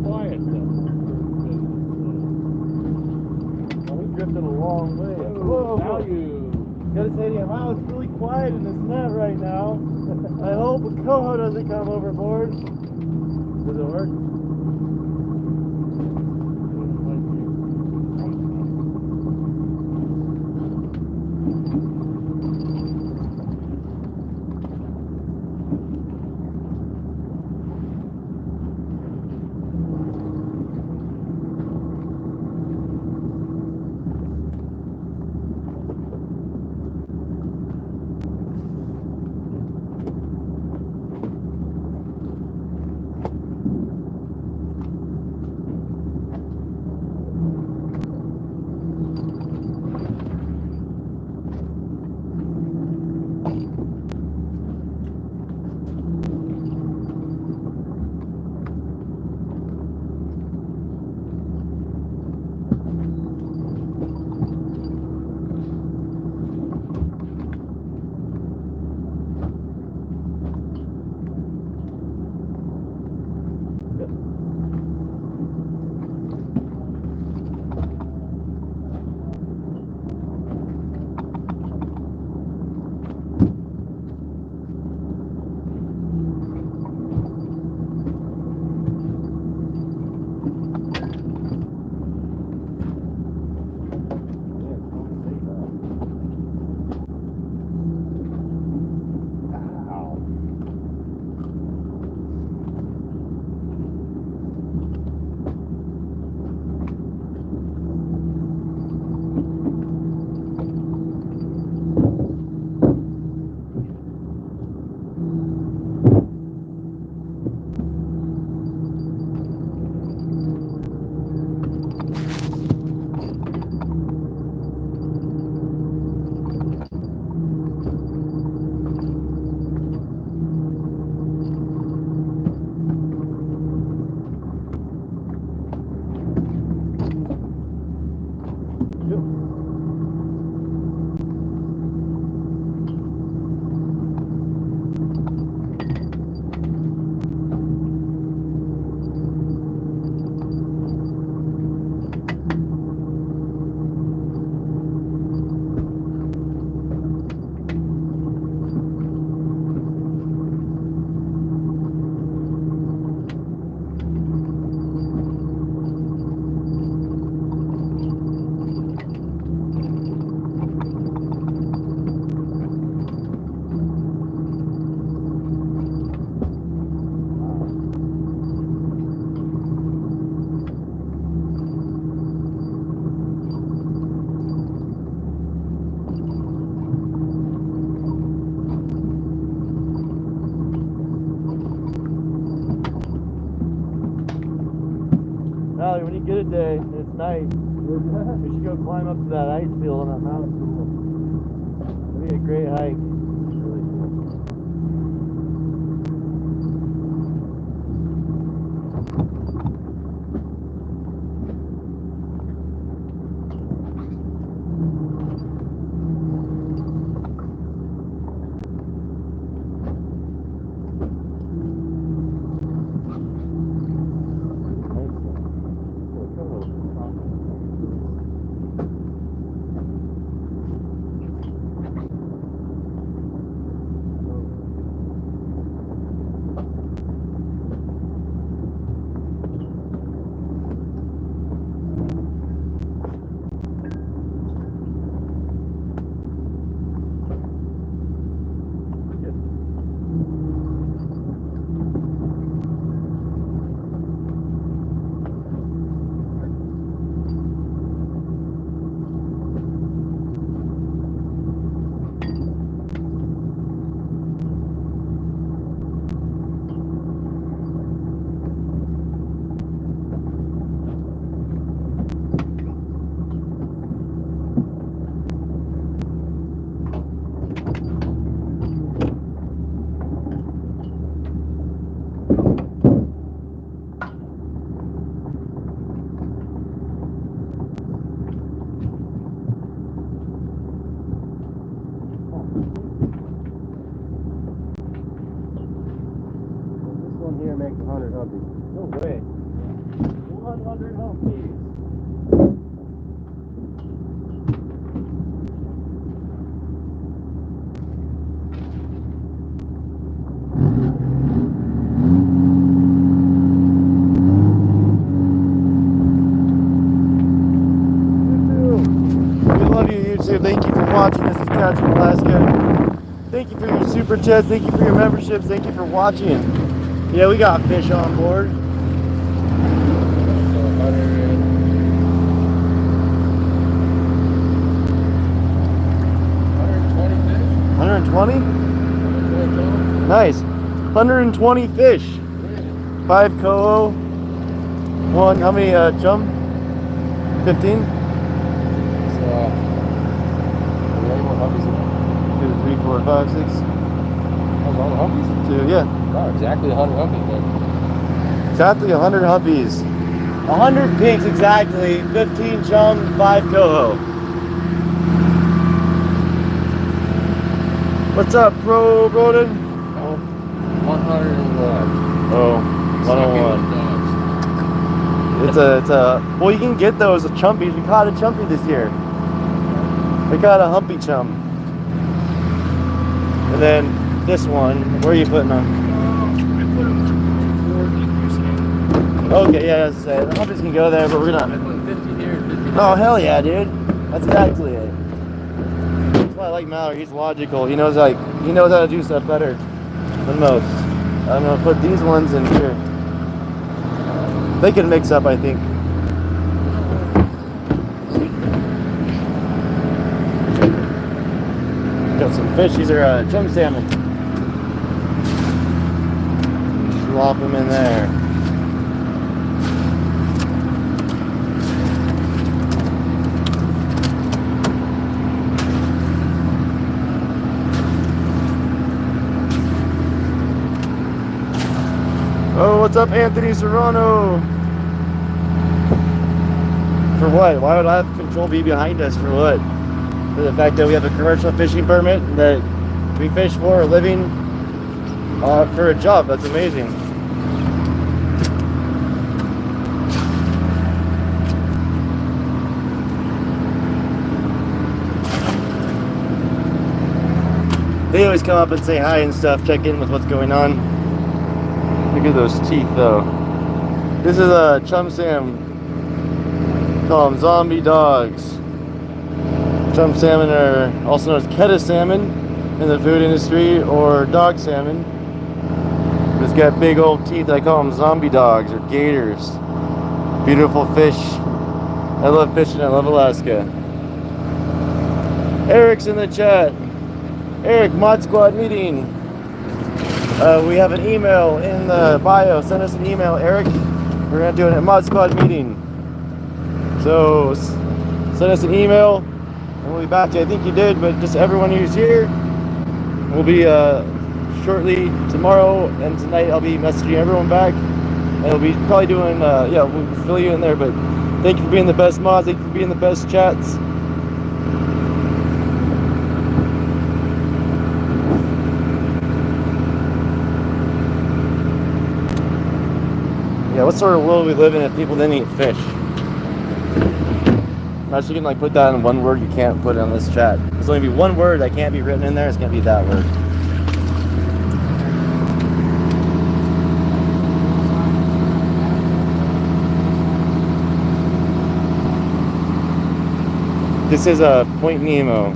Quiet though. Well, we drifted a long way. Whoa, Value. gotta say to you, wow, it's really quiet in this net right now. I hope a coho doesn't come overboard. Does it work? Mallory, when you get a day and it's nice, we should go climb up to that ice field on that mountain. It'll be a great hike. It's really cool. humpies. No way. 100 humpies. We love you, YouTube. Thank you for watching. This is Catching Alaska. Thank you for your super chats. Thank you for your memberships. Thank you for watching. Yeah, we got fish on board. So 100. 120? 120? Nice. 120 fish. 5 coho. 1, how many chum? 15? So, are there any more humpies in there? 2, 3, 4, 5, 6. That's all the humpies? 2, yeah. Wow, exactly 100 humpies then. Exactly 100 humpies. 100 pinks exactly. 15 chum, 5 coho. What's up, Pro Broden? 101. Oh, 101. It's a, well, you can get those chumpies. We caught a chumpy this year. We caught a humpy chum. And then this one, where are you putting them? I put them 4 Okay, yeah, that's it. The humpies can go there, but we're I gonna. put 50 here and 50 Oh, hell yeah, dude. That's exactly it. That's why I like Mallory. He's logical. He knows how to do stuff better than most. I'm gonna put these ones in here. They can mix up, I think. Got some fish. These are chum salmon. Slop them in there. Oh, what's up, Anthony Serrano? For what? Why would I have Control B behind us? For what? For the fact that we have a commercial fishing permit that we fish for a living, for a job. That's amazing. They always come up and say hi and stuff, check in with what's going on. Look at those teeth though. This is a chum salmon. Call them zombie dogs. Chum salmon are also known as keta salmon in the food industry, or dog salmon. It's got big old teeth. I call them zombie dogs or gators. Beautiful fish. I love fishing. I love Alaska. Eric's in the chat. Eric, Mod Squad meeting. We have an email in the bio. Send us an email, Eric. We're gonna do a Mod Squad meeting. So send us an email and we'll be back to, I think you did, but just everyone who's here, we'll be shortly tomorrow and tonight. I'll be messaging everyone back and we'll be probably doing, yeah, we'll fill you in there, but thank you for being the best mods. Thank you for being the best chats. Yeah, what sort of world we live in if people didn't eat fish? Unless you can like put that in one word you can't put on this chat. There's only be one word that can't be written in there. It's gonna be that word. This is a Point Nemo.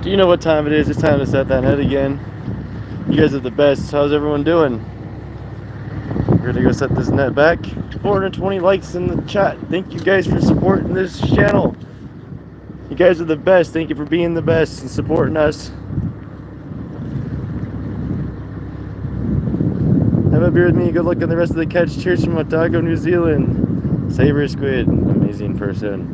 Do you know what time it is? It's time to set that net again. You guys are the best. How's everyone doing? We're gonna go set this net back. 420 likes in the chat. Thank you guys for supporting this channel. You guys are the best. Thank you for being the best and supporting us. Have a beer with me. Good luck on the rest of the catch. Cheers from Otago, New Zealand. Saber Squid. Amazing person.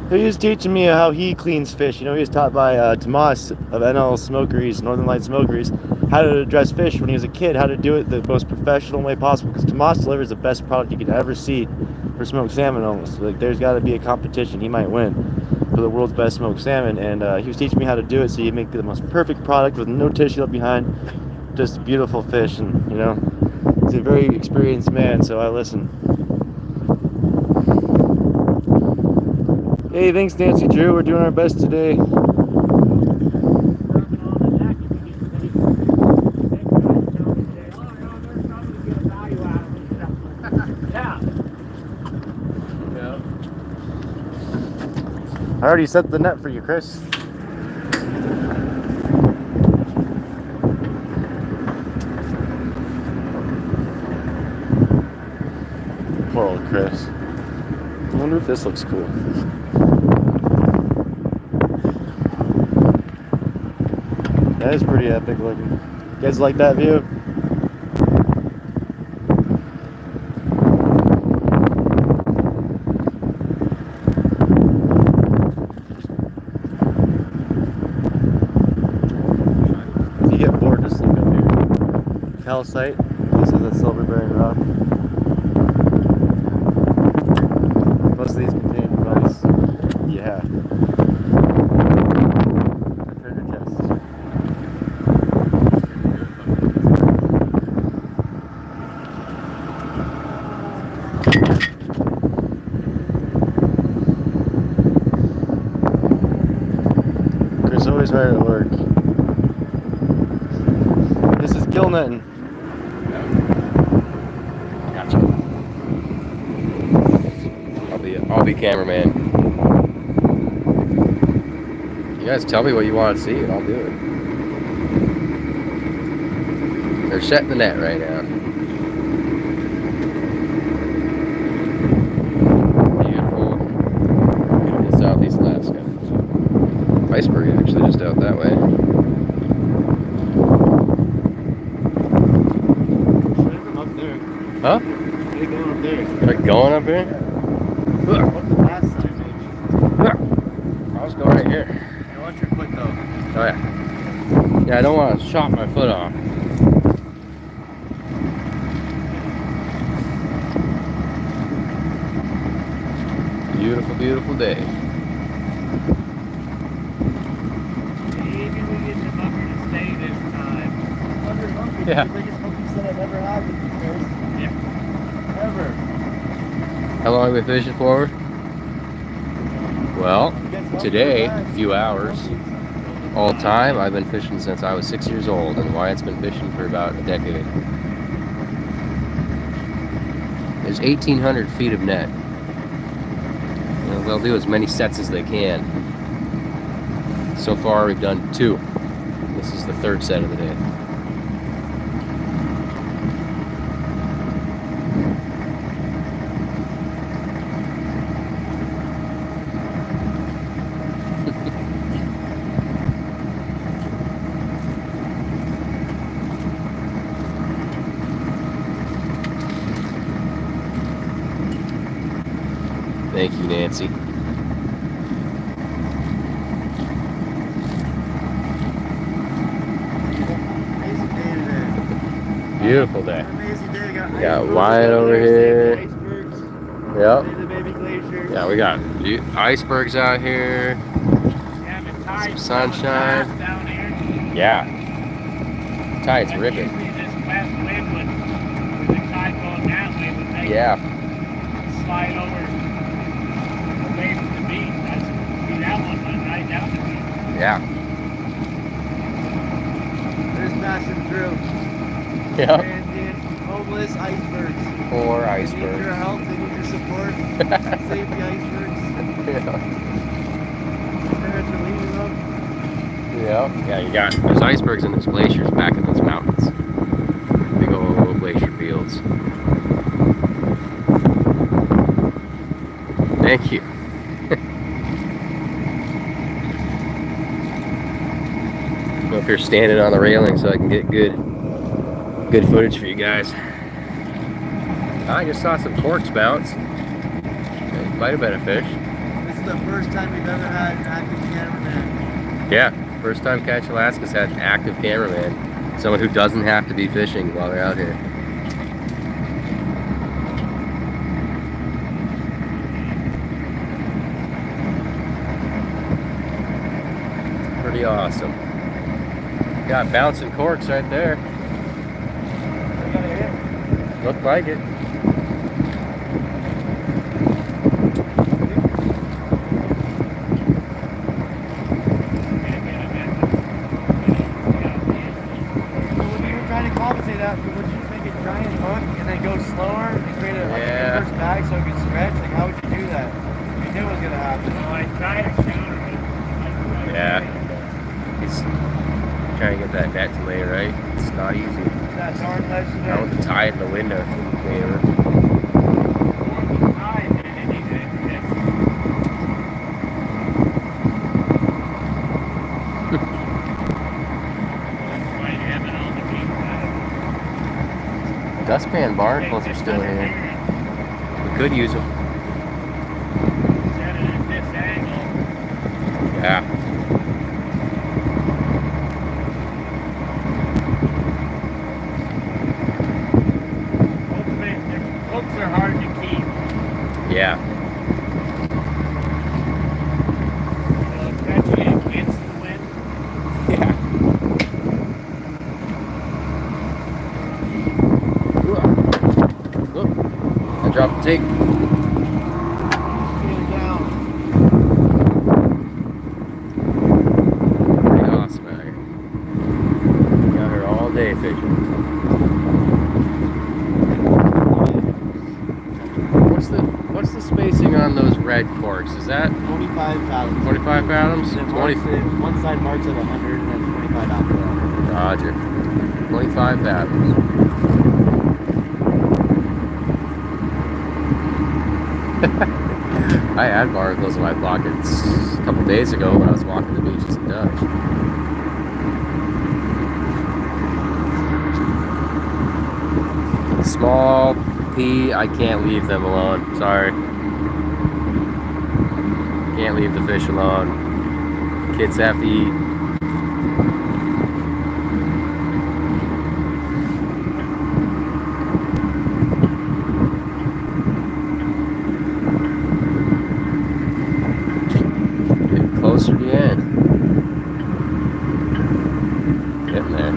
He was teaching me how he cleans fish. You know, he was taught by Tomas of NL Smokeries, Northern Light Smokeries, how to dress fish when he was a kid, how to do it the most professional way possible. Because Tomas delivers the best product you could ever see for smoked salmon almost. Like, there's got to be a competition. He might win for the world's best smoked salmon. And he was teaching me how to do it so you make the most perfect product with no tissue left behind. Just beautiful fish. And, you know, he's a very experienced man, so I listen. Hey, thanks Nancy Drew. We're doing our best today. I already set the net for you, Chris. Poor old Chris. I wonder if this looks cool. That is pretty epic looking. You guys like that view? If you get bored, just look up here. Calcite. This is a silver bearing rock. Most of these contain rice. Yeah. Always hard at work. This is Gillnetting. Gotcha. I'll be cameraman. You guys tell me what you want to see and I'll do it. They're setting the net right now. Beautiful southeast Alaska. Iceberg actually just out that way. Up there. Huh? They're going up there. They're going up here? What's the last side, maybe? I was going right here. Hey, watch your foot though. Oh yeah. Yeah, I don't want to chop my foot off. Beautiful, beautiful day. Yeah. The biggest monkey set I've ever had with you guys. Yeah. Ever. How long have we been fishing for? Well, today, a few hours. All time, I've been fishing since I was 6 years old, and Wyatt's been fishing for about a decade. There's 1,800 feet of net. You know, they'll do as many sets as they can. So far, we've done 2. This is the 3rd set of the day. Thank you, Nancy. Amazing day today. Beautiful day. Amazing day. We got Wyatt over here. Yep. The baby glacier. Yeah, we got icebergs out here. Some sunshine. Down here. Yeah. Tide's But ripping. usually this west wind would, with the tide going that way, would make Yeah. it slide over away from the beach. See, that one went right down the beach. Yeah. There's massive drill. Yeah. Transient, homeless icebergs. Poor They need icebergs. your help. They need your support. Save the icebergs. Yeah. Parents are leaving them. Yeah, you got there's icebergs and there's glaciers back in those mountains. Big old glacier fields. Thank you. I'm up here standing on the railing so I can get good footage for you guys. I just saw some corks bounce. It might have been a fish. This is the first time we've ever had an active cameraman. Yeah, first time Catch Alaska's had an active cameraman. Someone who doesn't have to be fishing while they're out here. Pretty awesome. Got bouncing corks right there. Looked like it. Would you make a giant hook and then go slower and create a first bag so it could stretch? Like, how would you do that? You knew it was gonna happen. Well, I tried to counter it. Yeah. He's trying to get that net to lay right. It's not easy. That's hard ledge today. Not with the tide in the window. Cleaner. Dustpan barnacles are still here. We could use them. Set it at this angle. Yeah. Hooks are hard to keep. Yeah. Especially against the wind. Yeah. I dropped the tape. Pretty awesome out here. Been out here all day fishing. What's the spacing on those red corks? Is that 25 fathoms. 25 fathoms? And then 20. one side marks at 100 and then 25 after that. Roger. 25 fathoms. I had barnacles in my pockets a couple days ago when I was walking the beaches in Dutch. Small pea, I can't leave them alone. Sorry. Can't leave the fish alone. Kids have to eat. Closer to the end. Getting there.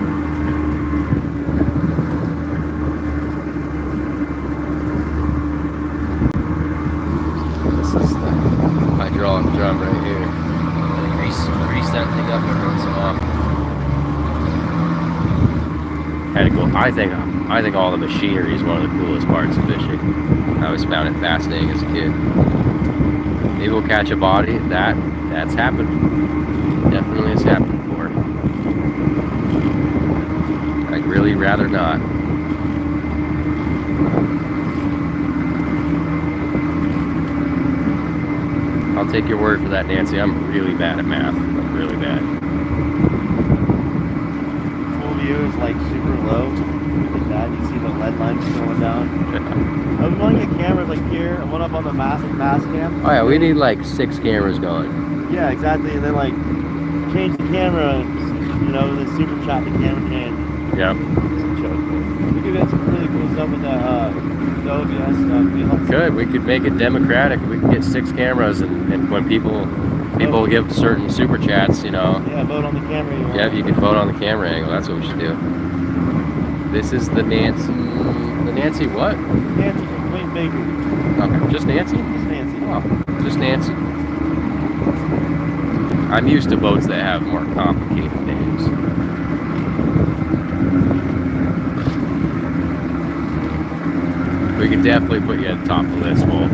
This is the hydraulic drum right here. Grease that thing up and rinse them off. Had to go. I think all the machinery is one of the coolest parts of fishing. I always found it fascinating as a kid. Maybe we'll catch a body. That's happened. Definitely has happened before. I'd really rather not. I'll take your word for that, Nancy. I'm really bad at math. I'm really bad. Full view is like super low. Look at that. You see the lead lines going down. I was wanting a camera like here and one up on the mass cam. Oh yeah, we need like 6 cameras going. Yeah, exactly. And then like change the camera, you know, the super shot the camera can. Yep. We could get some really cool stuff with that OBS stuff. We could make it democratic. We could get 6 cameras and when people give certain super chats, you know. Yeah, vote on the camera you want. Yeah, you can vote on the camera angle. That's what we should do. This is the Nancy. The Nancy what? Nancy from Queen Baker. Okay, just Nancy? Just Nancy. Oh, just Nancy. I'm used to boats that have more complicated names. We can definitely put you at the top of the list, Wolf.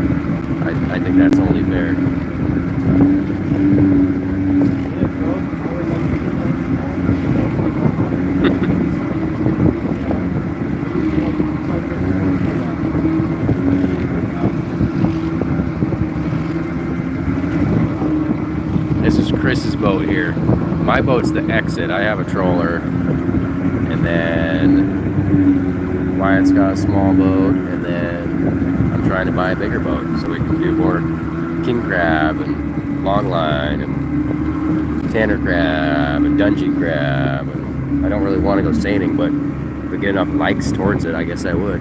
I think that's only fair. This is Chris's boat here. My boat's the Exit. I have a trawler. And then Wyatt's got a small boat. And then I'm trying to buy a bigger boat so we can do more king crab and longline and tanner crab and dungy crab. And I don't really want to go seining, but if we get enough likes towards it, I guess I would.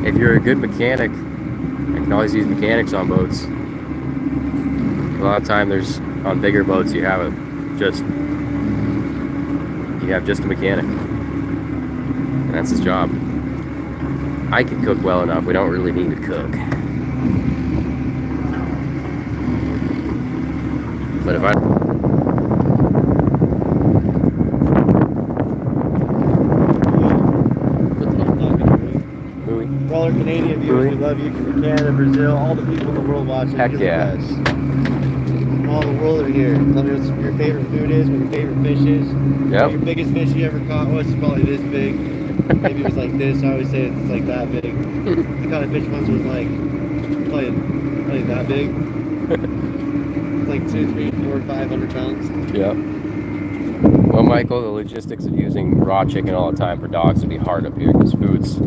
If you're a good mechanic, I can always use mechanics on boats. A lot of time there's on bigger boats you have just a mechanic. And that's his job. I can cook well enough, we don't really need to cook. But if I For all our Canadian viewers, we love you. From Canada, Brazil, all the people in the world watching. Heck you're the yeah. best. From all the world are here. Tell me what your favorite food is, what your favorite fish is. Yep. What your biggest fish you ever caught was. It's probably this big. Maybe it was like this. I always say it's like that big. I caught a fish once was like probably that big. Like 2, 3, 4, 500 pounds. Yep. Well, Michael, the logistics of using raw chicken all the time for dogs would be hard up here because food's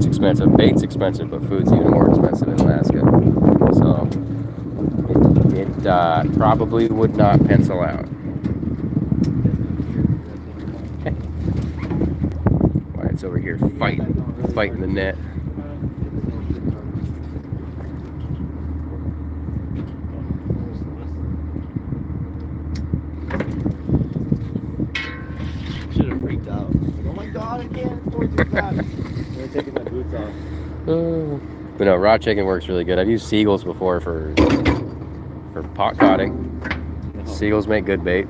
expensive. Bait's expensive, but food's even more expensive in Alaska. So it probably would not pencil out. Wyatt's over here fighting the net. Should have freaked out. Like, oh my god, I can't. It's going too fast. I'm taking my boots off. But no, raw chicken works really good. I've used seagulls before for pot caughting. Seagulls make good bait,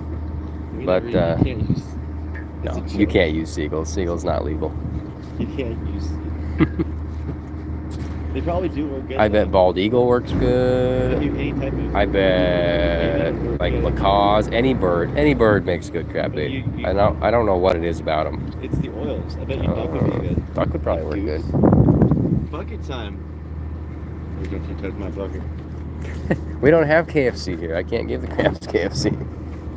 but no, you can't use seagulls. Seagulls not legal. You can't use. They probably do work good. I bet bald eagle works good. Any type of. I bet like macaws, any bird makes good crab bait. I don't know what it is about them. It's the oils. I bet you duck would be good. Duck would probably work good. Bucket time. We're going to touch my bucket. We don't have KFC here. I can't give the crabs KFC.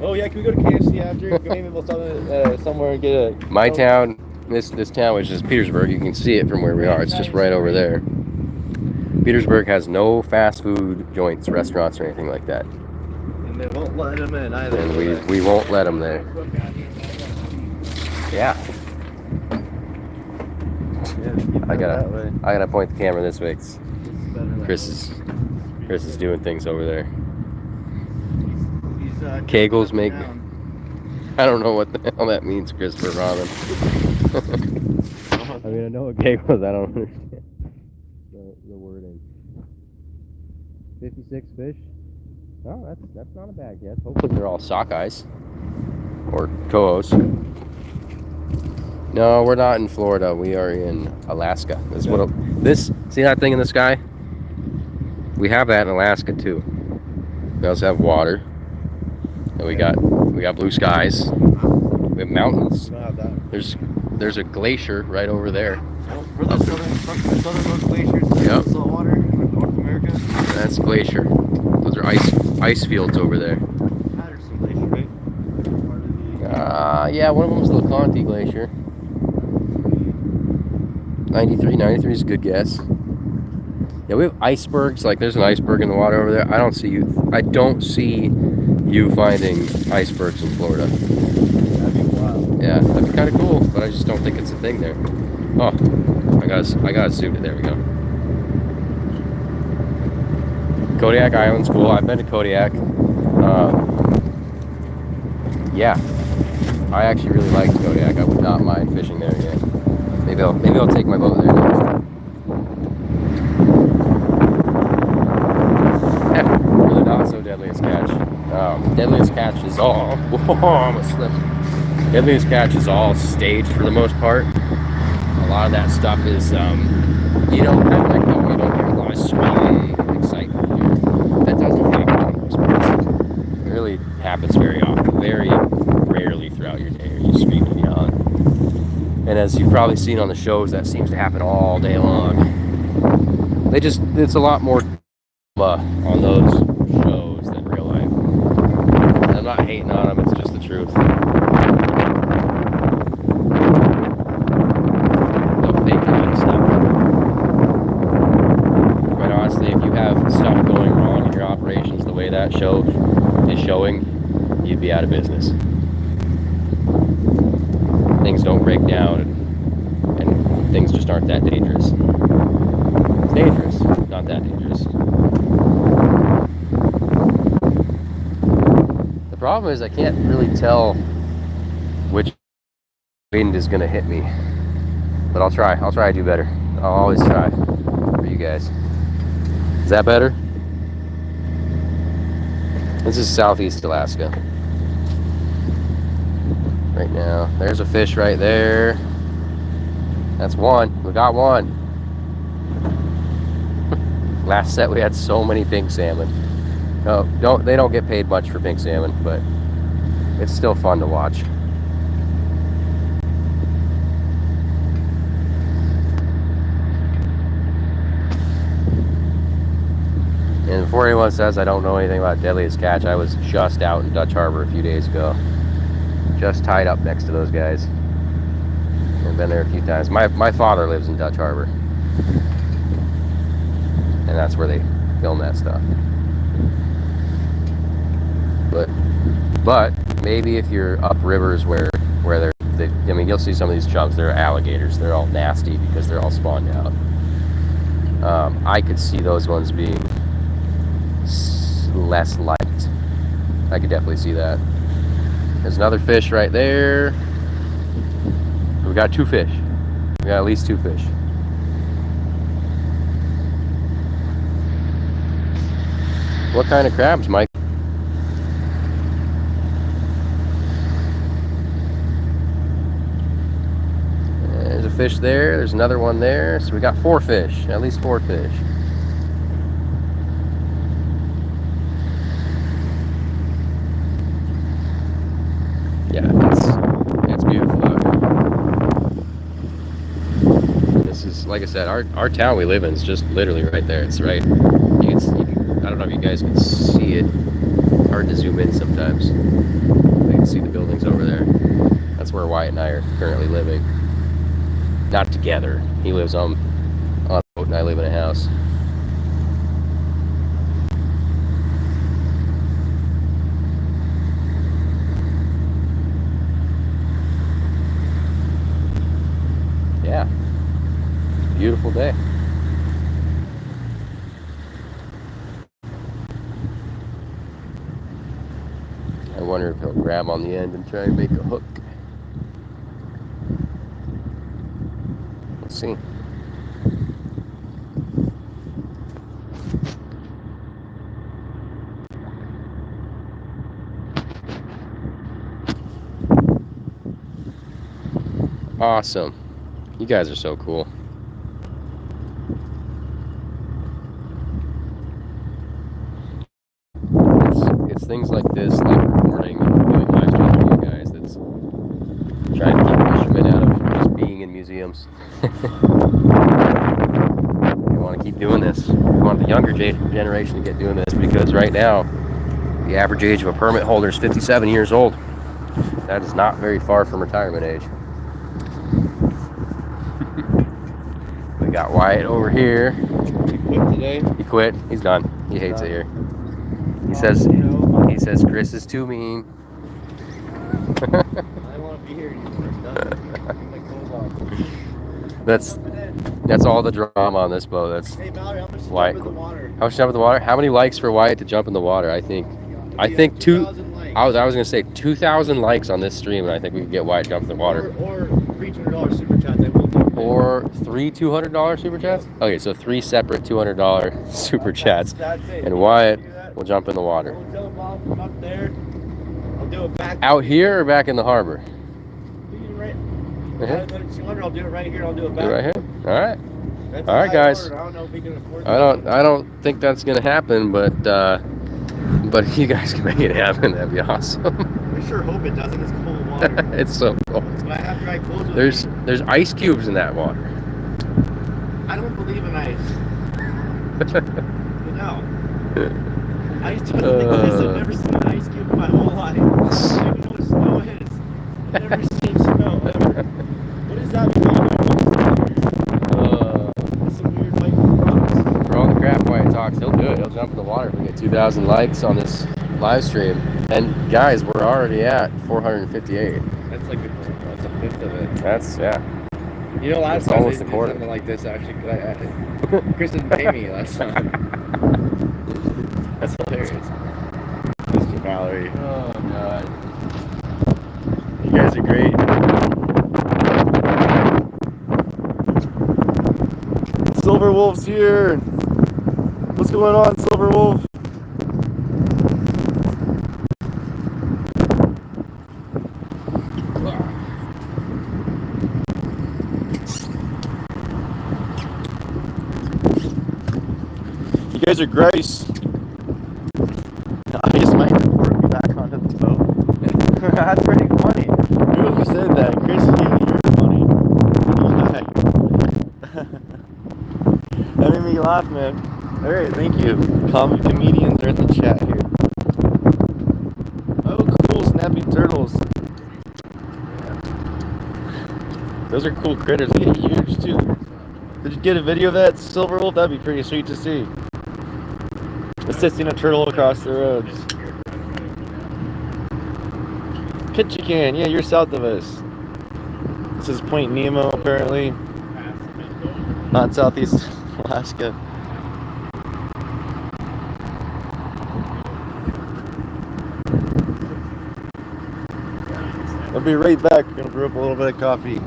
Oh yeah, can we go to KFC after? Maybe we'll stop somewhere and get a. My town, this town, which is Petersburg. You can see it from where we are. It's just right over there. Petersburg has no fast food joints, restaurants, or anything like that. And they won't let them in either. And we won't let them there. Yeah. I gotta point the camera this way. Chris is doing things over there. Kegels make. I don't know what the hell that means, Christopher Robin. I mean, I know what kegels. I don't understand the wording. 56 fish. Oh, that's not a bad guess. Hopefully they're all sockeyes or cohos. No, we're not in Florida. We are in Alaska. This is see that thing in the sky? We have that in Alaska too. We also have water. And we got blue skies. We have mountains. There's a glacier right over there. For the southernmost glaciers, yep. Salt water in North America. That's glacier. Those are ice fields over there. Patterson Glacier, right? Yeah, one of them was the LeConte Glacier. 93 is a good guess. Yeah, we have icebergs. Like, there's an iceberg in the water over there. I don't see you finding icebergs in Florida. That'd be wild. Yeah, that'd be kind of cool, but I just don't think it's a thing there. Oh, I gotta zoom it. There we go. Kodiak Island's cool. I've been to Kodiak. Yeah, I actually really liked Kodiak. I would not mind fishing there again. Maybe I'll take my boat there next. Really not so deadliest catch. Deadliest catch is I'm a slip. Deadliest Catch is all staged for the most part. A lot of that stuff is, you know, kind of like how you don't hear a lot of screaming excitement here. That doesn't happen on most boats. It really happens very often. Very rarely throughout your day are you screaming and yelling. And as you've probably seen on the shows, that seems to happen all day long. It's a lot more on those shows than real life. And I'm not hating on them, it's just the truth. They'll fake a lot of stuff. Quite honestly, if you have stuff going wrong in your operations the way that show is showing, you'd be out of business. Things don't break down and things just aren't that dangerous. It's dangerous, not that dangerous. The problem is I can't really tell which wind is gonna hit me. But I'll try to do better. I'll always try for you guys. Is that better? This is Southeast Alaska. Right now. There's a fish right there. That's one. We got one. Last set we had so many pink salmon. No, they don't get paid much for pink salmon, but it's still fun to watch. And before anyone says I don't know anything about Deadliest Catch, I was just out in Dutch Harbor a few days ago. Just tied up next to those guys. I've been there a few times. My father lives in Dutch Harbor. And that's where they film that stuff. But maybe if you're up rivers where I mean, you'll see some of these chunks, they're alligators. They're all nasty because they're all spawned out. I could see those ones being less liked. I could definitely see that. There's another fish right there. We got two fish. We got at least two fish. What kind of crabs, Mike? There's a fish there. There's another one there. So we got four fish. At least four fish. Yeah, it's beautiful out here. This is, like I said, our town we live in is just literally right there. It's right. You can, I don't know if you guys can see it. It's hard to zoom in sometimes. You can see the buildings over there. That's where Wyatt and I are currently living. Not together. He lives on a boat and I live in a house. Yeah, beautiful day. I wonder if he'll grab on the end and try and make a hook. Let's see. Awesome. You guys are so cool. It's things like this, like recording and doing live streams with you guys, that's trying to keep fishermen out of just being in museums. We want to keep doing this. We want the younger generation to get doing this, because right now the average age of a permit holder is 57 years old. That is not very far from retirement age. We got Wyatt over here. He quit today. He quit. He's done. He hates it here. He says Chris is too mean. I don't want to be here anymore. That's all the drama on this boat. That's Hey Mallory, how much to Wyatt. jump in the water? How much to jump in the water? How many likes for Wyatt to jump in the water? I think 2,000 likes. I was gonna say 2,000 likes on this stream, and I think we can get Wyatt to jump in the water. Or $300 super chats. I will do. Or 3 $200 super chats? Okay, so 3 separate $200 super chats. That's it. And Wyatt will jump in the water. I'll jump off from up there. I'll do it back. Out here or back in the harbor? I'll do it right here. I'll do it back. You right here? All right. That's All right, guys. I don't know if we can afford I don't think that's gonna happen, but if you guys can make it happen, that'd be awesome. I sure hope it doesn't. It's cold water. It's so cold. But I have dry clothes with me. There's ice cubes in that water. I don't believe in ice. No. Ice doesn't exist. I've never seen an ice cube in my whole life. I don't even know what snow is. I've never seen snow ever. What is that? That's some weird white rocks. For all the crap Wyatt talks, he'll do it. He'll jump in the water if we get 2,000 likes on this live stream. And guys, we're already at 458. That's like that's a fifth of it. That's You know, last It's time almost they a did quarter. something like this, actually, Chris didn't pay me last time. That's hilarious. Mr. Mallory. Oh god. You guys are great. Silver Wolf's here. What's going on, Silver Wolf? You guys are Grace. I just might report you back onto the boat. That's pretty funny. Who said that? Chris, you're funny. That made me laugh, man. Alright, thank you. Comedians are in the chat here. Oh, cool, snapping turtles. Those are cool critters. They get huge, too. Did you get a video of that, Silver Wolf? That'd be pretty sweet to see. Assisting a turtle across the roads. Ketchikan, yeah, you're south of us. This is Point Nemo, apparently. Not southeast Alaska. I'll be right back. We're gonna brew up a little bit of coffee.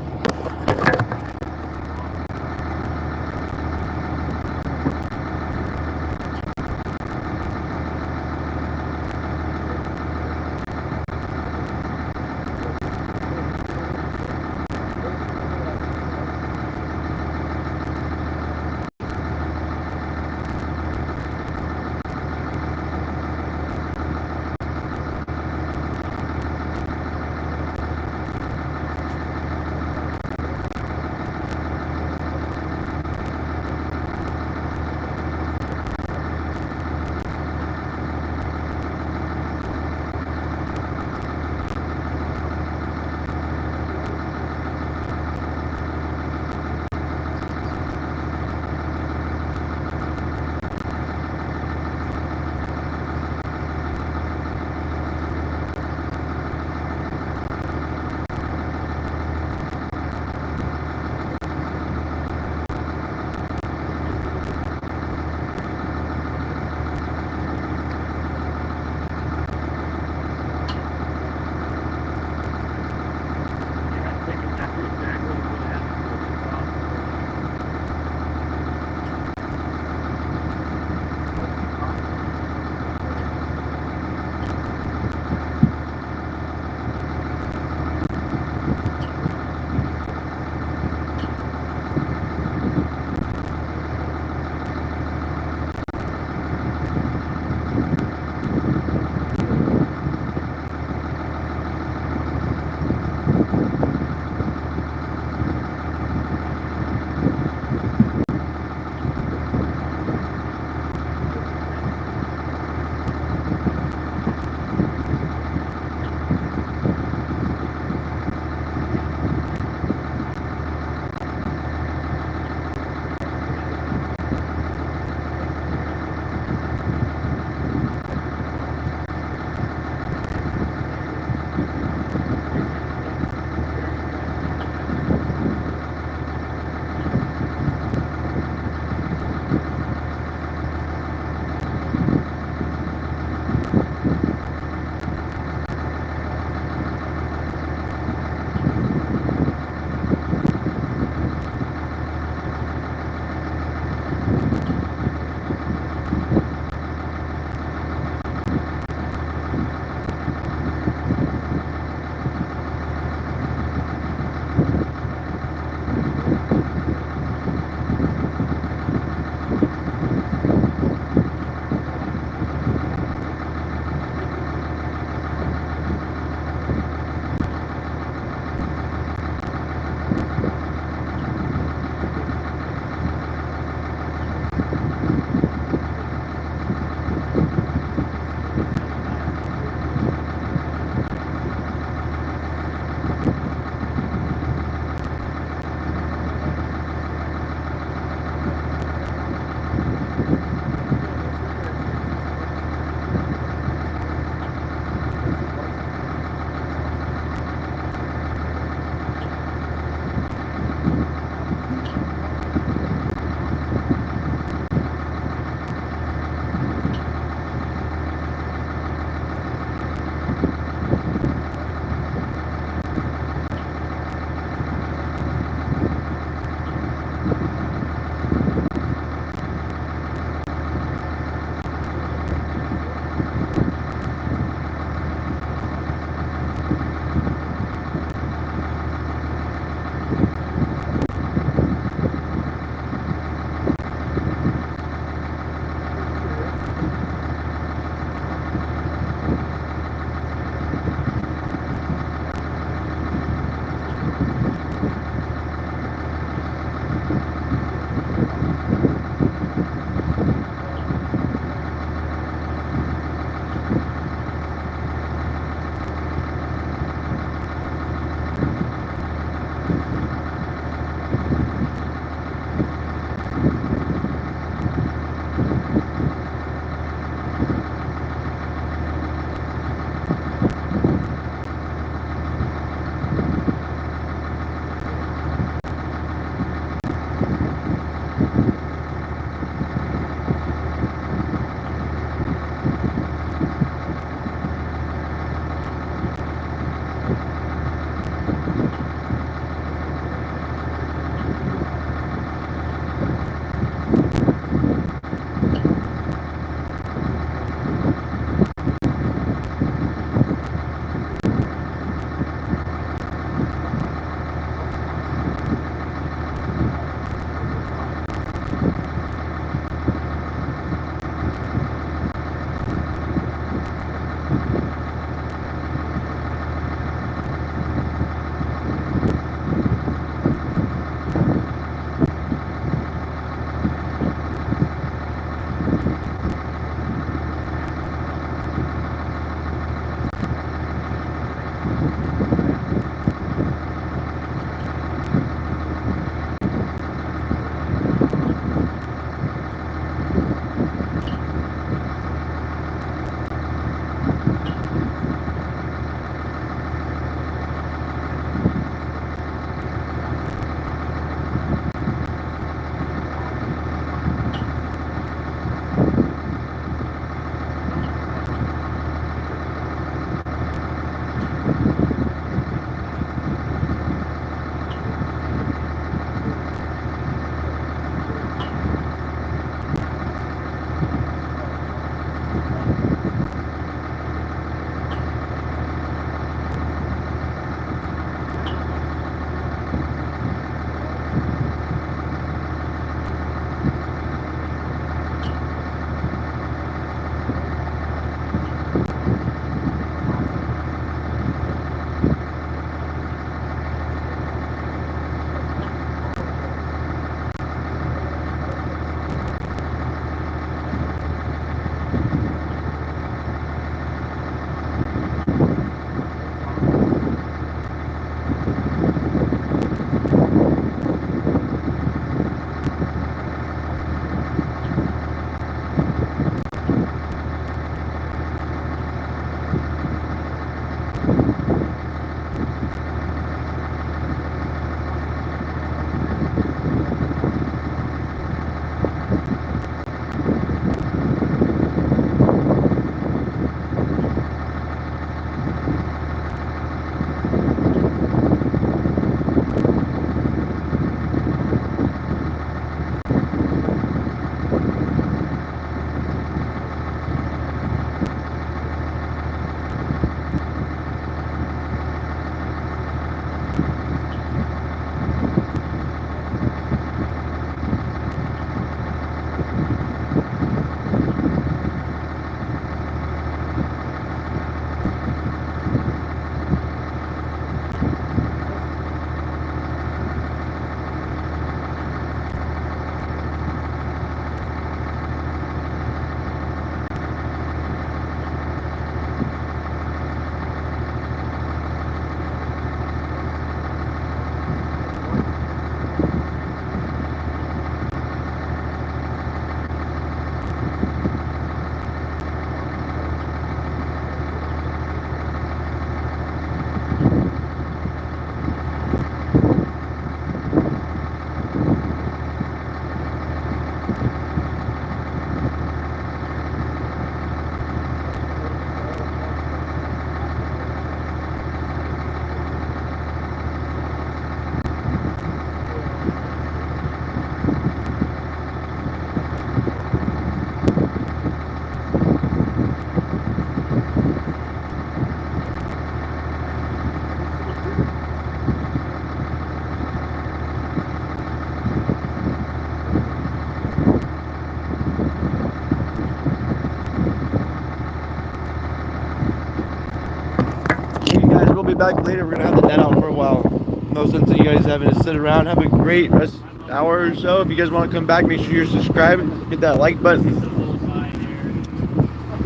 be back later. We're gonna have the net out for a while. No sense of you guys having to sit around. Have a great rest hour or so. If you guys want to come back, make sure you're subscribed. Hit that like button.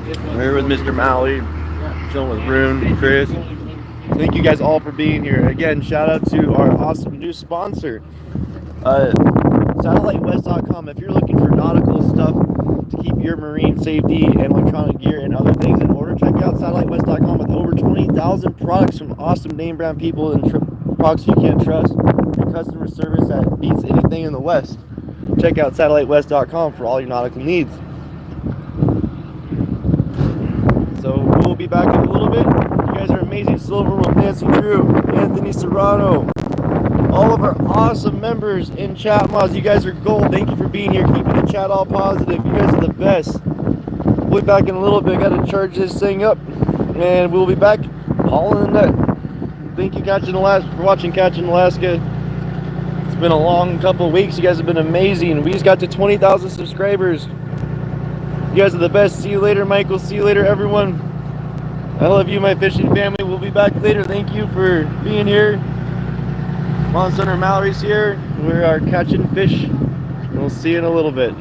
I'm here with Mr. Mallory, chilling with Rune and Chris. Thank you guys all for being here. Again, shout out to our awesome new sponsor, SatelliteWest.com. If you're looking for nautical stuff to keep your marine safety and electronic gear and other things in order, check out SatelliteWest.com with over 20,000 products from awesome name brand people and products you can't trust, and customer service that beats anything in the West. Check out SatelliteWest.com for all your nautical needs. So we'll be back in a little bit. You guys are amazing. amazing Silver Wolf, Nancy Drew, Anthony Serrano, all of our awesome members in chat mods. You guys are gold. Thank you for being here, keeping the chat all positive. You guys are the best. We'll be back in a little bit. Got to charge this thing up, and we'll be back hauling the net. Thank you, for watching Catching Alaska. It's been a long couple of weeks. You guys have been amazing. We just got to 20,000 subscribers. You guys are the best. See you later, Michael. See you later, everyone. I love you, my fishing family. We'll be back later. Thank you for being here. Mom, Son, or Mallory's here. We are catching fish. We'll see you in a little bit.